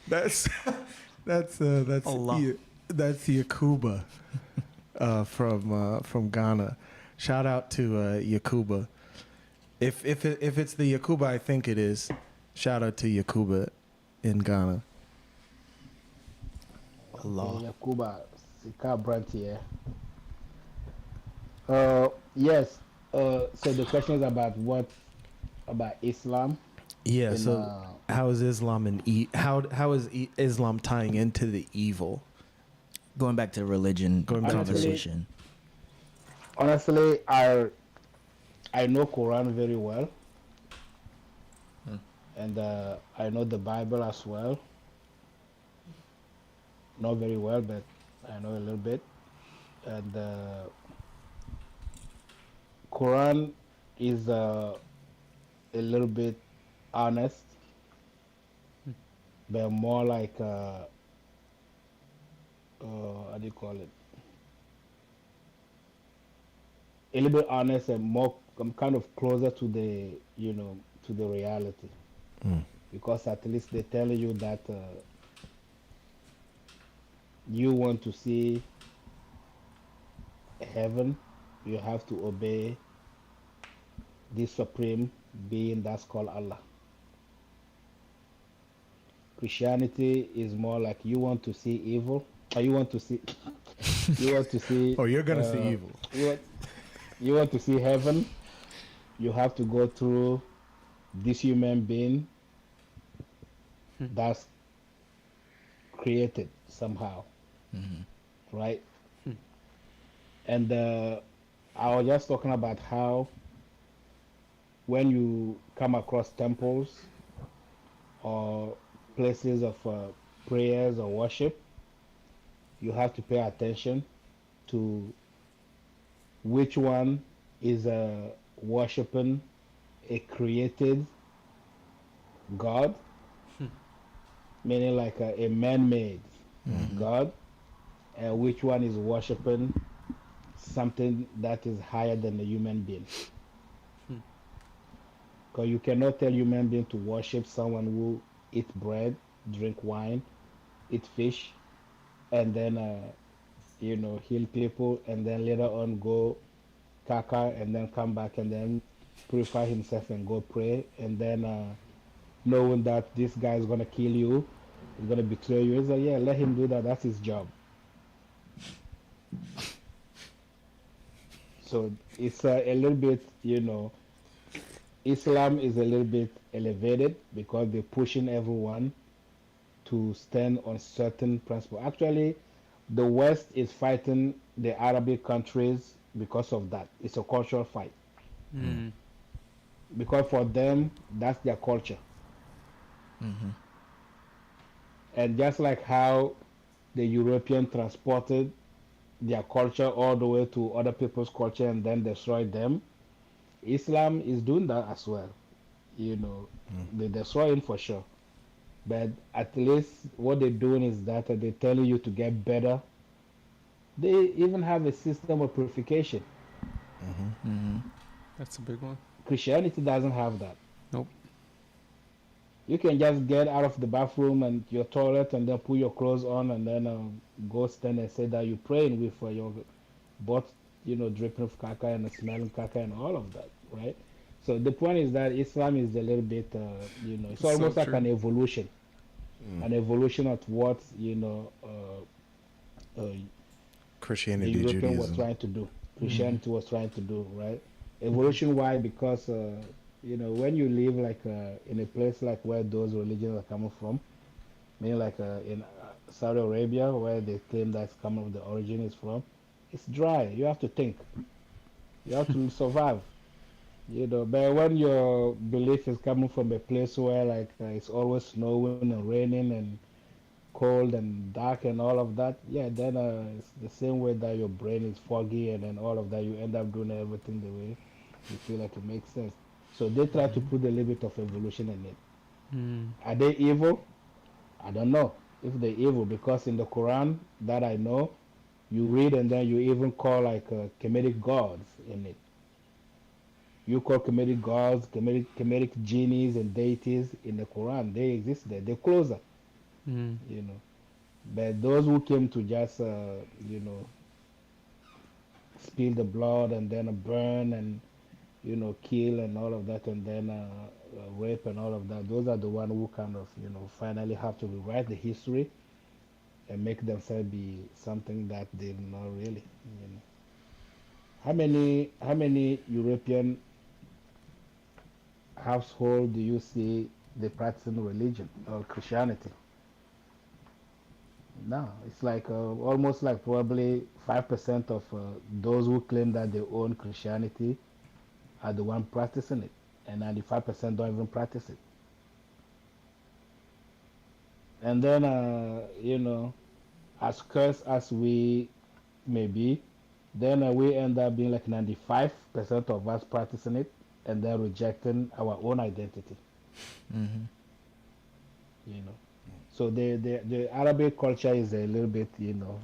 that's Allah. That's Yakuba from Ghana. Shout out to Yakuba. If it's the Yakuba I think it is, shout out to Yakuba in Ghana. Allah. Yakuba, Sika Brent here. Yes. So the question is about Islam. Yeah. So how is Islam how is Islam tying into the evil? Going back to religion conversation. Honestly, I know Quran very well, and I know the Bible as well. Not very well, but I know a little bit. And Quran is a little bit honest, but more like how do you call it? A little bit honest and more. I'm kind of closer to the to the reality, because at least they tell you that you want to see heaven, you have to obey this supreme being that's called Allah. Christianity is more like you want to see evil, or you want to see Oh, you're gonna see evil. You want to see heaven, you have to go through this human being that's created somehow, right? And I was just talking about how when you come across temples or places of prayers or worship, you have to pay attention to which one is worshiping a created God, meaning like a man-made God, and which one is worshiping something that is higher than a human being. Because you cannot tell human being to worship someone who eat bread, drink wine, eat fish, and then heal people, and then later on go caca, and then come back and then purify himself and go pray, and then knowing that this guy is gonna kill you, he's gonna betray you. He's like, yeah, let him do that. That's his job. So it's a little bit, Islam is a little bit elevated because they're pushing everyone to stand on certain principles. Actually, the West is fighting the Arabic countries because of that. It's a cultural fight. Because for them, that's their culture. And just like how the European transported their culture all the way to other people's culture and then destroyed them, Islam is doing that as well. They're destroying for sure. But at least what they're doing is that they're telling you to get better. They even have a system of purification. That's a big one. Christianity doesn't have that. Nope. You can just get out of the bathroom and your toilet and then put your clothes on and then go stand and say that you're praying with your butt, dripping of caca and smelling caca and all of that, right? So the point is that Islam is a little bit, it's So almost like true. an evolution of what, Christianity, the European Judaism. was trying to do. Christianity was trying to do, right? Evolution, why? Because, when you live like in a place like where those religions are coming from, meaning like in Saudi Arabia, where they claim that's coming the origin is from, it's dry. You have to think. You have to survive. But when your belief is coming from a place where like it's always snowing and raining and cold and dark and all of that, yeah, then it's the same way that your brain is foggy and then all of that, you end up doing everything the way you feel like it makes sense. So they try to put a little bit of evolution in it. Are they evil? I don't know if they're evil, because in the Quran that I know, you read and then you even call like Kemetic gods in it. You call Kemetic gods, Kemetic genies and deities in the Quran. They exist there. They're closer, But those who came to just, spill the blood and then burn and, kill and all of that, and then rape and all of that, those are the ones who kind of, finally have to rewrite the history and make themselves be something that they're not really. How many European household do you see they practicing religion or Christianity? No, it's like almost like probably 5% of those who claim that they own Christianity are the one practicing it, and 95% don't even practice it. And then, as cursed as we may be, then we end up being like 95% of us practicing it and then rejecting our own identity. So the Arabic culture is a little bit,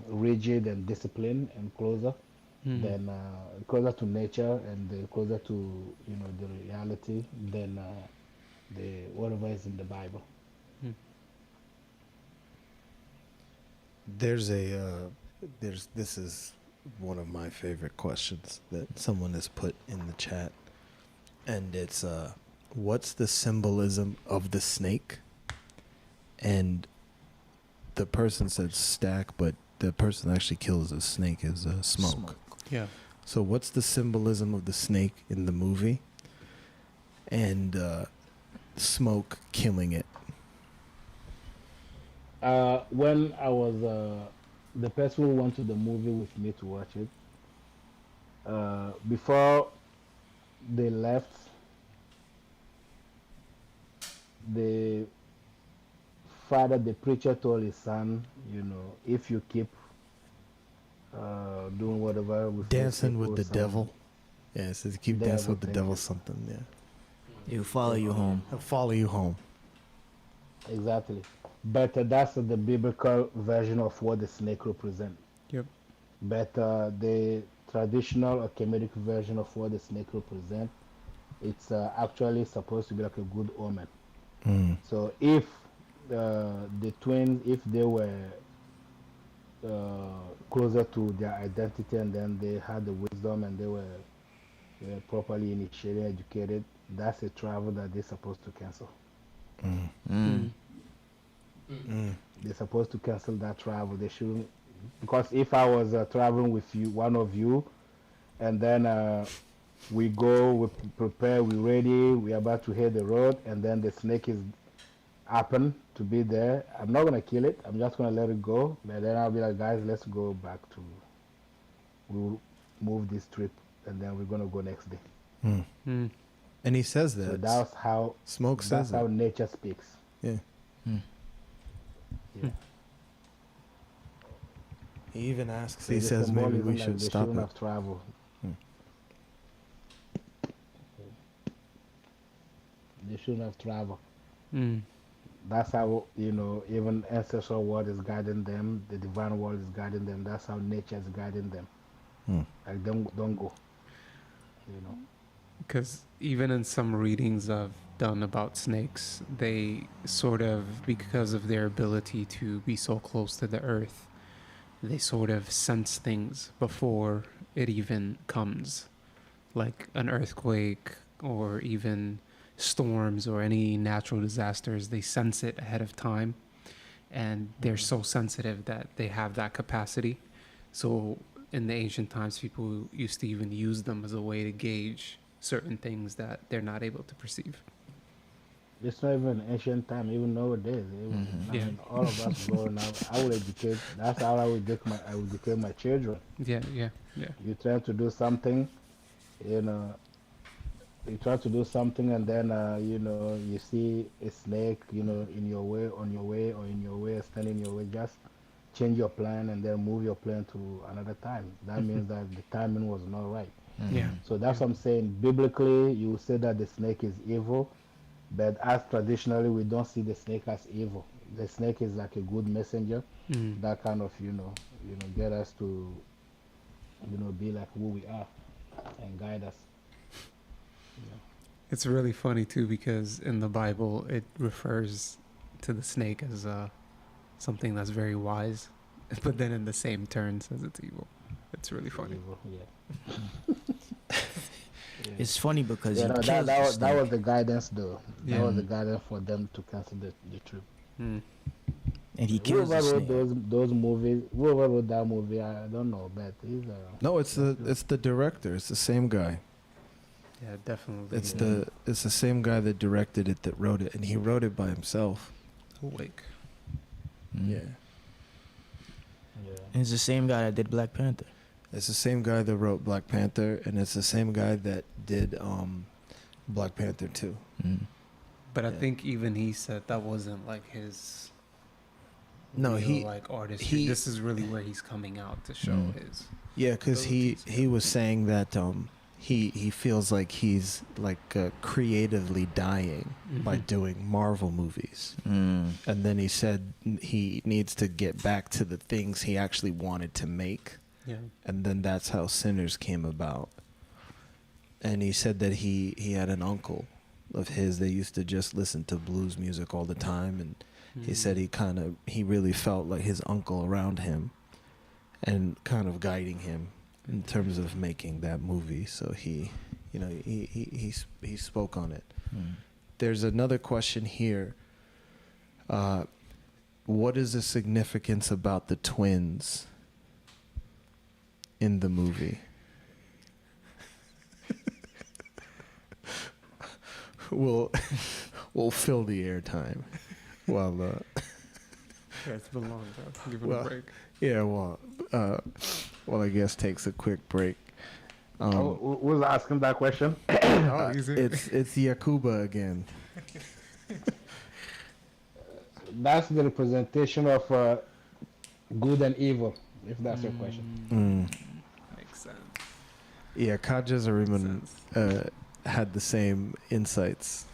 rigid and disciplined and closer than closer to nature and closer to, the reality than the whatever is in the Bible. This is one of my favorite questions that someone has put in the chat, and it's what's the symbolism of the snake? And the person said stack, but the person that actually kills the snake is smoke. Yeah. So what's the symbolism of the snake in the movie? and smoke killing it? When I was the person who went to the movie with me to watch it, before they left, the the preacher told his son, if you keep doing whatever with Dancing with the devil. Yeah, it says keep dancing with the devil, something, yeah. He'll follow you home. He'll follow you home. Exactly. But that's the biblical version of what the snake represents. Yep. But the traditional or Kemetic version of what the snake represents, it's actually supposed to be like a good omen. Mm. So if the twins, if they were closer to their identity and then they had the wisdom and they were properly initiated, educated, that's a travel that they're supposed to cancel. They're supposed to cancel that travel. They shouldn't, because if I was traveling with you, one of you, and then we go, we prepare, we ready, we're about to hit the road, and then the snake is happen to be there, I'm not gonna kill it. I'm just gonna let it go. But then I'll be like, guys, let's go back to. We'll move this trip, and then we're gonna go next day. And he says that. So that's how Smoke says that's how nature speaks. Yeah. Yeah. He even asks. So He the says maybe symbolism, we like, should they stop shouldn't it. have traveled. They shouldn't have traveled. That's how, even ancestral world is guiding them, the divine world is guiding them. That's how nature is guiding them. Like, don't go. Because even in some readings I've done about snakes, they sort of, because of their ability to be so close to the earth, they sort of sense things before it even comes, like an earthquake or even storms or any natural disasters. They sense it ahead of time, and they're so sensitive that they have that capacity. So in the ancient times, people used to even use them as a way to gauge certain things that they're not able to perceive. It's not even ancient time, even nowadays. I mean, all of us growing up, I would educate. That's how I would educate my children. Yeah. You try to do something, you try to do something, and then you see a snake, in your way, on your way, or in your way, standing in your way. Just change your plan and then move your plan to another time. That means that the timing was not right. Yeah. So that's what I'm saying. Biblically, you say that the snake is evil, but as traditionally, we don't see the snake as evil. The snake is like a good messenger that kind of, get us to, be like who we are and guide us. It's really funny too, because in the Bible it refers to the snake as something that's very wise, but then in the same turn says it's evil. It's really funny. Evil, yeah. It's funny because that was the guidance, though. Yeah. That was the guidance for them to cancel the trip. and he kills the Whoever snake. wrote those movies, whoever wrote that movie, I don't know, but he's No, it's the director. It's the same guy. Yeah, definitely. It's the same guy that directed it that wrote it, and he wrote it by himself. Awake. Yeah. And it's the same guy that did Black Panther. It's the same guy that wrote Black Panther, and it's the same guy that did Black Panther 2. But I think even he said that wasn't like his. No, real, like artistry. This is really where he's coming out to show his. Yeah, because he was saying that he feels like he's like creatively dying by doing Marvel movies, and then he said he needs to get back to the things he actually wanted to make. Yeah. And then that's how Sinners came about. And he said that he had an uncle of his that used to just listen to blues music all the time, and he said he really felt like his uncle around him and kind of guiding him in terms of making that movie. So he spoke on it. There's another question here. What is the significance about the twins in the movie? we'll fill the airtime while Yeah, it's been long, bro. Give it well, a break. yeah, well, I guess takes a quick break. Who was asking that question? Easy. It's Yakuba again. That's the representation of good and evil, if that's your question. Makes sense. Yeah, Kaja Zariman Sense. had the same insights.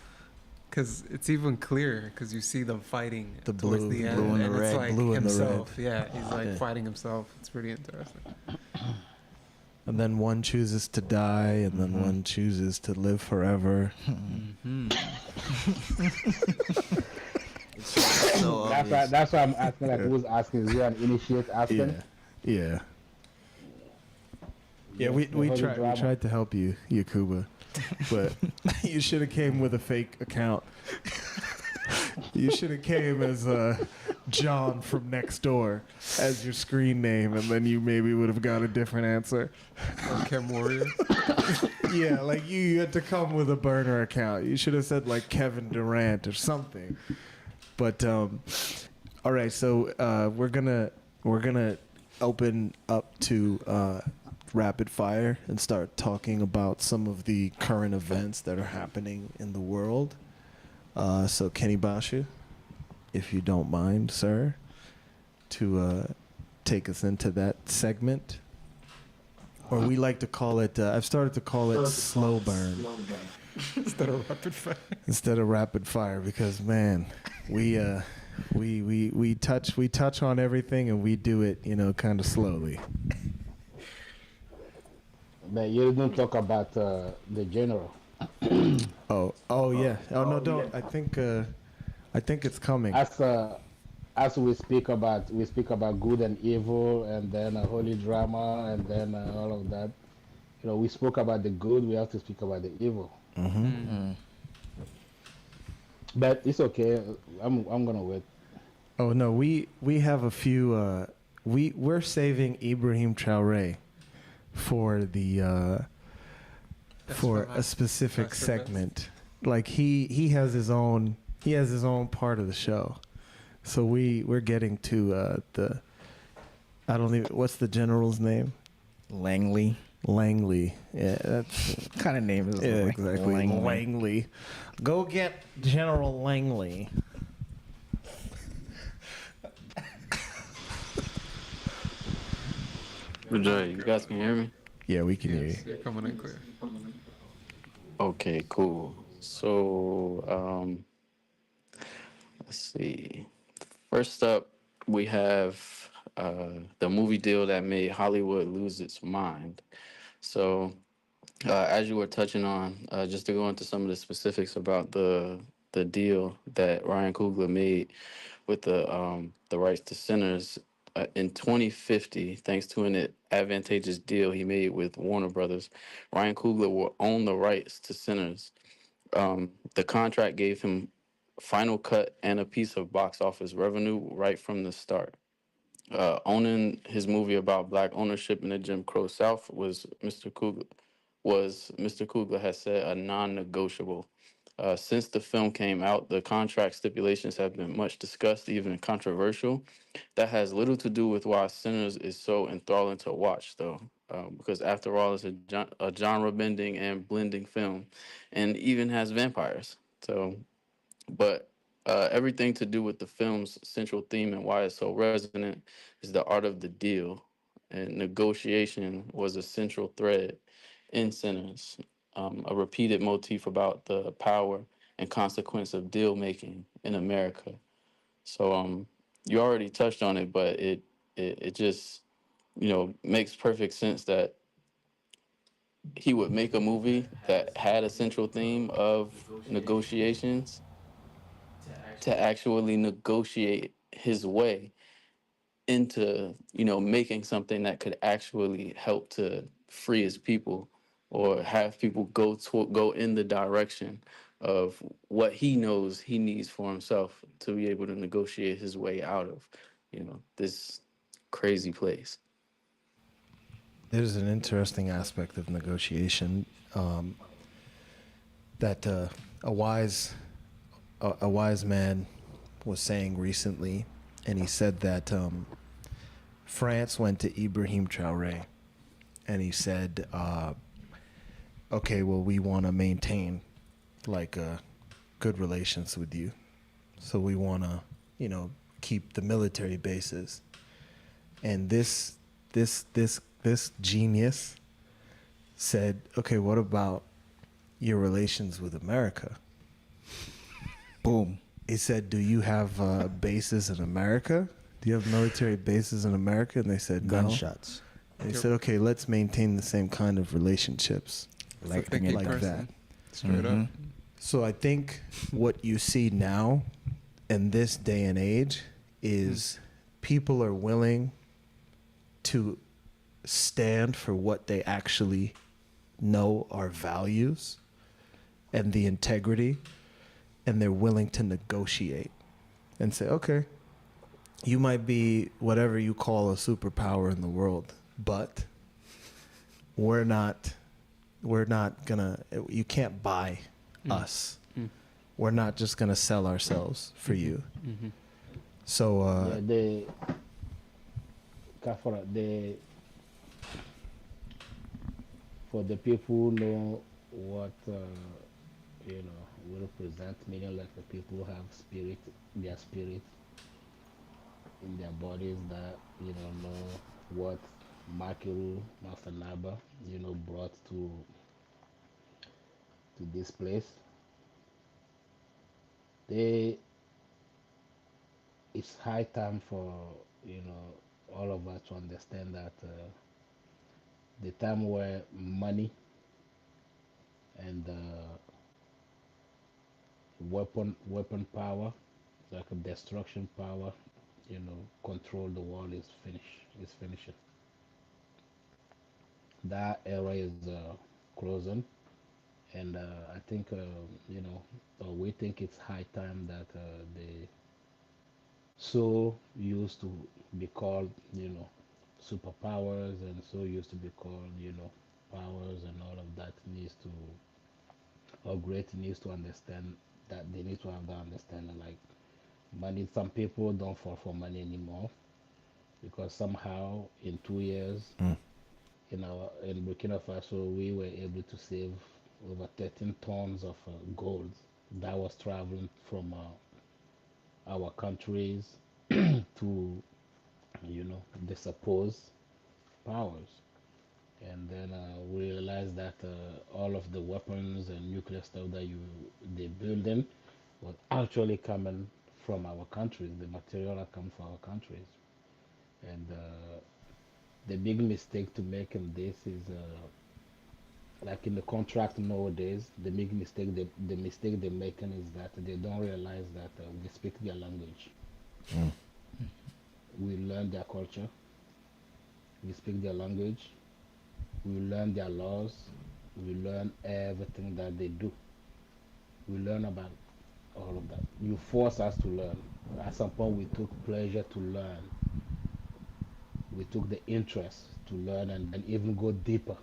Because it's even clearer because you see them fighting The towards blue- the end, blue and and the it's red. like Blue and the himself. red. Yeah, he's like Yeah. fighting himself. It's pretty interesting. And then one chooses to die, and then one chooses to live forever. So obvious. That's why I'm asking, like, who's asking? Is there an initiate asking? Yeah. Yeah, we Holy tried drama. we tried to help you, Yakuba, but you should have came with a fake account. You should have came as John from next door as your screen name, and then you maybe would have got a different answer. Or Chem Warrior. Yeah, like you had to come with a burner account. You should have said like Kevin Durant or something. But all right, so we're gonna open up to rapid fire and start talking about some of the current events that are happening in the world. So Kenny Bashu, if you don't mind, sir, to take us into that segment. Or we like to call it, I've started to call it slow burn Instead of rapid fire. instead of rapid fire, because man, we touch on everything and we do it, kind of slowly. But you didn't talk about the general. Oh yeah. Oh no, don't. I think it's coming. As we speak about good and evil, and then holy drama, and then all of that. We spoke about the good. We have to speak about the evil. But it's okay. I'm gonna wait. Oh no, we have a few. We're saving Ibrahim Traoré for the for a specific segment. Like he has his own part of the show. So we're getting to the, I don't even, what's the general's name? Langley. Yeah, that's What kind of name is yeah, it? exactly. Langley. Go get General Langley. Joy, you guys can hear me? Yeah, we can hear Yes, you. you're coming in clear. Okay, cool. So, let's see. First up, we have the movie deal that made Hollywood lose its mind. So, as you were touching on, just to go into some of the specifics about the deal that Ryan Coogler made with the rights to Sinners in 2050, thanks to an advantageous deal he made with Warner Brothers, Ryan Coogler will own the rights to Sinners. The contract gave him final cut and a piece of box office revenue right from the start. Owning his movie about black ownership in the Jim Crow South Mr. Coogler has said a non-negotiable. Since the film came out, the contract stipulations have been much discussed, even controversial. That has little to do with why Sinners is so enthralling to watch, though, because after all, it's a genre-bending and blending film, and even has vampires. So, but everything to do with the film's central theme and why it's so resonant is the art of the deal, and negotiation was a central thread in Sinners, a repeated motif about the power and consequence of deal making in America. So you already touched on it, but it just makes perfect sense that he would make a movie that had a central theme of negotiations to actually negotiate his way into making something that could actually help to free his people or have people go in the direction of what he knows he needs for himself to be able to negotiate his way out of this crazy place. There's an interesting aspect of negotiation that a wise a wise man was saying recently, and he said that France went to Ibrahim Traoré, and he said, "Okay, well, we want to maintain like good relations with you, so we want to, keep the military bases." And this genius said, "Okay, what about your relations with America?" Boom. He said, "Do you have bases in America? Do you have military bases in America?" And they said, "No." Gunshots. And he said, "Okay, let's maintain the same kind of relationships Like, thinking like person. that." Straight up. So I think what you see now in this day and age is people are willing to stand for what they actually know are values and the integrity, and they're willing to negotiate and say, "Okay, you might be whatever you call a superpower in the world, but we're not gonna, you can't buy us. We're not just gonna sell ourselves for you." So Yeah, for the people who know what we represent, meaning like the people who have spirit, their spirit in their bodies, that know what Makiru Mafanaba brought to this place. They It's high time for all of us to understand that the time where money and weapon power, like a destruction power, control the world is finishing. That era is closing, and I think we think it's high time that the so used to be called superpowers, and so used to be called powers, and all of that needs to, or great needs to understand that they need to have that understanding. Like money, some people don't fall for money anymore, because somehow in 2 years in Burkina Faso we were able to save over 13 tons of gold that was traveling from our countries to the supposed powers. And then we realized that all of the weapons and nuclear stuff that they building was actually coming from our countries. The material that come from our countries. And the big mistake to make in this is like in the contract nowadays, the mistake they're making is that they don't realize that we speak their language. We learn their culture, we speak their language, we learn their laws, we learn everything that they do. We learn about all of that. You force us to learn. At some point, we took pleasure to learn. We took the interest to learn, and then even go deeper.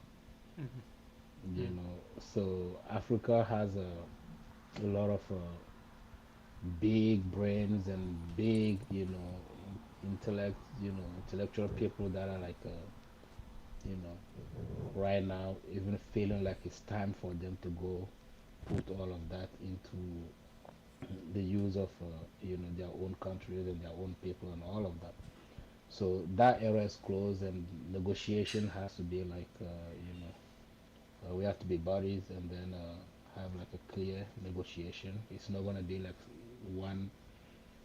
So Africa has a lot of big brains and big, intellectual people that are like, right now, even feeling like it's time for them to go put all of that into the use of their own countries and their own people and all of that. So that era is closed, and negotiation has to be like we have to be buddies, and then have like a clear negotiation. It's not gonna be like one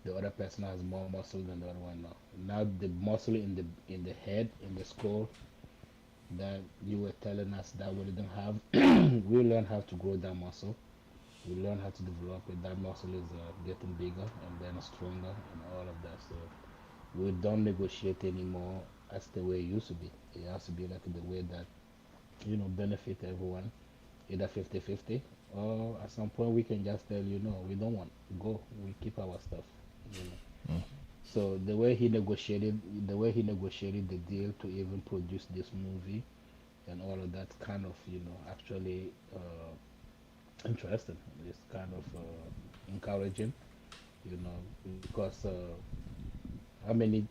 the other person has more muscle than the other one. Now the muscle in the head, in the skull, that you were telling us that we didn't have, we learn how to grow that muscle. We learn how to develop it. That muscle is getting bigger and then stronger and all of that. So we don't negotiate anymore. That's the way it used to be. It has to be like the way that benefit everyone, either 50-50, or at some point we can just tell no, we don't want go. We keep our stuff. So the way he negotiated the deal to even produce this movie and all of that kind of actually interesting. It's kind of encouraging, you know, because how many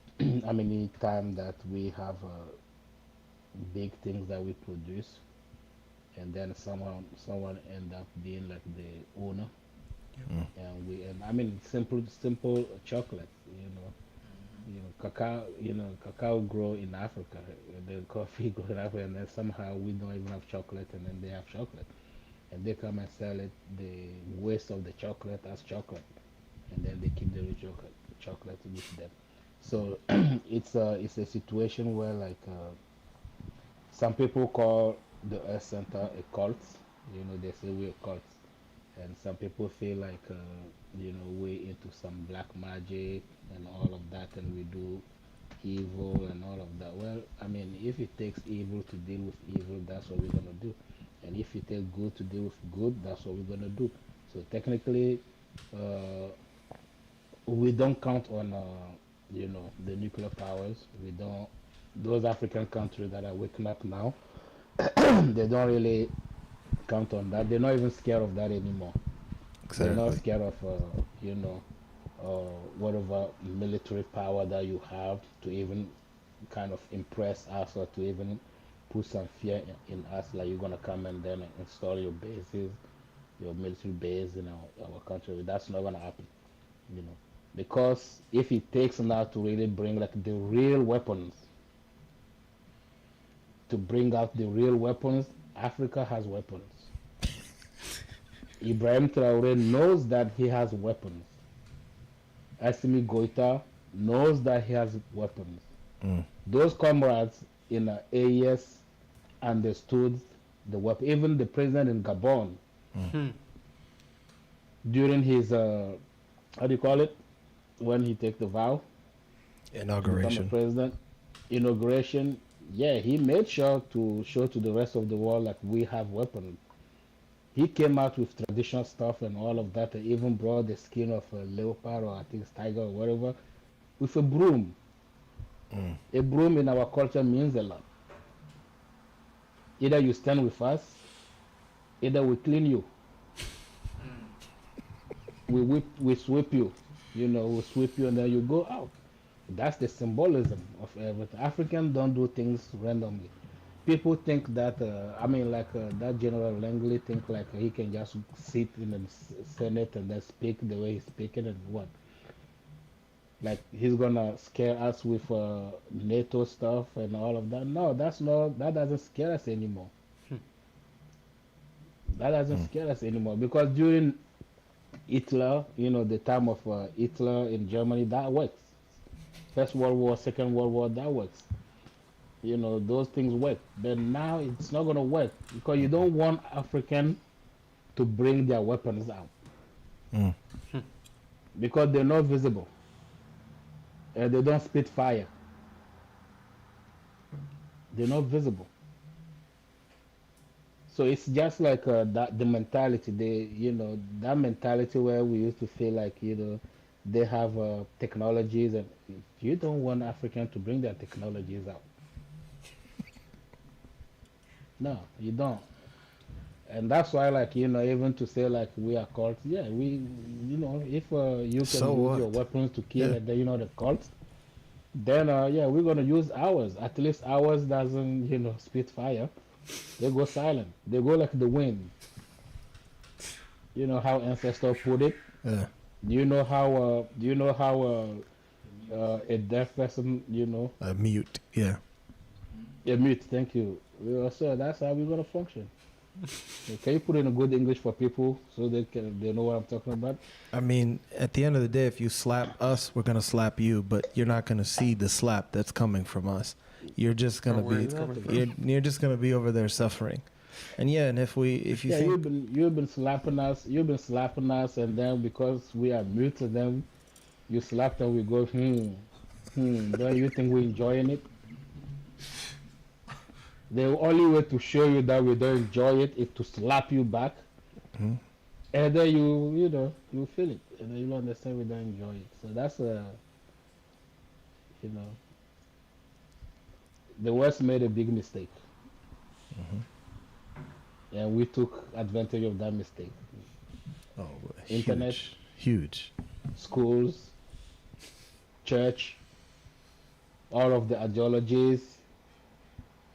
how many time that we have big things that we produce, and then someone end up being like the owner, Mm. and I mean simple chocolate, cacao grow in Africa, the coffee grow in Africa, and then somehow we don't even have chocolate, and then they have chocolate, and they come and sell it, the waste of the chocolate as chocolate, and then they keep the real chocolate with them. So it's a situation where like some people call the Earth Center a cult. They say we're cults, and some people feel like we're into some black magic and all of that, and we do evil and all of that. Well, I mean, if it takes evil to deal with evil, that's what we're gonna do, and if it takes good to deal with good, that's what we're gonna do. So technically, uh, we don't count on the nuclear powers. We don't. Those African countries that are waking up now, they don't really count on that. They're not even scared of that anymore. They're not Exactly. scared of whatever military power that you have to even kind of impress us, or to even put some fear in us, like you're gonna come and then install your bases, your military base in our country. That's not gonna happen, you know, because if it takes now to really bring like the real weapons, to bring out the real weapons, Africa has weapons. Ibrahim Traore knows that he has weapons. Assimi Goita knows that he has weapons. Mm. Those comrades in AES understood the weapon. Even the president in Gabon, Mm. Hmm. during his, how do you call it, when he take the vow to become a Inauguration. president, inauguration, yeah, he made sure to show to the rest of the world like we have weapons. He came out with traditional stuff and all of that, and even brought the skin of a leopard, or I think it's tiger or whatever, with a broom. Mm. A broom in our culture means a lot. Either you stand with us, either we clean you, we sweep you, we sweep you, and then you go out. That's the symbolism of everything. Africans don't do things randomly. People think that, I mean, like that General Langley think like he can just sit in the Senate and then speak the way he's speaking, and what? Like he's gonna scare us with NATO stuff and all of that. No, that doesn't scare us anymore. That doesn't Mm. scare us anymore, because during Hitler, the time of Hitler in Germany, that works. First World War, Second World War, that works. Those things work. But now it's not gonna work, because you don't want African to bring their weapons out, Mm. because they're not visible and they don't spit fire. They're not visible. So it's just like that the mentality. That mentality where we used to feel like they have technologies, and you don't want African to bring their technologies out. No, you don't. And that's why, like, even to say like we are cults, yeah, if you can So use your what? weapons to kill, Yeah. and then the cults, then yeah, we're gonna use ours. At least ours doesn't spit fire. They go silent. They go like the wind. You know how ancestor put it. Yeah. A deaf person, Mute. Yeah. a mute. Thank you. So that's how we're gonna function. Can you put in a good English for people so they know what I'm talking about? I mean, at the end of the day, if you slap us, we're gonna slap you, but you're not gonna see the slap that's coming from us. You're just Or gonna where be, it's coming from. you're just gonna be over there suffering. And yeah, and if you Yeah, think, you've been slapping us. You've been slapping us, and then because we are mute to them, you slap them. We go Don't you think we're enjoying it? The only way to show you that we don't enjoy it is to slap you back, hmm, and then you feel it, and then you understand we don't enjoy it. So that's you know the West made a big mistake. and we took advantage of that mistake. Oh, Internet, huge. schools, church, all of the ideologies,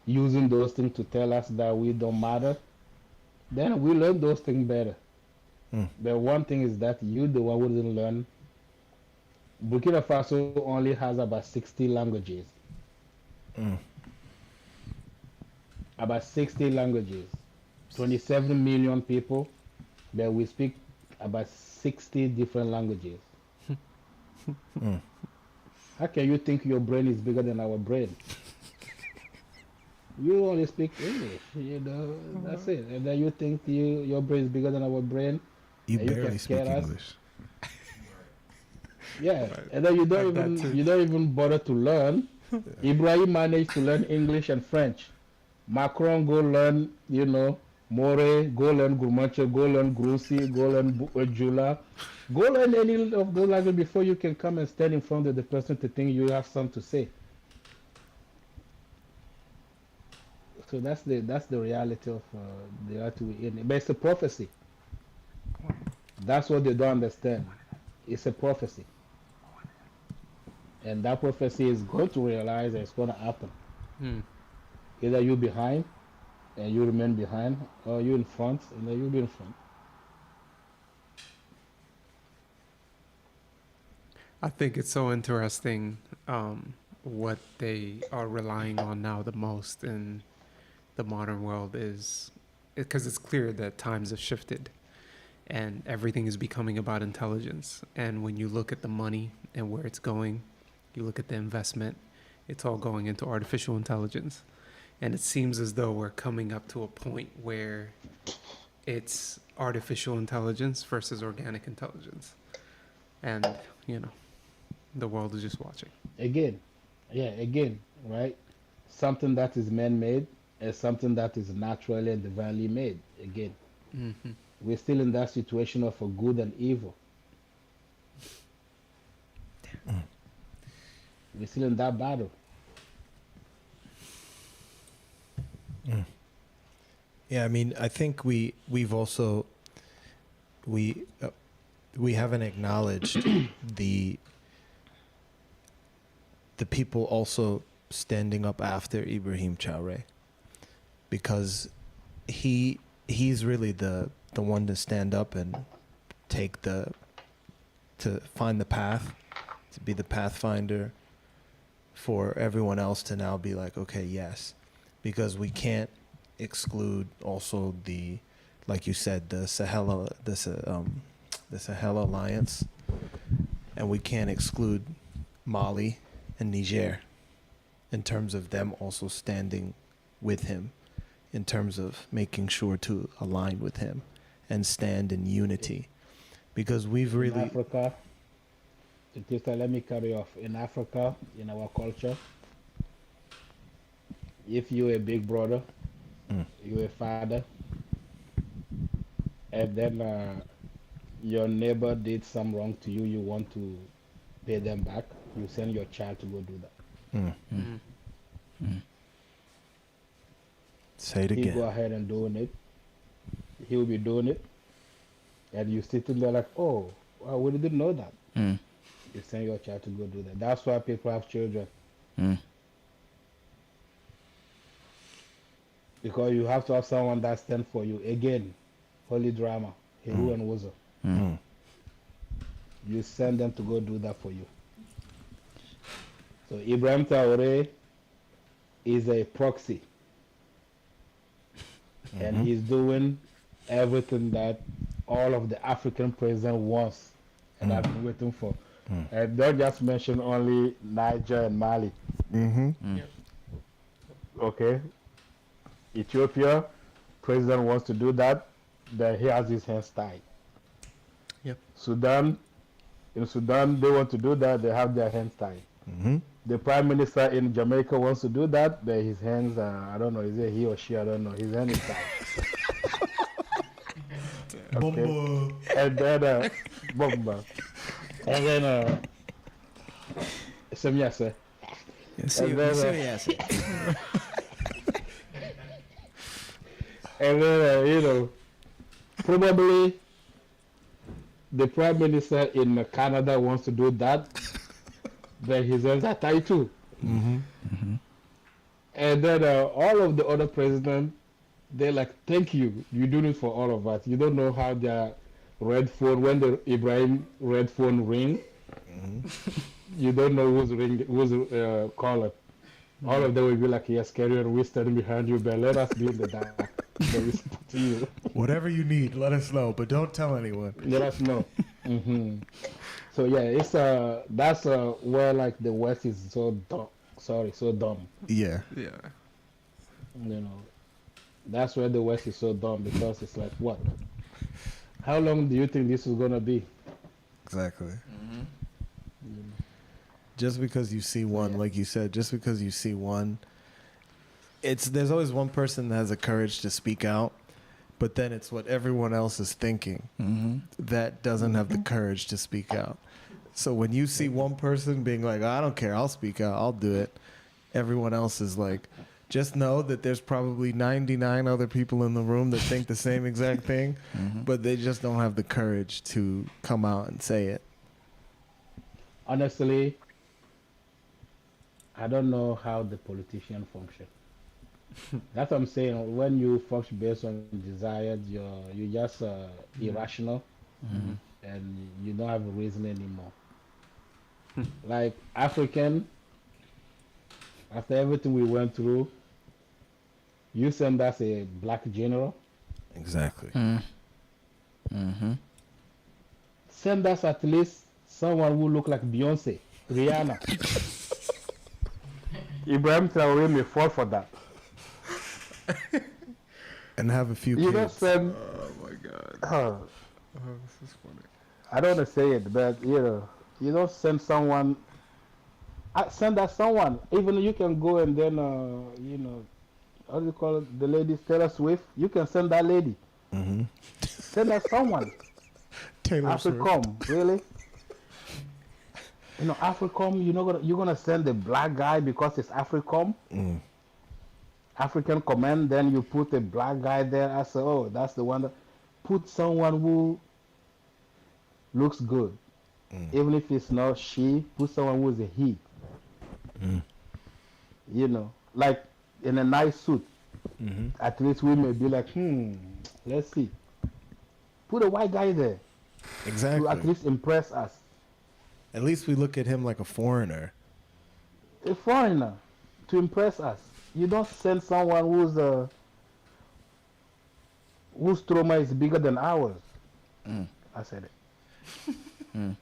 using those things to tell us that we don't matter. Then we learn those things better. But one thing is that you, the one who didn't learn, Burkina Faso only has about 60 languages. About 60 languages. 27 million people, but we speak about 60 different languages. How can you think your brain is bigger than our brain? You only speak English, that's it. And then you think your brain is bigger than our brain. You barely speak English. Yeah, and then you don't even bother to learn. Ibrahim managed to learn English and French. Macron go learn, More, go learn Gurmache, go learn Grusi, go learn Jula. Go learn any of those languages before you can come and stand in front of the person to think you have something to say. So that's the reality of the earth we're in. But it's a prophecy. That's what they don't understand. It's a prophecy. And that prophecy is going to realize that it's going to happen. Either you behind and you remain behind, or you in front and then you'll be in front. I think it's so interesting what they are relying on now the most in the modern world is because it's clear that times have shifted and everything is becoming about intelligence. And when you look at the money and where it's going, you look at the investment, it's all going into artificial intelligence. And it seems as though we're coming up to a point where it's artificial intelligence versus organic intelligence. And, the world is just watching. Again, right? Something that is man-made and something that is naturally and divinely made. Again, we're still in that situation of a good and evil. We're still in that battle. Yeah, I mean, I think we've also we haven't acknowledged the people also standing up after Ibrahim Traoré, because he's really the one to stand up and to find the path, to be the pathfinder for everyone else to now be like, okay, yes, because we can't exclude also like you said, the Sahel Alliance, and we can't exclude Mali and Niger in terms of them also standing with him, in terms of making sure to align with him and stand in unity, because we've really in Africa. Let me carry off. In Africa, in our culture, if you're a big brother, you're a father, and then your neighbor did some wrong to you, you want to pay them back, you send your child to go do that. Say it again. He'll go ahead and doing it. He'll be doing it. And you sitting there like, oh, well, we didn't know that. You send your child to go do that. That's why people have children. Because you have to have someone that stands for you. Again, holy drama, Heru and Wuzo. You send them to go do that for you. So Ibrahim Traoré is a proxy. And he's doing everything that all of the African president wants and I've been waiting for. And don't just mention only Niger and Mali. Okay. Ethiopia, president wants to do that, then he has his hands tied. Yep. In Sudan, they want to do that, they have their hands tied. The prime minister in Jamaica wants to do that, but his hands, I don't know, is it he or she, I don't know, his hand is tied. Okay. And then, Bomba. And then, Semyase. And then, probably the prime minister in Canada wants to do that, then his hands are tied too. And then all of the other presidents, they're like, thank you. You do it for all of us. You don't know how their red phone, when the Ibrahim red phone ring, you don't know who's caller. All of them will be like, yes, carry on. We're standing behind you, but let us be in the dark. So we speak to you. Whatever you need, let us know, but don't tell anyone. Let us know. So yeah, it's that's where like the West is so dumb. Sorry, so dumb. Yeah. That's where the West is so dumb, because it's like, what? How long do you think this is gonna be? Exactly. Just because you see one, like you said, just because you see one, there's always one person that has the courage to speak out, but then it's what everyone else is thinking that doesn't have the courage to speak out. So when you see one person being like, I don't care, I'll speak out, I'll do it, everyone else is like, just know that there's probably 99 other people in the room that think the same exact thing, but they just don't have the courage to come out and say it. Honestly, I don't know how the politicians function. That's what I'm saying. When you function based on desires, you're just irrational, and you don't have a reason anymore. Like African, after everything we went through, you send us a black general. Exactly. Send us at least someone who look like Beyonce, Rihanna. Ibrahim Traoré may fall for that. And have a few You kids. don't send. Oh my god. This is funny. I don't want to say it, but you don't send someone. Send us someone. Even you can go and then how do you call it? The lady Taylor Swift. You can send that lady. Send us someone. Taylor Swift. Africom, really? Africom. You're gonna send the black guy because it's Africom. African command. Then you put a black guy there. I say, oh, that's the one. Put someone who looks good. Even if it's not she, put someone who is a he. Like in a nice suit. At least we may be like, let's see. Put a white guy there. Exactly. To at least impress us. At least we look at him like a foreigner. A foreigner to impress us. You don't send someone whose trauma is bigger than ours. I said it.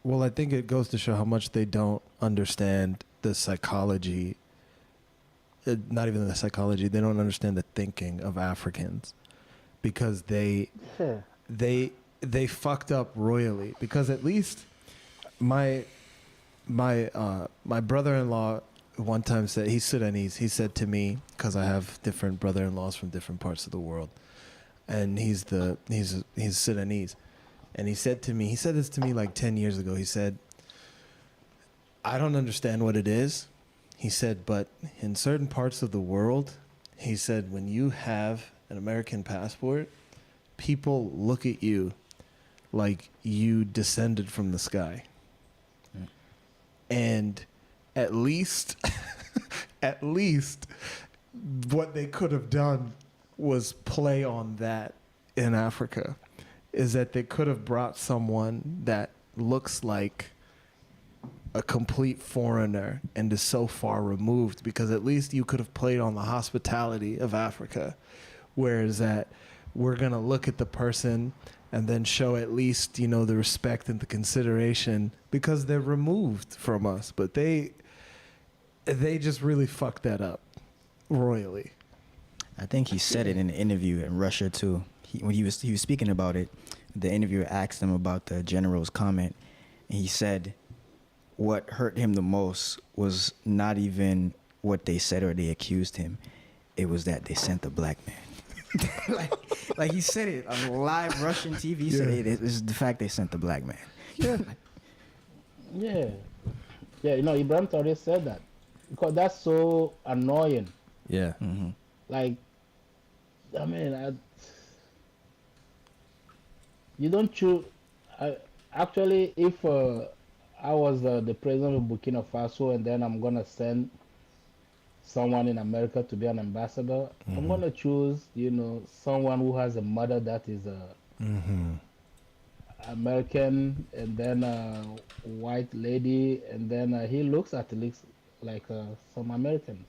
Well, I think it goes to show how much they don't understand the psychology. Not even the psychology. They don't understand the thinking of Africans, because they fucked up royally. Because at least my brother-in-law one time said, he's Sudanese. He said to me, because I have different brother-in-laws from different parts of the world, and he's Sudanese. And he said this to me like 10 years ago. He said, I don't understand what it is. He said, but in certain parts of the world, he said, when you have an American passport, people look at you like you descended from the sky. And at least what they could have done was play on that in Africa. Is that they could have brought someone that looks like a complete foreigner and is so far removed, because at least you could have played on the hospitality of Africa. Whereas that we're going to look at the person and then show at least, the respect and the consideration because they're removed from us. But they just really fucked that up royally. I think he said it in an interview in Russia too. When he was speaking about it, the interviewer asked him about the general's comment, and he said what hurt him the most was not even what they said or they accused him. It was that they sent the black man. like he said it on live Russian TV. He said it's the fact they sent the black man. Yeah. Ibrahim Traoré said that because that's so annoying. Yeah. Like, I mean, you don't choose. Actually, if I was the president of Burkina Faso and then I'm gonna send someone in America to be an ambassador, I'm gonna choose, someone who has a mother that is a American and then a white lady, and then he looks at least like some Americans,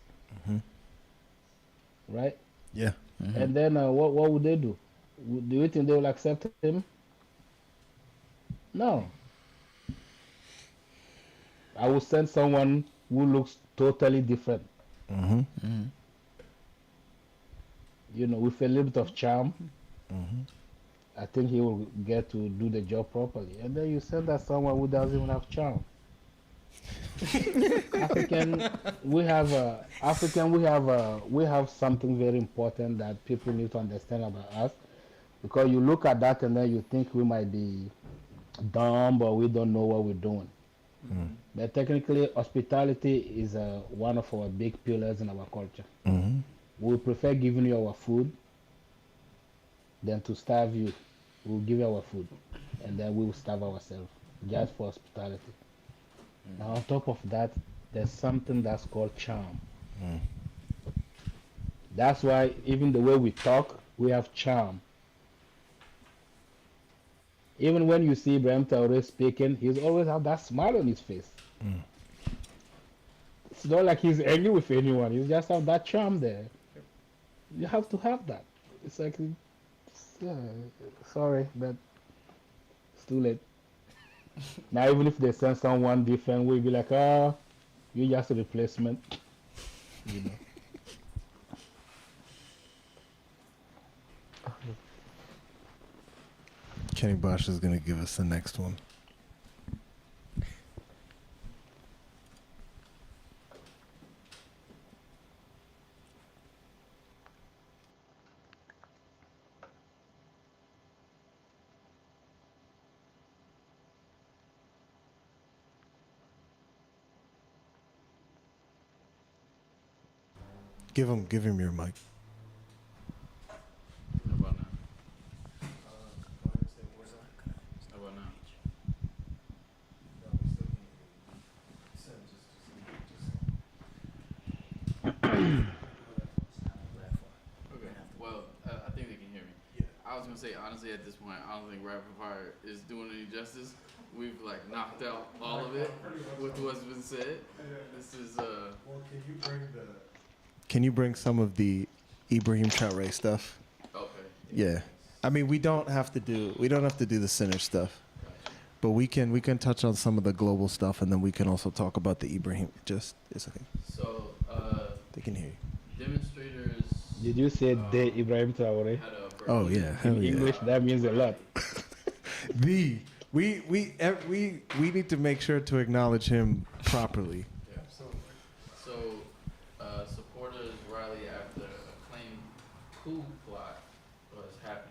right? Yeah. And then what would they do? Do you think they will accept him? No. I will send someone who looks totally different, with a little bit of charm. I think he will get to do the job properly. And then you send that someone who doesn't even have charm. African, we have something very important that people need to understand about us. Because you look at that and then you think we might be dumb or we don't know what we're doing. But technically, hospitality is one of our big pillars in our culture. We prefer giving you our food than to starve you. We'll give you our food and then we will starve ourselves just for hospitality. Now, on top of that, there's something that's called charm. That's why even the way we talk, we have charm. Even when you see Ibrahim Traore speaking, he's always have that smile on his face. It's not like he's angry with anyone. He just have that charm there. You have to have that. It's like, sorry, but it's too late. Now, even if they send someone different, we'll be like, oh, you're just a replacement. You know. Kenny Bosch is going to give us the next one. Give him your mic. How about now? How about now? Okay. Well, I think they can hear me. Yeah. I was gonna say honestly, at this point, I don't think Rapid Fire is doing any justice. We've like knocked out all of it with what's been said. This is Well, Can you bring some of the Ibrahim Traore stuff? okay. Yeah. I mean, we don't have to do the center stuff. But we can touch on some of the global stuff, and then we can also talk about the Ibrahim. It's okay. So, they can hear you. Demonstrators. Did you say the Ibrahim Traore? Oh yeah, hell In yeah. English, that means a lot. We need to make sure to acknowledge him properly. Yeah. So, supporters rally after a claimed coup plot was happening.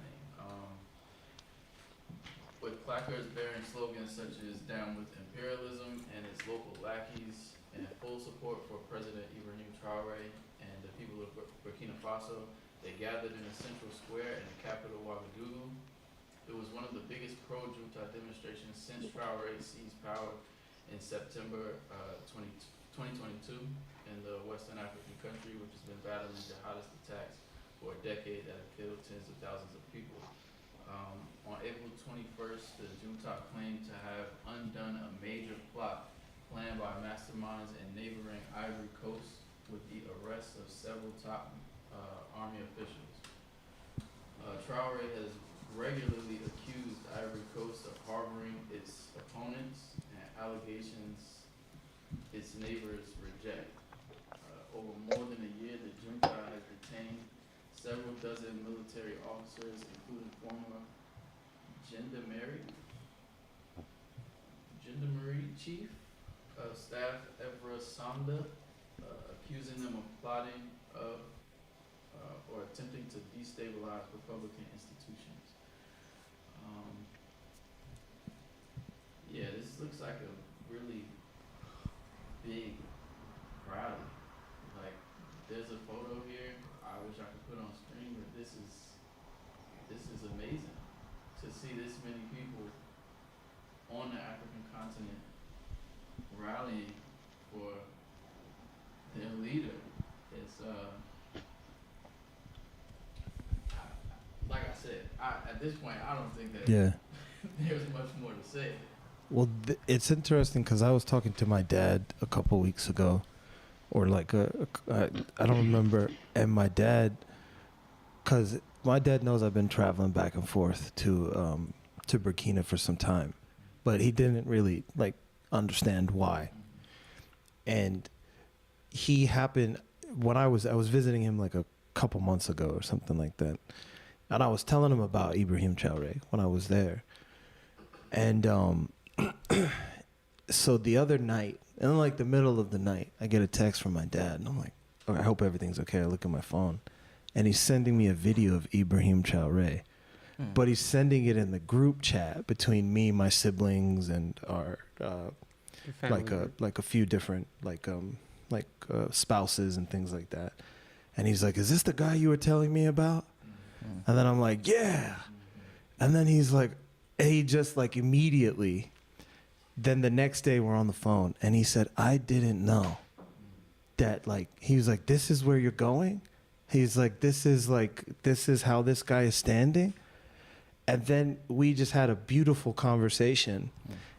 With placards bearing slogans such as "Down with Imperialism" and its local lackeys, and full support for President Ibrahim Traore and the people of Burkina Faso, they gathered in a central square in the capital Ouagadougou. It was one of the biggest pro-junta demonstrations since Traore seized power in September 2022 in the Western African country, which has been battling jihadist attacks for a decade that have killed tens of thousands of people. On April 21st, the junta claimed to have undone a major plot planned by masterminds in neighboring Ivory Coast with the arrest of several top army officials. Traore has regularly accused Ivory Coast of harboring its opponents and allegations its neighbors reject. Over more than a year, the junta has detained several dozen military officers, including former Gendarmerie Chief of Staff Evra Samda, accusing them of plotting or attempting to destabilize Republican institutions. Yeah, this looks like a really big rally. Like, there's a photo here. I wish I could put on screen, but this is amazing to see this many people on the African continent rallying for their leader. It's like I said, at this point I don't think that there's much more to say. Well, it's interesting because I was talking to my dad a couple weeks ago, or like I don't remember, and my dad, because my dad knows I've been traveling back and forth to Burkina for some time, but he didn't really like understand why. And he happened when I was visiting him like a couple months ago or something like that, and I was telling him about Ibrahim Traoré when I was there, and so the other night, in like the middle of the night, I get a text from my dad, and I'm like, oh, I hope everything's okay. I look at my phone, and he's sending me a video of Ibrahim Traoré, but he's sending it in the group chat between me, my siblings, and our like a few different spouses and things like that. And he's like, "Is this the guy you were telling me about?" And then I'm like, "Yeah." And then he's like, he just like immediately. Then the next day we're on the phone, and he said, "I didn't know that." Like he was like, "This is where you're going." He's like, "This is how this guy is standing." And then we just had a beautiful conversation.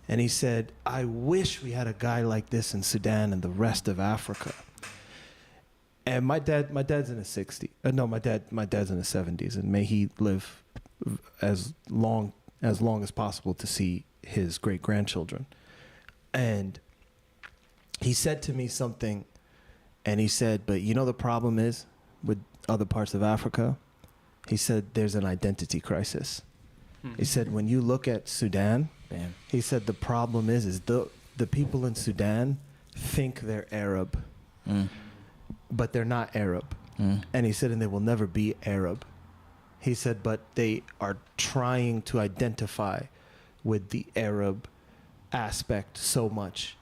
And he said, "I wish we had a guy like this in Sudan and the rest of Africa." And my dad's in his 60s. No, my dad's in his 70s, and may he live as long as possible to see his great-grandchildren. And he said to me something, and he said, "But you know the problem is with other parts of Africa?" He said, "There's an identity crisis." He said, "When you look at Sudan," he said, "the problem is the people in Sudan think they're Arab, but they're not Arab." And he said, "And they will never be Arab." He said, "But they are trying to identify with the Arab aspect so much."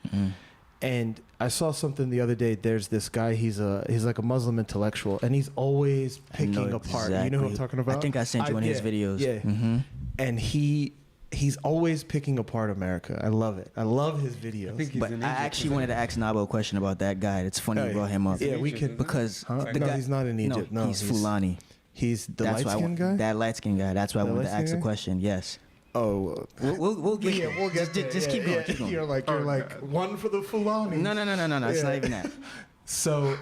And I saw something the other day. There's this guy. He's like a Muslim intellectual, and he's always picking apart. You know who I'm talking about? I think I sent you one of his videos. Yeah. And he's always picking apart America. I love it. I love his videos. But I actually wanted to ask Nabo a question about that guy. It's funny you brought him up. Yeah, we could, because the guy, he's not in Egypt. No, he's Fulani. He's the light-skinned guy. That light-skinned guy. That's why I wanted to ask the question. Yes. Oh, we'll get there. We'll get there. Just keep going. Keep going. You're like one for the Fulani. No. It's not even that. So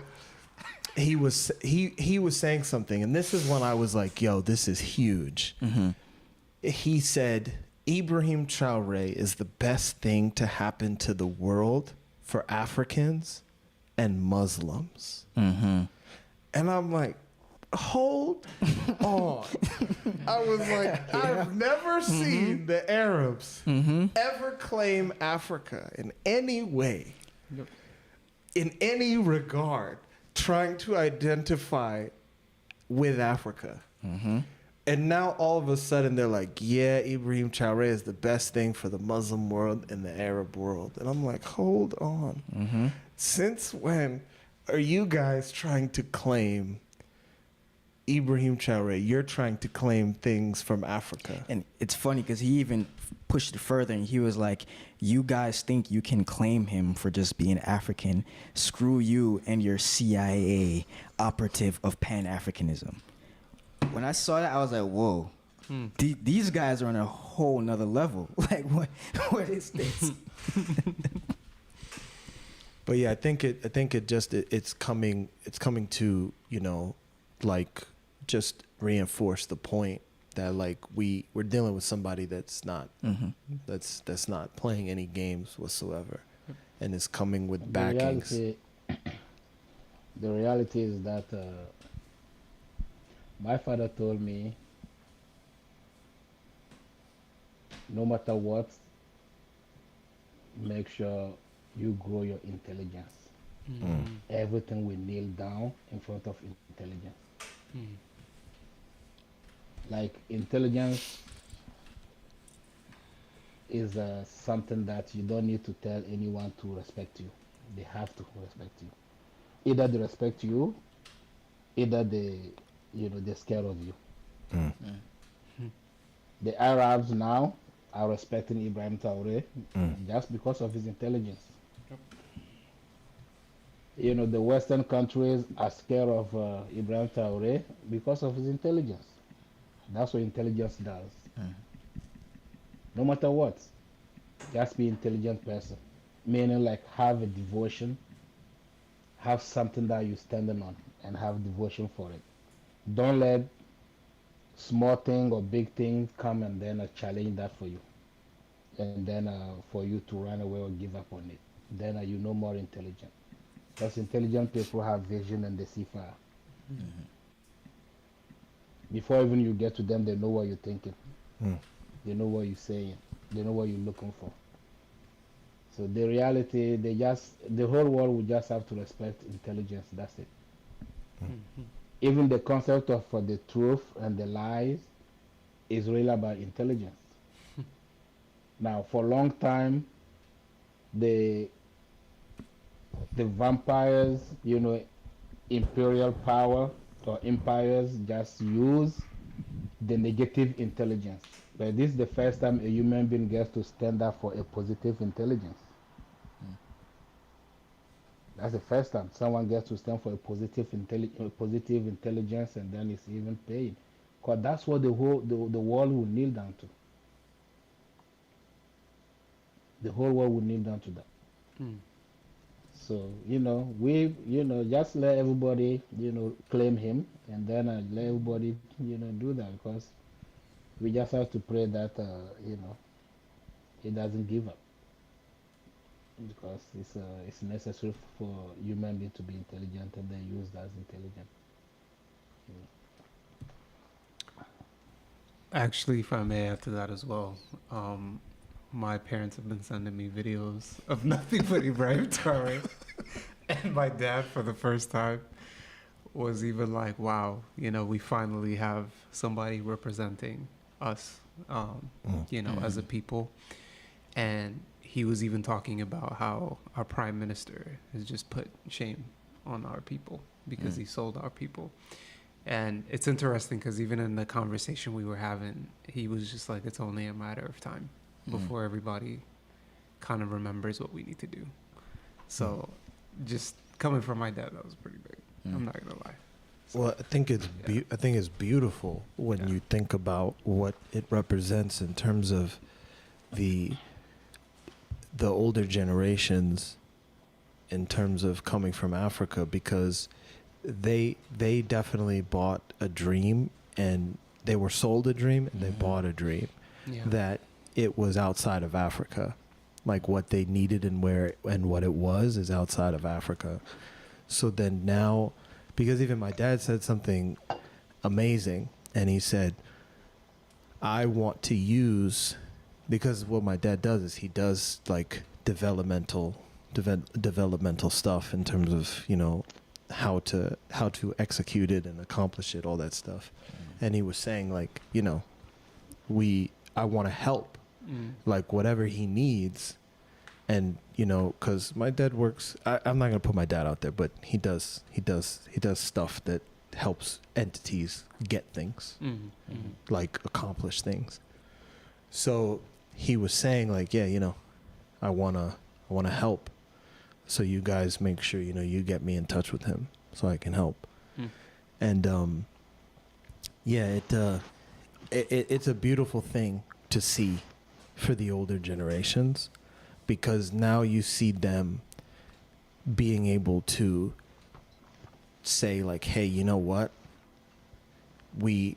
he was saying something, and this is when I was like, "Yo, this is huge." He said, "Ibrahim Traoré is the best thing to happen to the world for Africans and Muslims." And I'm like, hold on. I was like, I've never seen the Arabs ever claim Africa in any way, in any regard, trying to identify with Africa. And now all of a sudden they're like, yeah, Ibrahim Traoré is the best thing for the Muslim world and the Arab world. And I'm like, hold on. Since when are you guys trying to claim Ibrahim Traoré? You're trying to claim things from Africa. And it's funny because he even pushed it further, and he was like, you guys think you can claim him for just being African. Screw you and your CIA operative of Pan-Africanism. When I saw that, I was like, whoa. These guys are on a whole nother level. Like, what is this? But yeah, I think it's coming to, like, just reinforce the point that, like, we're dealing with somebody that's not that's not playing any games whatsoever, and is coming with backings. The reality is that my father told me, no matter what, make sure you grow your intelligence. Everything will kneel down in front of intelligence. Like, intelligence is something that you don't need to tell anyone to respect you. They have to respect you. Either they respect you either they're scared of you. Mm. The Arabs now are respecting Ibrahim Traore Mm. just because of his intelligence. The Western countries are scared of Ibrahim Traore because of his intelligence. That's what intelligence does. No matter what, just be intelligent person. Meaning like have a devotion, have something that you're standing on, and have devotion for it. Don't let small thing or big thing come and then challenge that for you, and then for you to run away or give up on it. Then you're no more intelligent. Because intelligent people have vision and they see far. Before even you get to them, they know what you're thinking. They know what you're saying. They know what you're looking for. So the reality, the whole world will just have to respect intelligence. That's it. Even the concept of the truth and the lies is really about intelligence. Now, for a long time, the vampires, imperial power or empires just use the negative intelligence. But this is the first time a human being gets to stand up for a positive intelligence. That's the first time someone gets to stand for a positive intelligence, and then it's even paid. Because that's what the world will kneel down to. The whole world will kneel down to that. So, we, just let everybody, claim him, and then let everybody, do that, because we just have to pray that, he doesn't give up. Because it's necessary for human being to be intelligent and then used as intelligent. Actually, if I may add to that as well, my parents have been sending me videos of nothing but Ibrahim Traore. And my dad, for the first time, was even like, wow, we finally have somebody representing us, as a people. And he was even talking about how our prime minister has just put shame on our people because he sold our people. And it's interesting because even in the conversation we were having, he was just like, it's only a matter of time before everybody kind of remembers what we need to do. So just coming from my dad, that was pretty big. I'm not going to lie. So, well, I think it's beautiful when you think about what it represents in terms of the older generations in terms of coming from Africa, because they definitely bought a dream, and they were sold a dream, and they bought a dream that it was outside of Africa. Like what they needed and what it was is outside of Africa. So then now, because even my dad said something amazing, and he said, I want to use, because what my dad does is he does like developmental stuff in terms of, how to execute it and accomplish it, all that stuff. And he was saying like, I want to help, like whatever he needs. And, cause my dad works, I'm not going to put my dad out there, but he does stuff that helps entities get things, like accomplish things. So he was saying like, yeah, I want to help. So you guys make sure, you get me in touch with him so I can help. And, it's a beautiful thing to see for the older generations, because now you see them being able to say like, hey, you know what? We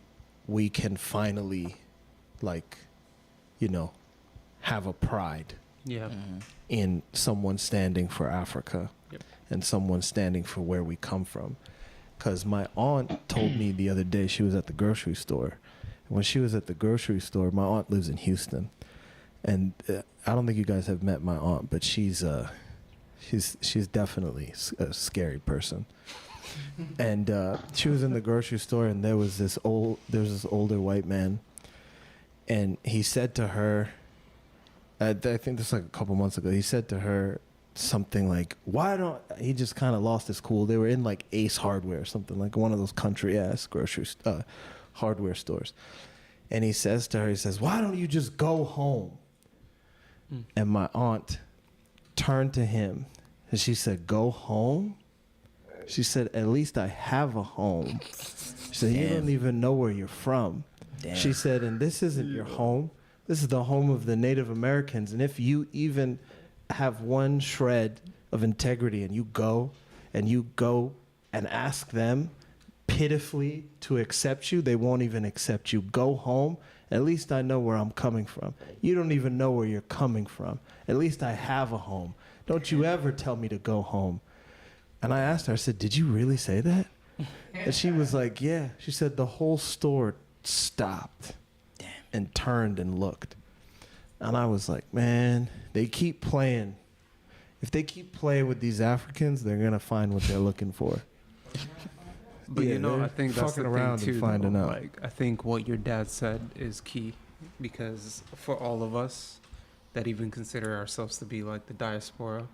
can finally like, have a pride in someone standing for Africa and someone standing for where we come from. Because my aunt told me the other day, she was at the grocery store. When she was at the grocery store, my aunt lives in Houston. And I don't think you guys have met my aunt, but she's definitely a scary person. And she was in the grocery store, and there was this older white man, and he said to her, I think this was like a couple months ago, he said to her, something like, why don't, he just kind of lost his cool. They were in like Ace Hardware or something, like one of those country ass hardware stores. And he says to her, he says, why don't you just go home? And my aunt turned to him and she said, go home? She said, at least I have a home. She said, you don't even know where you're from. Damn. She said, and this isn't your home. This is the home of the Native Americans. And if you even have one shred of integrity and you go and ask them pitifully to accept you, they won't even accept you. Go home. At least I know where I'm coming from. You don't even know where you're coming from. At least I have a home. Don't you ever tell me to go home. And I asked her, I said, did you really say that? And she was like, yeah. She said the whole store stopped and turned and looked. And I was like, man, they keep playing. If they keep playing with these Africans, they're going to find what they're looking for. But yeah, you know, I think that's the around thing too. And finding out. Like, I think what your dad said is key, because for all of us that even consider ourselves to be like the diaspora,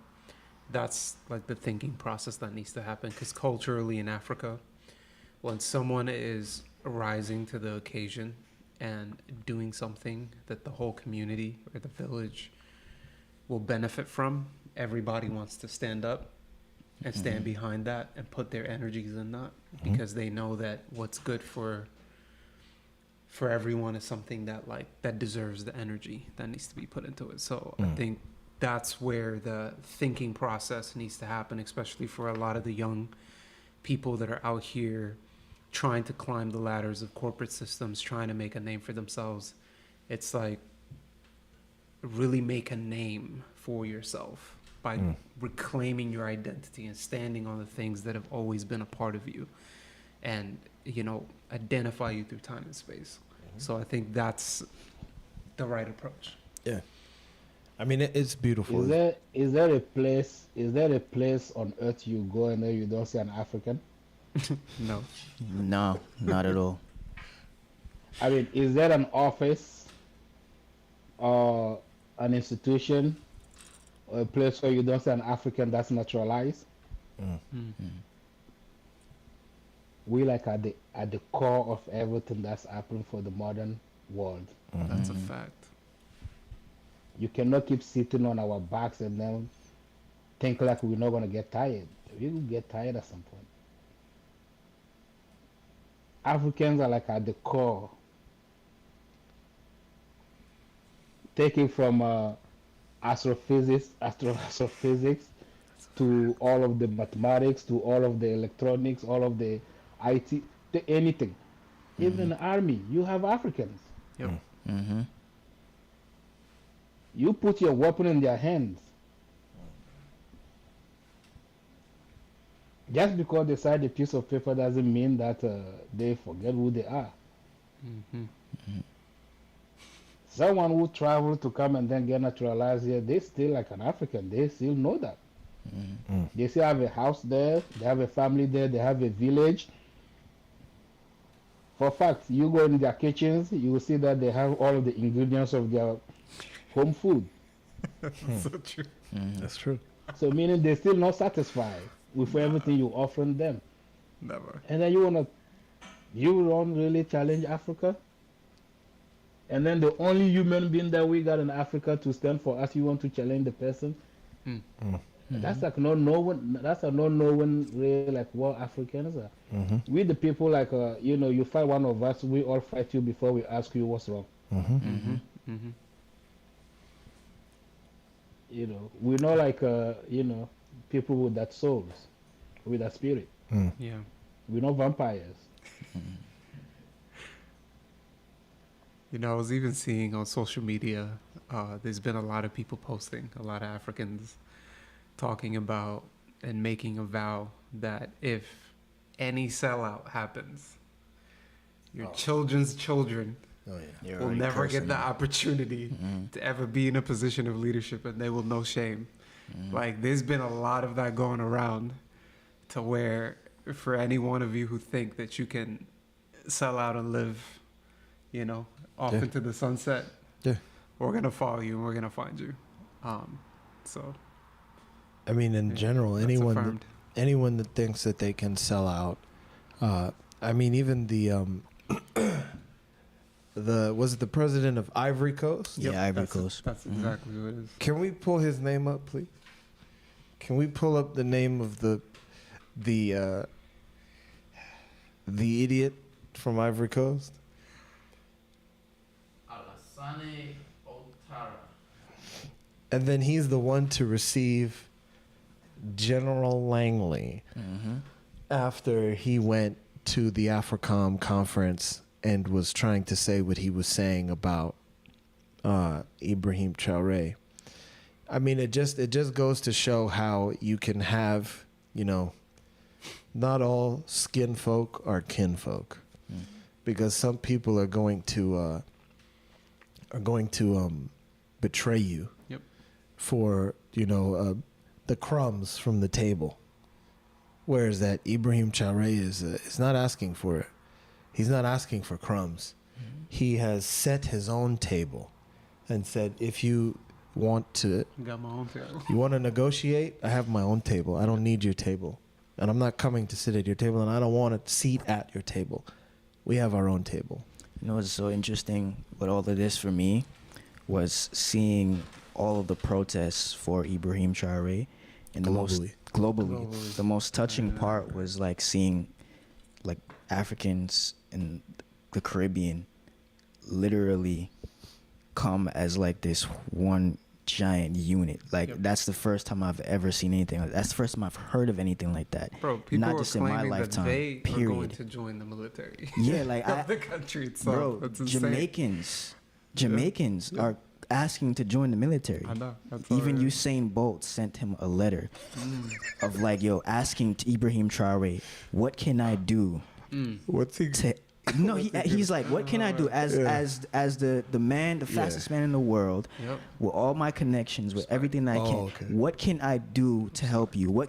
that's like the thinking process that needs to happen. Because culturally in Africa, when someone is rising to the occasion and doing something that the whole community or the village will benefit from, everybody wants to stand up and stand behind that and put their energies in that, because they know that what's good for everyone is something that that deserves the energy that needs to be put into it. So I think that's where the thinking process needs to happen, especially for a lot of the young people that are out here trying to climb the ladders of corporate systems, trying to make a name for themselves. It's like, really make a name for yourself by reclaiming your identity and standing on the things that have always been a part of you, and identify you through time and space. So I think that's the right approach. Yeah, I mean it's beautiful. Is there a place on earth you go and then you don't see an African? No, not at all. I mean, is there an office or an institution or a place where you don't see an African that's naturalized? We at the core of everything that's happening for the modern world. That's a fact. You cannot keep sitting on our backs and then think like we're not gonna get tired. We will get tired at some point. Africans are at the core. Taking from astrophysics to all of the mathematics, to all of the electronics, all of the IT, to anything. Even in the army, you have Africans. Yep. You put your weapon in their hands. Just because they sign a piece of paper doesn't mean that they forget who they are. Someone who traveled to come and then get naturalized here, they still like an African. They still know that. They still have a house there. They have a family there. They have a village. For fact, you go in their kitchens, you will see that they have all of the ingredients of their home food. So true. That's true. So meaning they're still not satisfied with everything you offer them. Never. And then you don't really challenge Africa. And then the only human being that we got in Africa to stand for us, you want to challenge the person. That's like not knowing. That's a not knowing really like what Africans are. We the people you fight one of us, we all fight you before we ask you what's wrong. We're not people with that souls, with that spirit. Yeah. We're not vampires. I was even seeing on social media, there's been a lot of people posting, a lot of Africans talking about and making a vow that if any sellout happens, your children's children will never get the opportunity to ever be in a position of leadership, and they will know shame. Like, there's been a lot of that going around, to where for any one of you who think that you can sell out and live, off into the sunset, we're going to follow you and we're going to find you. So I mean, in general, that's anyone that thinks that they can sell out. I mean, even the was it the president of Ivory Coast? Yeah, Ivory Coast. That's exactly what it is. Can we pull his name up, please? Can we pull up the name of the idiot from Ivory Coast? Alassane Ouattara. And then he's the one to receive General Langley after he went to the AFRICOM conference and was trying to say what he was saying about Ibrahim Traoré. I mean, it just goes to show how you can have, not all skin folk are kinfolk, because some people are going to betray you for the crumbs from the table. Whereas that Ibrahim Traoré is not asking for it. He's not asking for crumbs. He has set his own table and said, if you want to Got my own table. You want to negotiate? I have my own table. I don't need your table. And I'm not coming to sit at your table, and I don't want to seat at your table. We have our own table. What's so interesting with all of this for me was seeing all of the protests for Ibrahim Traoré, and globally, the most touching part was like seeing like Africans in the Caribbean literally come as like this one giant unit. Like that's the first time I've ever seen anything like that. That's the first time I've heard of anything like that. Bro, people not were just in my claiming lifetime. that they period. are going to join the military. Yeah, like of the country itself. Bro, That's insane. Jamaicans are asking to join the military. I know. Even Usain Bolt sent him a letter of like, asking to Ibrahim Traoré, what can I do? What's he? No, he's like, what can I do as the man, the fastest man in the world, with all my connections, with everything I can? Okay. What can I do to help you?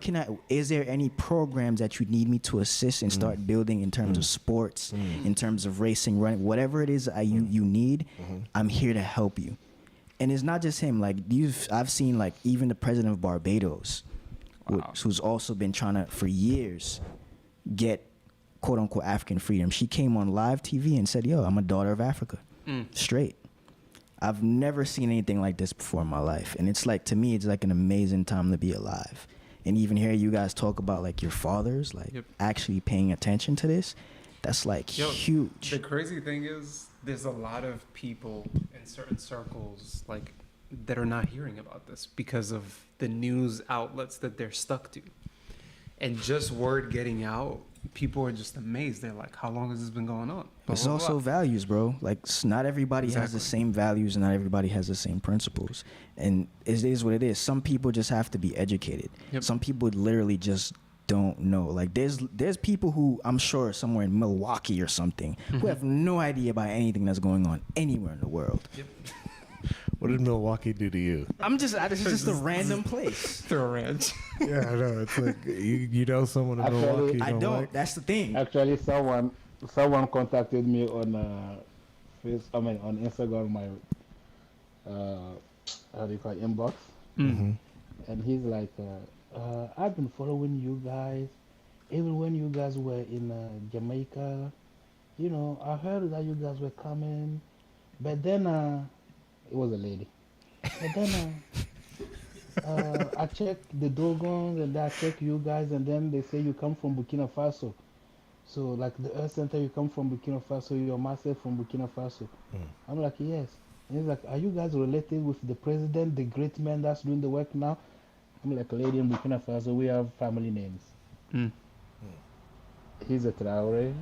Is there any programs that you need me to assist and start building in terms of sports, in terms of racing, running, whatever it is you need? I'm here to help you. And it's not just him. Like I've seen like even the president of Barbados, who's also been trying to for years get quote unquote African freedom. She came on live TV and said, "Yo, I'm a daughter of Africa, straight." I've never seen anything like this before in my life, and it's like, to me, it's like an amazing time to be alive. And even hear you guys talk about like your fathers, like actually paying attention to this. That's like huge. The crazy thing is, there's a lot of people in certain circles like that are not hearing about this because of the news outlets that they're stuck to. And just word getting out, people are just amazed. They're like, how long has this been going on? It's also values, bro. Like, not everybody has the same values and not everybody has the same principles. And it is what it is. Some people just have to be educated. Some people literally just don't know. Like, there's people who, I'm sure somewhere in Milwaukee or something, who have no idea about anything that's going on anywhere in the world. What did Milwaukee do to you? It's just a random place. They're a ranch. Yeah, I know. It's like you know someone in Actually, Milwaukee. I don't. Like? That's the thing. Actually, someone contacted me on on Instagram, my how do you call it, inbox, and he's like, I've been following you guys, even when you guys were in Jamaica. I heard that you guys were coming, but then it was a lady. But then I checked the Dogons and I checked you guys, and then they say you come from Burkina Faso. So like the Earth Center, you come from Burkina Faso, your master from Burkina Faso. I'm like, yes. And he's like, are you guys related with the president, the great man that's doing the work now? I'm like, lady in Burkina Faso, we have family names. He's a Traoré,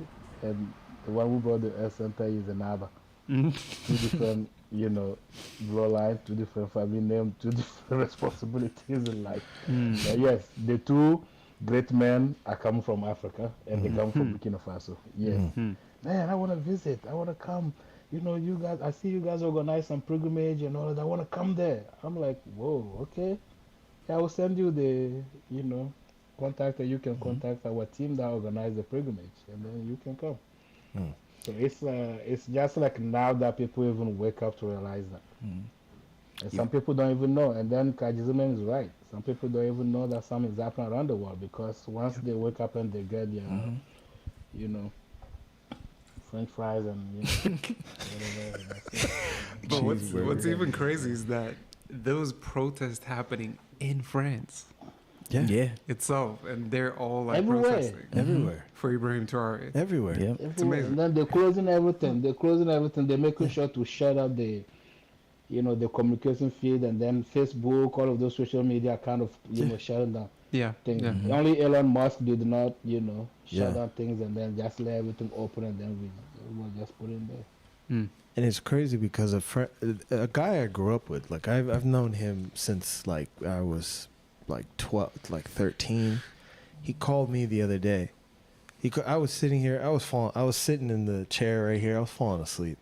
and the one who brought the Earth Center is a Naba. Two different, bloodline, two different family names, two different responsibilities in life. But yes, the two great men are coming from Africa, and they come from Burkina Faso. Yes. Man, I want to visit. I want to come. You guys, I see you guys organize some pilgrimage and all that. I want to come there. I'm like, whoa, okay. Yeah, I will send you the, contact that you can contact our team that organize the pilgrimage, and then you can come. So it's just like now that people even wake up to realize that. And some people don't even know. And then Kajizman is right. Some people don't even know that something is happening around the world because once they wake up and they get their, you know, French fries and whatever. That's it. But what's even crazy is that those protests happening in France Yeah. itself, and they're all like Everywhere. protesting Everywhere. for Ibrahim Traore. Everywhere. Yeah. Everywhere. amazing. And then they're closing everything. They're making sure to shut up the, you know, the communication feed, and then Facebook, all of those social media kind of, you know, shutting down Yeah, things. yeah. Only Elon Musk did not, you know, shut Yeah. down things and then just let everything open, and then we will just put it in there. Mm. And it's crazy because a guy I grew up with, like I've known him since like I was like 12, like 13. He called me the other day. I was sitting here. I was sitting in the chair right here. I was falling asleep.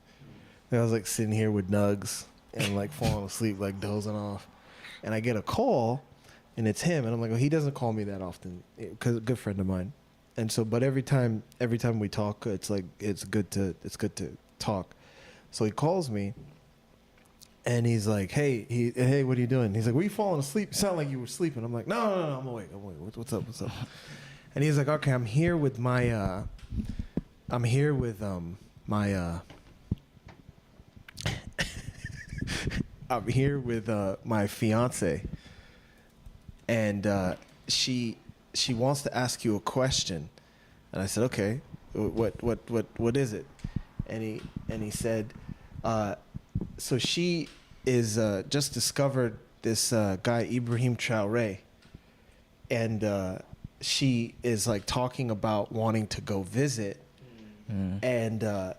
And I was like sitting here with Nugs and like falling asleep, like dozing off. And I get a call, and it's him. And I'm like, well, he doesn't call me that often, because a good friend of mine. And so, but every time we talk, it's like it's good to talk. So he calls me, and he's like, hey, what are you doing? He's like, were you falling asleep? You sound like you were sleeping. I'm like, no, I'm awake. What's up? And he's like, okay, I'm here with my my fiance, and she wants to ask you a question. And I said, okay, what is it? And he said, so she is just discovered this guy Ibrahim Traore, and she is like talking about wanting to go visit, and don't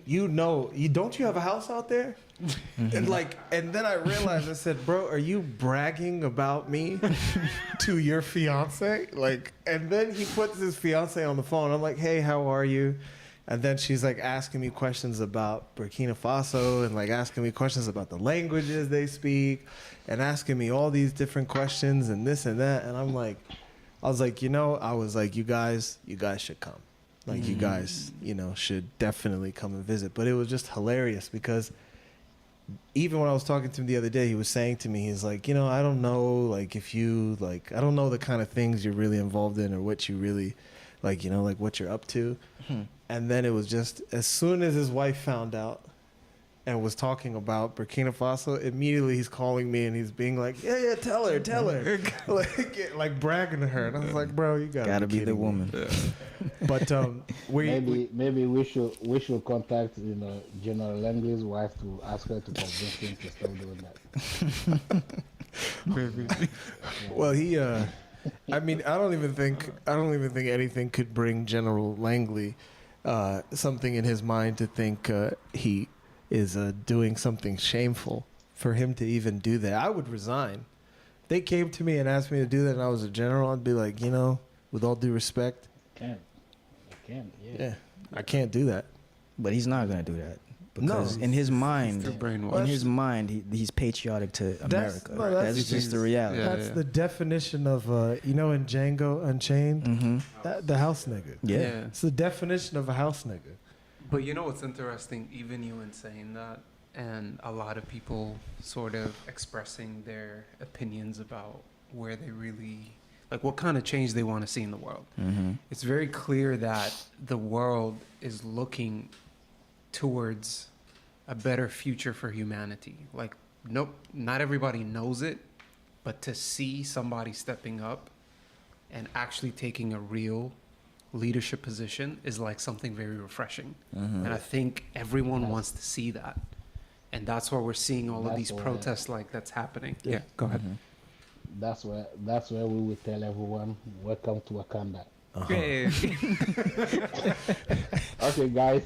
you have a house out there? And then I realized, I said, bro, are you bragging about me to your fiance? Like, and then he puts his fiance on the phone. I'm like, hey, how are you? And then she's like asking me questions about Burkina Faso, and like asking me questions about the languages they speak, and asking me all these different questions and this and that. And I was like, you guys should come. Like, you guys, should definitely come and visit. But it was just hilarious because even when I was talking to him the other day, he was saying to me, he's like, I don't know, like, if you, like, I don't know the kind of things you're really involved in or what you really, like, like what you're up to. And then it was just, as soon as his wife found out and was talking about Burkina Faso, immediately he's calling me and he's being like, yeah, tell her. like bragging to her. And I was like, bro, you gotta be the woman. Yeah. But maybe we should contact General Langley's wife to ask her to convince him to stop doing that. Maybe. Well, he I mean, I don't even think anything could bring General Langley something in his mind to think he is doing something shameful for him to even do that. I would resign. If they came to me and asked me to do that and I was a general, I'd be like, with all due respect, I can't do that. But he's not going to do that. Because in his mind, he's patriotic to America. That's just the reality. That's the definition of, in Django Unchained, the house nigga. Yeah. It's the definition of a house nigga. But what's interesting, even you in saying that, and a lot of people sort of expressing their opinions about where they really, like what kind of change they want to see in the world. It's very clear that the world is looking towards a better future for humanity. Like, nope, not everybody knows it, but to see somebody stepping up and actually taking a real leadership position is like something very refreshing. And I think everyone wants to see that. And that's why we're seeing all of these protests like that's happening. Yeah, go ahead. That's where we will tell everyone, welcome to Wakanda. Okay, guys.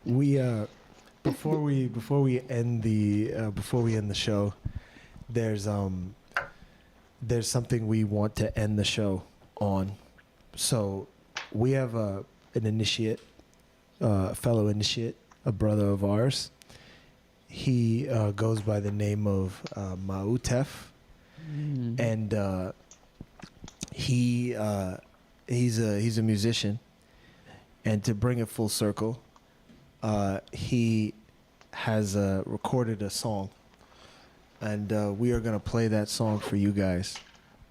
We before we end the show, there's something we want to end the show on. So we have an initiate, a fellow initiate, a brother of ours. He goes by the name of Mautef, and he's a musician. And to bring it full circle, he has recorded a song, and we are gonna play that song for you guys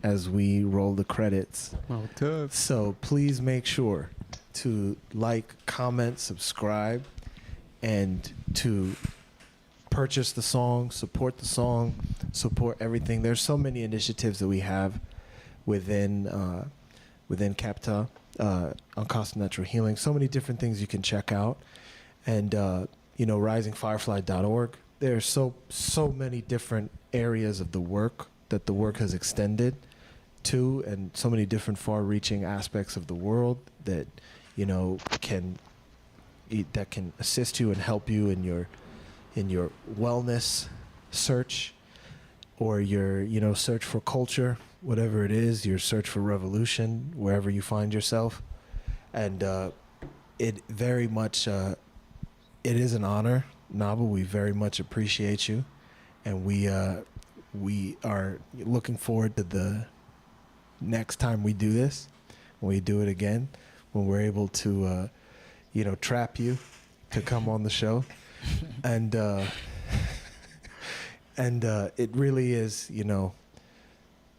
as we roll the credits. Oh, tough. So please make sure to like, comment, subscribe, and to purchase the song, support everything. There's so many initiatives that we have within Kebtah, on Cost Natural Healing. So many different things you can check out. And, risingfirefly.org. There's so many different areas of the work that the work has extended to, and so many different far-reaching aspects of the world that, can assist you and help you in your wellness search, or your, search for culture, whatever it is, your search for revolution, wherever you find yourself. And it very much, it is an honor, Naba. We very much appreciate you. And we are looking forward to the next time we do this, when we do it again, when we're able to, trap you to come on the show. And it really is,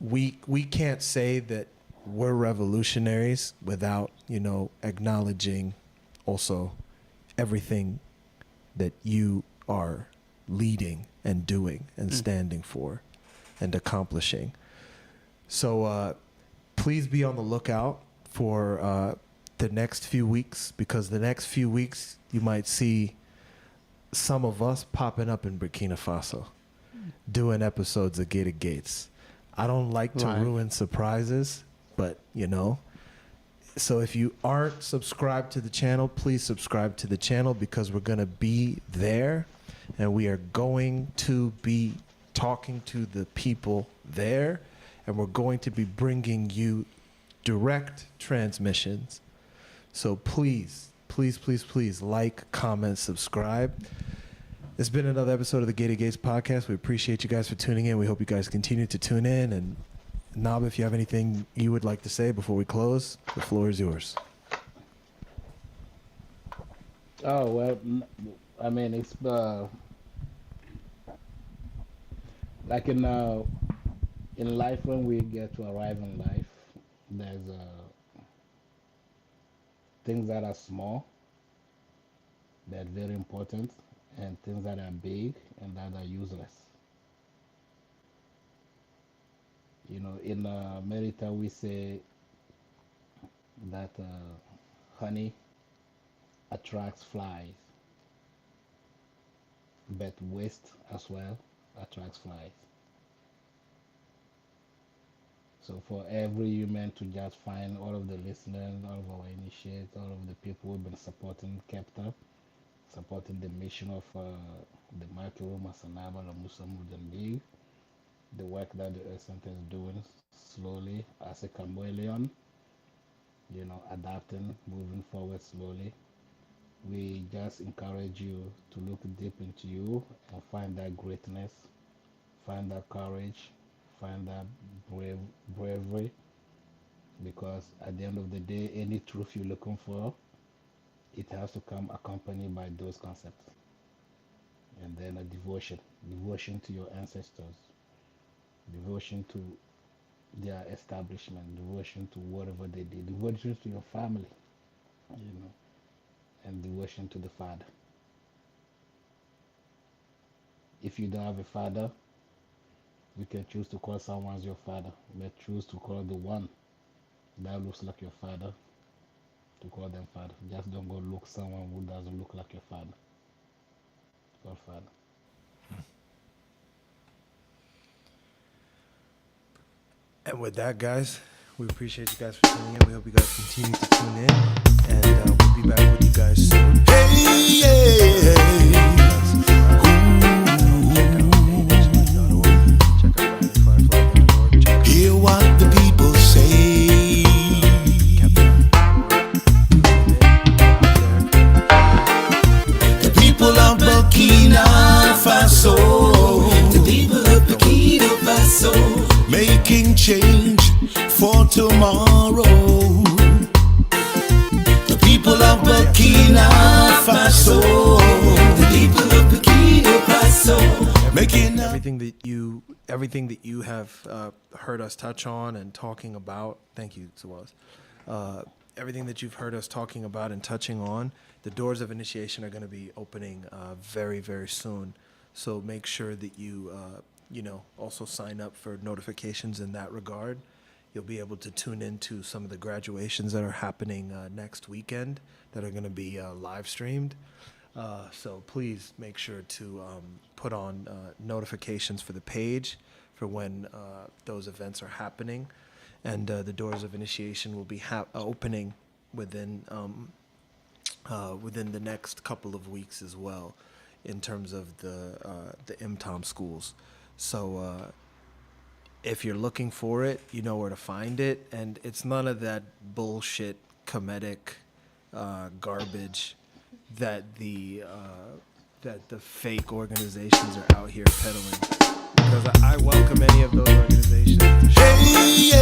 we can't say that we're revolutionaries without, acknowledging also everything that you are leading and doing and standing for and accomplishing. So please be on the lookout for the next few weeks, because the next few weeks you might see some of us popping up in Burkina Faso doing episodes of Gated Gates. I don't like to ruin surprises, but so if you aren't subscribed to the channel, please subscribe to the channel, because we're going to be there, and we are going to be talking to the people there, and we're going to be bringing you direct transmissions. So please like, comment, subscribe. It's been another episode of the Gated Gates podcast. We appreciate you guys for tuning in. We hope you guys continue to tune in. And Naba, if you have anything you would like to say before we close, the floor is yours. Oh, well, I mean, it's like in life, when we get to arrive in life, there's things that are small, that are very important, and things that are big and that are useless. In Merita, we say that honey attracts flies, but waste as well attracts flies. So for every human to just find all of the listeners, all of our initiates, all of the people who've been supporting Kebtah, supporting the mission of the Makuru Masanaba, the Muslim League, the work that the Earth Center is doing slowly as a chameleon, adapting, moving forward slowly. We just encourage you to look deep into you and find that greatness, find that courage, find that bravery, because at the end of the day, any truth you're looking for, it has to come accompanied by those concepts. And then a devotion to your ancestors, devotion to their establishment, devotion to whatever they did, devotion to your family, and devotion to the Father. If you don't have a father, you can choose to call someone as your father, but choose to call the one that looks like your father, to call them father. Just don't go look someone who doesn't look like your father. Call father. And with that, guys, we appreciate you guys for tuning in. We hope you guys continue to tune in, and we'll be back with you guys soon. Hey, yeah. Hear what the people say. The people of Burkina Faso. The people of Burkina Faso. Making change for tomorrow. The people of Burkina Faso. The people of Burkina Making up. Everything that you have heard us touch on and talking about. Thank you, Sawaz. Everything that you've heard us talking about and touching on, the doors of initiation are going to be opening very, very soon. So make sure that you, also sign up for notifications in that regard. You'll be able to tune into some of the graduations that are happening next weekend that are going to be live streamed. So please make sure to put on notifications for the page for when those events are happening. And the doors of initiation will be opening within the next couple of weeks as well, in terms of the MTOM schools. So if you're looking for it, you know where to find it, and it's none of that bullshit comedic garbage that the fake organizations are out here peddling. Because I welcome any of those organizations to show up. You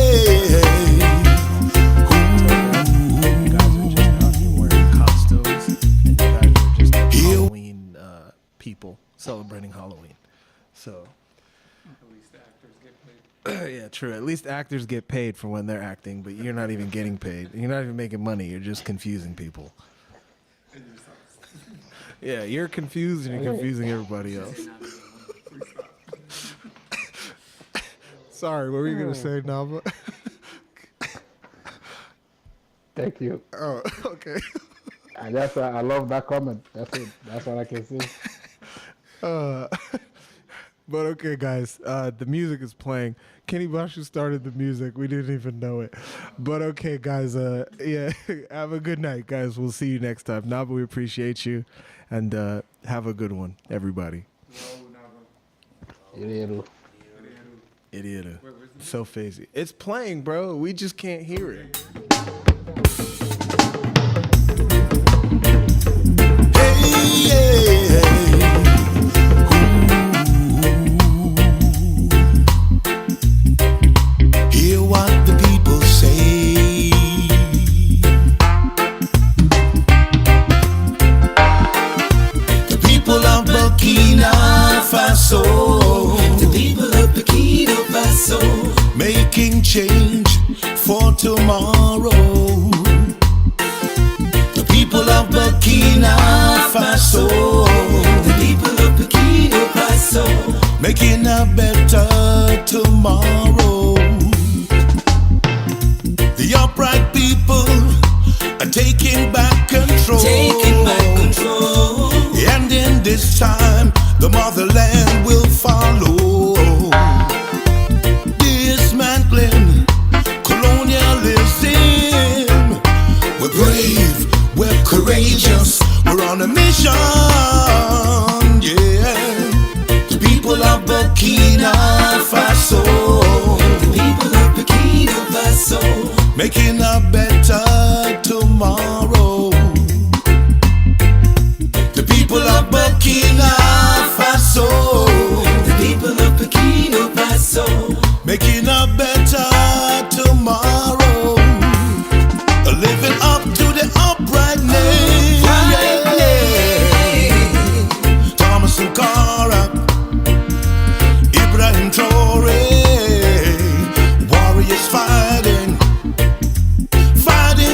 guys are just out here wearing costumes, and you guys are just Halloween people celebrating Halloween. So, At least the actors get paid. yeah, true. At least actors get paid for when they're acting, but you're not even getting paid. You're not even making money. You're just confusing people. Yeah, you're confused and you're confusing everybody else. Sorry, what were you going to say, Naba? Thank you. Oh, okay. And that's I love that comment. That's it. That's all I can say. But okay, guys, the music is playing. Kenny Bashu started the music. We didn't even know it. But okay, guys, yeah, have a good night, guys. We'll see you next time. Naba, we appreciate you. And have a good one, everybody. Ireru. Idiot. So phasey. It's playing, bro. We just can't hear it. Hear what the people say. The people of Burkina Faso. The people of Burkina Faso. Making change for tomorrow. The people of Burkina Faso. The people of Burkina Faso. Making a better tomorrow. The upright people are taking back control. Taking back control. And in this time, the motherland will follow. Dismantling colonialism. We're brave, we're courageous, we're on a mission. Yeah. The people of Burkina Faso. The people of Burkina Faso. Making a better tomorrow. The people of Burkina Faso. The people of Burkina Faso. Making a better tomorrow. Living up to the upright name. Thomas Sankara, Ibrahim Traore, warriors fighting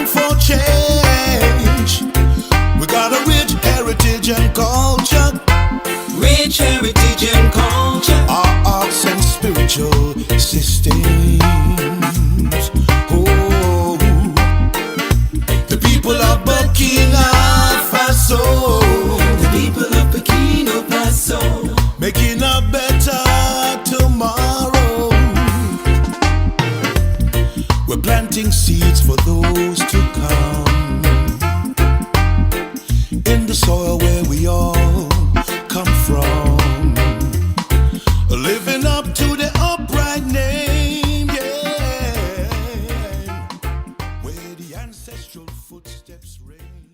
for change. We got a rich heritage and culture. Rich heritage and culture. Our arts and spiritual systems. Oh, the people of Burkina Faso. The people of Burkina Faso. Making a better tomorrow. We're planting seeds for those to come. In the soil where we all come from. Living up to the upright name, yeah. Where the ancestral footsteps reign.